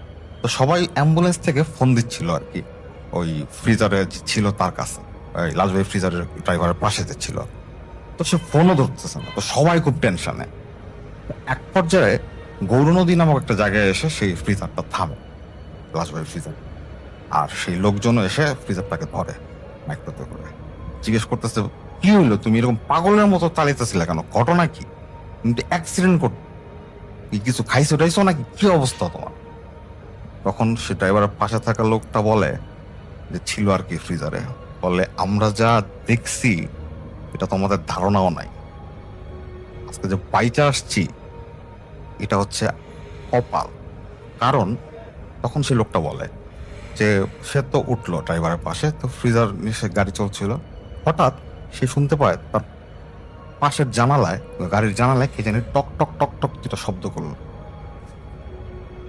তো সবাই অ্যাম্বুলেন্স থেকে ফোন দিচ্ছিল আর কি ওই ফ্রিজারে যে ছিল তার কাছে, ওই লাশবাড়ি ফ্রিজারের ড্রাইভারের পাশে যে ছিল। তো সে ফোনও ধরতেছে না, তো সবাই খুব টেনশনে। এক পর্যায়ে গৌরনদী নামক একটা জায়গায় এসে সেই ফ্রিজারটা থামে, লাশবাড়ির ফ্রিজার। আর সেই লোকজনও এসে ফ্রিজারটাকে ধরে মাইক্রোতে করে, জিজ্ঞেস করতেছে কি হইলো, তুমি এরকম পাগলের মতো চালিতেছিলে কেন, ঘটনা কি, তুমি তো অ্যাক্সিডেন্ট করতে কিছু খাইছো টাইছো নাকি, কি অবস্থা তোমার? তখন সে ড্রাইভারের পাশে থাকা লোকটা বলে যে ছিল আর কি ফ্রিজারে, বলে আমরা যা দেখছি এটা তো আমাদের ধারণাও নাই, আজকে যে বাইচা আসছি এটা হচ্ছে কপাল। কারণ তখন সে লোকটা বলে যে সে তো উঠলো ড্রাইভারের পাশে, তো ফ্রিজার নিয়ে গাড়ি চলছিল, হঠাৎ সে শুনতে পায় তার পাশের জানালায়, গাড়ির জানালায় কে জানি টক টক টক টক যেটা শব্দ করলো।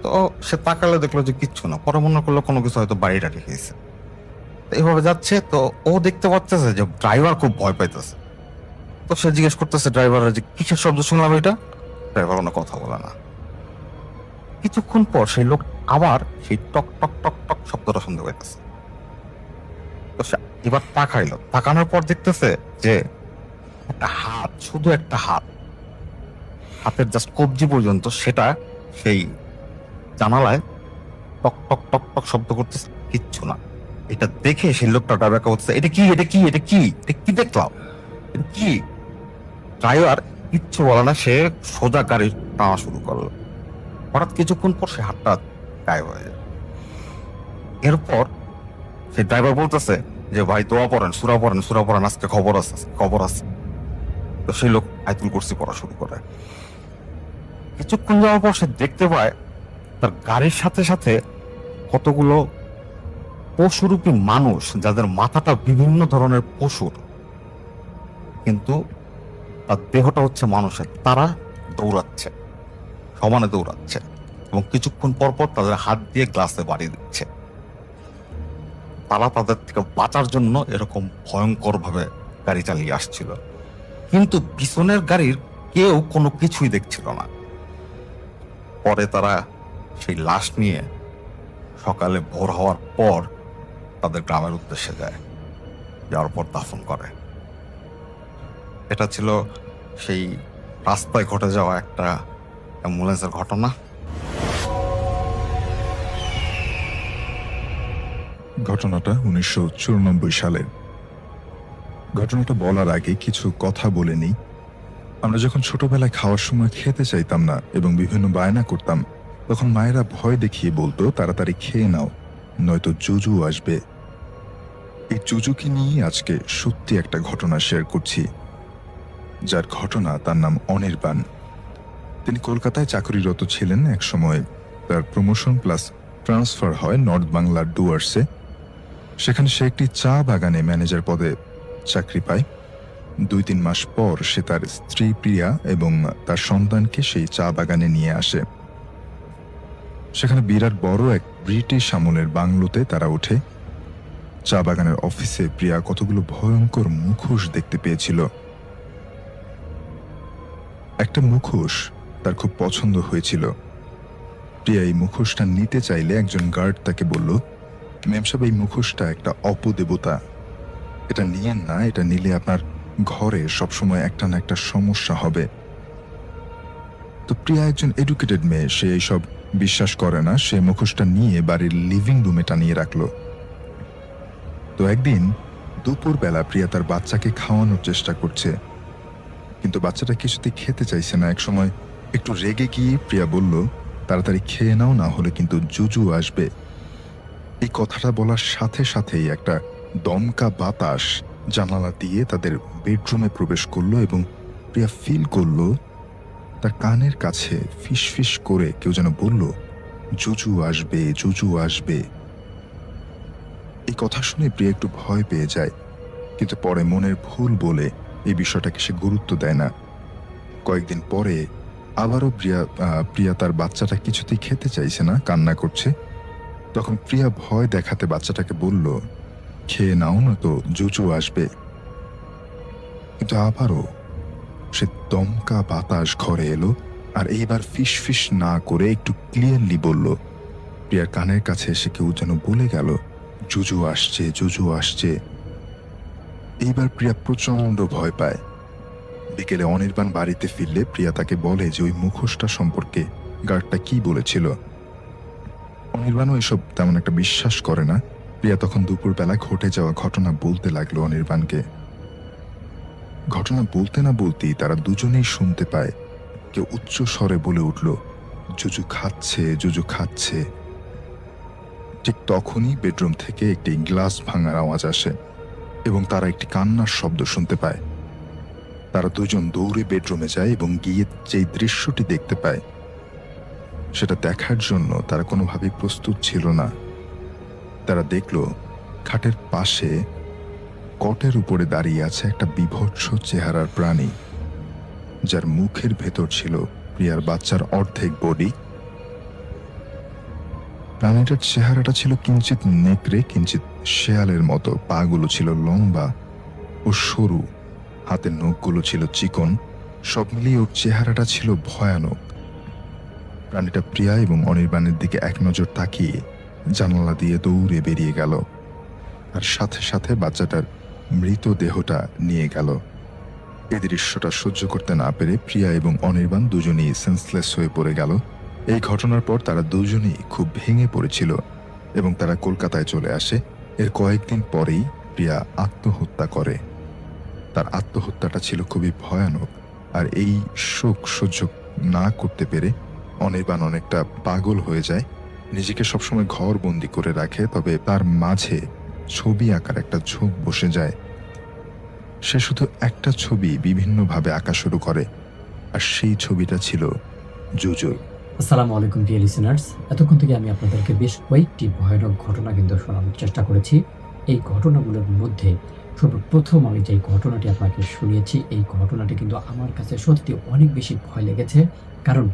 তো সে তাকালে দেখলো যে কিচ্ছু না, পরে মনে করলো কোনো কিছু হয়তো বাড়িটা রেখেছে। এইভাবে যাচ্ছে, তো ও দেখতে পাচ্ছে যে ড্রাইভার খুব ভয় পাইতেছে। তো সে জিজ্ঞেস করতেছে ড্রাইভারের যে কিসের শব্দ শুনলাম এটা। ড্রাইভার কোনো কথা বলে না। কিছুক্ষণ পর সেই লোক আবার সেই টক টক টক টক শব্দটা শুনতে পাইতেছে। তো সে এবার তাকাইলো, তাকানোর পর দেখতেছে যে একটা হাত, শুধু একটা হাত, হাতের জাস্ট কবজি পর্যন্ত, সেটা সেই জানালায় টক টক টক টক শব্দ করতেছে, কিচ্ছু না। এটা দেখে সেই লোকটা ড্রাইভার বলতেছে এটা কি, এটা কি, এটা কি, এটা কি দেখলাম, এটা কি? ড্রাইভার কিচ্ছু বলে না, সে সোজা গাড়ি টানা শুরু করলো। হঠাৎ কিছুক্ষণ পর সে হাতটা গায়েব হয়ে যায়। এরপর সে ড্রাইভার বলতেছে যে ভাই দোয়া পড়েন, সূরা পড়েন, সূরা পড়েন, আজকে খবর আছে, খবর আছে। তো সেই লোক আয়াতুল কুরসি পড়া শুরু করে। কিছুক্ষণ যাওয়ার পর সে দেখতে পায় তার গাড়ির সাথে সাথে কতগুলো পশুরূপী মানুষ, যাদের মাথাটা বিভিন্ন ধরনের পশুর, কিন্তু তার দেহটা হচ্ছে মানুষের, তারা দৌড়াচ্ছে, সমানে দৌড়াচ্ছে, এবং কিছুক্ষণ পর পর তাদের হাত দিয়ে গ্লাসে বাড়ি দিচ্ছে। তারা তাদের থেকে বাঁচার জন্য এরকম ভয়ঙ্কর ভাবে গাড়ি চালিয়ে আসছিল, কিন্তু পিছনের গাড়ির কেউ কোনো কিছুই দেখছিল না। পরে তারা সেই লাশ নিয়ে সকালে ভোর হওয়ার পর তাদের গ্রামের উদ্দেশ্যে যায়, যাওয়ার পর দাফন করে। এটা ছিল সেই রাস্তায় ঘটে যাওয়া একটা অ্যাম্বুলেন্সের ঘটনা। ঘটনাটা 1994 সালের। ঘটনাটা বলার আগে কিছু কথা বলে নিই। আমরা যখন ছোটবেলায় খাওয়ার সময় খেতে চাইতাম না এবং বিভিন্ন বায়না করতাম, তখন মায়েরা ভয় দেখিয়ে বলতো তাড়াতাড়ি খেয়ে নাও, নয়তো জুজু আসবে। এই জুজুকে নিয়ে আজকে সত্যি একটা ঘটনা শেয়ার করছি, যার ঘটনা, তার নাম অনির্বাণ। তিনি কলকাতায় চাকরিরত ছিলেন। এক সময় তার প্রমোশন প্লাস ট্রান্সফার হয় নর্থ বাংলার ডুয়ার্সে। সেখানে সে একটি চা বাগানে ম্যানেজার পদে চাকরি পায়। 2-3 মাস পর সে তার স্ত্রী প্রিয়া এবং তার সন্তানকে সেই চা বাগানে নিয়ে আসে। সেখানে বিরাট বড় এক ব্রিটিশ আমলের বাংলোতে তারা ওঠে। চা বাগানের অফিসে প্রিয়া কতগুলো ভয়ঙ্কর মুখোশ দেখতে পেয়েছিল। একটা মুখোশ তার খুব পছন্দ হয়েছিল। প্রিয়া এই মুখোশটা নিতে চাইলে একজন গার্ড তাকে বলল, ম্যাম সাহেব, এই মুখোশটা একটা অপদেবতা, এটা নিয়েন না, এটা নিলে আপনার ঘরে সবসময় একটা না একটা সমস্যা হবে। তো প্রিয়া একজন এডুকেটেড মেয়ে, সে এইসব বিশ্বাস করে না। সে মুখোশটা নিয়ে বাড়ির লিভিং রুমে টানিয়ে রাখলো। তো একদিন দুপুরবেলা প্রিয়া তার বাচ্চাকে খাওয়ানোর চেষ্টা করছে, কিন্তু বাচ্চাটা কিছুতেই খেতে চাইছে না। এক সময় একটু রেগে গিয়ে প্রিয়া বলল, তাড়াতাড়ি খেয়ে নাও, না হলে কিন্তু জুজু আসবে। এই কথাটা বলার সাথে সাথেই একটা দমকা বাতাস জানালা দিয়ে তাদের বেডরুমে প্রবেশ করলো এবং প্রিয়া ফিল করলো তার কানের কাছে ফিস ফিস করে কেউ যেন বলল, জুজু আসবে, জুজু আসবে। এই কথা শুনে প্রিয়া একটু ভয় পেয়ে যায়, কিন্তু পরে মনের ভুল বলে এই বিষয়টাকে সে গুরুত্ব দেয় না। কয়েকদিন পরে আবারও প্রিয়া তার বাচ্চাটা কিছুতেই খেতে চাইছে না, কান্না করছে। তখন প্রিয়া ভয় দেখাতে বাচ্চাটাকে বলল, খেয়ে নাও না তো, জুজু আসবে। কিন্তু আবারও সে দমকা বাতাস ঘরে এলো, আর এইবার ফিস ফিস না করে একটু ক্লিয়ারলি বলল। প্রিয়ার কানের কাছে এসে কেউ যেন বলে গেল, জুজু আসছে, জুজু আসছে। এইবার প্রিয়া প্রচন্ড ভয় পায়। বিকেলে অনির্বাণ বাড়িতে ফিরলে প্রিয়া তাকে বলে যে ওই মুখোশটা সম্পর্কে গার্ডটা কি বলেছিল। অনির্বাণও এসব তেমন একটা বিশ্বাস করে না। প্রিয়া তখন দুপুরবেলা ঘটে যাওয়া ঘটনা বলতে লাগলো অনির্বাণকে। ঘটনা বলতে না বলতেই তারা দুজনেই শুনতে পায় কেউ উচ্চ স্বরে বলে উঠল, জুজু খাচ্ছে, জুজু খাচ্ছে। ঠিক তখনই বেডরুম থেকে একটি গ্লাস ভাঙার আওয়াজ আসে এবং তারা একটি কান্নার শব্দ শুনতে পায়। তারা দুজন দৌড়ে বেডরুমে যায় এবং গিয়ে যেই দৃশ্যটি দেখতে পায় সেটা দেখার জন্য তারা কোনোভাবেই প্রস্তুত ছিল না। তারা দেখল খাটের পাশে কটের উপরে দাঁড়িয়ে আছে একটা বিভৎস চেহারার প্রাণী, যার মুখের ভেতর ছিল প্রিয়ার বাচ্চার অর্ধেক বডি। প্রাণীটার চেহারাটা ছিল কিঞ্চিত নেকড়ে, কিঞ্চিত শেয়ালের মতো। পাগুলো ছিল লম্বা ও সরু, হাতের নখগুলো ছিল চিকন। সব মিলিয়ে ওর চেহারাটা ছিল ভয়ানক। প্রাণীটা প্রিয়া এবং অনির্বাণের দিকে এক নজর তাকিয়ে জানালা দিয়ে দৌড়ে বেরিয়ে গেল, আর সাথে সাথে বাচ্চাটার মৃতদেহটা নিয়ে গেল। এই দৃশ্যটা সহ্য করতে না পেরে প্রিয়া এবং অনির্বাণ দুজনেই সেন্সলেস হয়ে পড়ে গেল। এই ঘটনার পর তারা দুজনেই খুব ভেঙে পড়েছিল এবং তারা কলকাতায় চলে আসে। এর কয়েকদিন পরেই প্রিয়া আত্মহত্যা করে। তার আত্মহত্যাটা ছিল খুবই ভয়ানক, আর এই শোক সহ্য না করতে পেরে অনির্বাণ অনেকটা পাগল হয়ে যায়। নিজেকে সবসময় ঘরবন্দি করে রাখে, তবে তার মাঝে ছবি আঁকার একটা ঝোঁক বসে যায়। সে শুধু একটা ছবি বিভিন্নভাবে আঁকা শুরু করে, আর সেই ছবিটা ছিল জুজুর। আসসালামু আলাইকুম ডিয়ার লিসেনার্স, এতক্ষণ থেকে আমি আপনাদেরকে বেশ কয়েকটি ভয়ানক ঘটনা কিন্তু শোনানোর চেষ্টা করেছি। এই ঘটনাগুলোর মধ্যে সর্বপ্রথম আমি যে ঘটনাটি আপনাকে শুনিয়েছি, এই ঘটনাটি কিন্তু আমার কাছে সত্যি অনেক বেশি ভয় লেগেছে, কারণ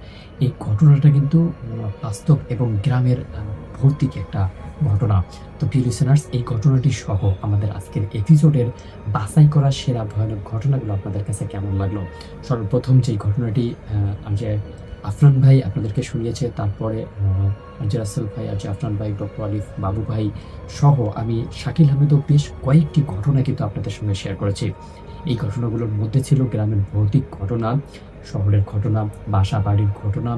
এই ঘটনাটা কিন্তু বাস্তব এবং গ্রামের ভৌতিক একটা ঘটনা। তো প্রিয় লিসেনার্স, এই ঘটনাটি সহ আমাদের আজকের এপিসোডের বাছাই করা সেরা ভয়ানক ঘটনাগুলো আপনাদের কাছে কেমন লাগলো। সর্বপ্রথম যে ঘটনাটি যে আফরান ভাই আপনাদেরকে শুনিয়েছে, তারপরে রাসেল ভাই, আফরান ভাই, ডক্টর আলিফ, বাবু ভাই সহ আমি শাকিল আহমেদও বেশ কয়েকটি ঘটনা কিন্তু আপনাদের সঙ্গে শেয়ার করেছি। এই ঘটনাগুলোর মধ্যে ছিল গ্রামের ভৌতিক ঘটনা, শহরের ঘটনা, বাসা বাড়ির ঘটনা,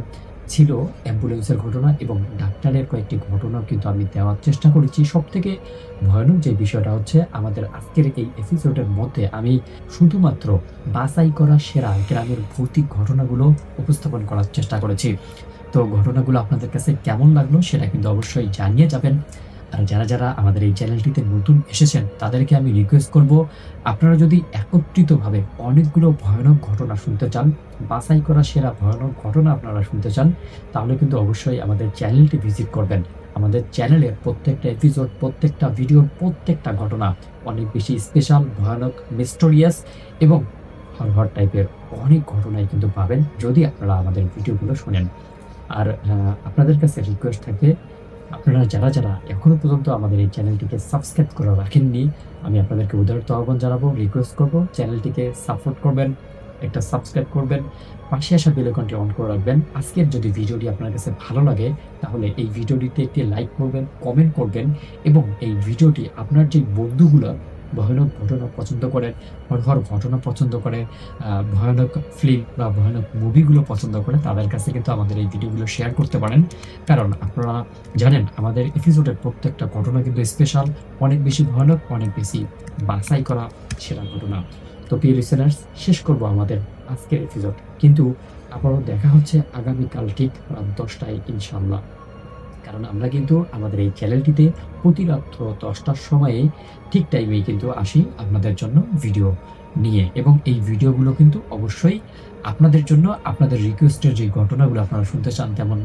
ছিল অ্যাম্বুলেন্সের ঘটনা এবং ডাক্তারের কয়েকটি ঘটনা কিন্তু আমি দেওয়ার চেষ্টা করেছি। সব থেকে ভয়ানক যে বিষয়টা হচ্ছে, আমাদের আজকের এই এপিসোডের মধ্যে আমি শুধুমাত্র বাছাই করা সেরা গ্রামের ভৌতিক ঘটনাগুলো উপস্থাপন করার চেষ্টা করেছি। তো ঘটনাগুলো আপনাদের কাছে কেমন লাগলো সেটা কিন্তু অবশ্যই জানিয়ে যাবেন। আর যারা যারা আমাদের এই চ্যানেলটিতে নতুন এসেছেন তাদেরকে আমি রিকোয়েস্ট করব, আপনারা যদি একত্রিতভাবে অনেকগুলো ভয়ানক ঘটনা শুনতে চান, বাছাই করা সেরা ভয়ানক ঘটনা আপনারা শুনতে চান, তাহলে কিন্তু অবশ্যই আমাদের চ্যানেলটি ভিজিট করবেন। আমাদের চ্যানেলের প্রত্যেকটা এপিসোড, প্রত্যেকটা ভিডিওর প্রত্যেকটা ঘটনা অনেক বেশি স্পেশাল, ভয়ানক, মিস্টোরিয়াস এবং হরহর টাইপের অনেক ঘটনাই কিন্তু পাবেন যদি আপনারা আমাদের ভিডিওগুলো শোনেন। আর আপনাদের কাছে রিকোয়েস্ট থাকে, আপনারা যারা যারা এখনো পর্যন্ত আমাদের এই চ্যানেলটিকে সাবস্ক্রাইব করে রাখেননি, আমি আপনাদেরকে উদারত আহ্বান জানাবো, রিকোয়েস্ট করব চ্যানেলটিকে সাপোর্ট করবেন, একটা সাবস্ক্রাইব করবেন, পাশে আসা বেল আইকনটি অন করে রাখবেন। আজকের যদি ভিডিওটি আপনার কাছে ভালো লাগে তাহলে এই ভিডিওটিতে একটি লাইক করবেন, কমেন্ট করবেন এবং এই ভিডিওটি আপনার যে বন্ধুগুলো ভয়ানক ঘটনা পছন্দ করে, হরহর ঘটনা পছন্দ করে, ভয়ানক ফিল্ম বা ভয়ানক মুভিগুলো পছন্দ করে, তাদের কাছে কিন্তু আমাদের এই ভিডিওগুলো শেয়ার করতে পারেন। কারণ আপনারা জানেন আমাদের এপিসোডের প্রত্যেকটা ঘটনা কিন্তু স্পেশাল, অনেক বেশি ভয়ানক, অনেক বেশি বাছাই করা সেরা ঘটনা। তো প্রিয় লিসেনার্স, শেষ করব আমাদের আজকের এপিসোড, কিন্তু আবারও দেখা হচ্ছে আগামীকাল ঠিক রাত 10টায় ইনশাআল্লাহ। কারণ আমরা কিন্তু আমাদের এই চ্যানেলটিতে প্রতি রাত 10টার সময়ে ঠিক টাইমেই কিন্তু আসি আপনাদের জন্য ভিডিও নিয়ে, এবং এই ভিডিওগুলো কিন্তু অবশ্যই আপনাদের জন্য। আপনাদের রিকোয়েস্টের যে ঘটনাগুলো আপনারা শুনতে চান, তেমন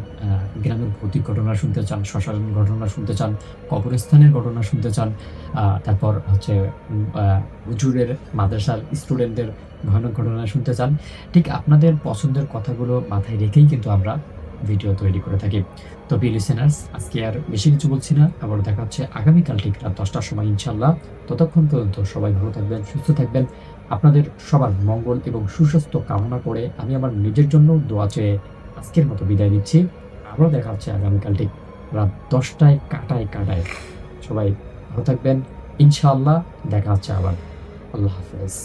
গ্রামের ভৌতিক ঘটনা শুনতে চান, শ্মশান ঘটনা শুনতে চান, কবরস্থানের ঘটনা শুনতে চান, তারপর হচ্ছে হুজুরের মাদ্রাসার স্টুডেন্টদের ভয়ানক ঘটনা শুনতে চান, ঠিক আপনাদের পছন্দের কথাগুলো মাথায় রেখেই কিন্তু আমরা ভিডিও তৈরি করে থাকি। তো প্রিয় লিসেনার্স, আজকে আর বেশি কিছু বলছি না, আবার দেখা হচ্ছে আগামীকাল ঠিক রাত 10টার সময় ইনশাল্লাহ। ততক্ষণ পর্যন্ত সবাই ভালো থাকবেন, সুস্থ থাকবেন। আপনাদের সবার মঙ্গল এবং সুস্বাস্থ্য কামনা করে আমি আমার নিজের জন্য দোয়া চেয়ে আজকের মতো বিদায় নিচ্ছি। আবার দেখা হচ্ছে আগামীকাল ঠিক রাত 10টায় কাটায়। সবাই ভালো থাকবেন ইনশাআল্লাহ। দেখা হচ্ছে আবার। আল্লাহ হাফেজ।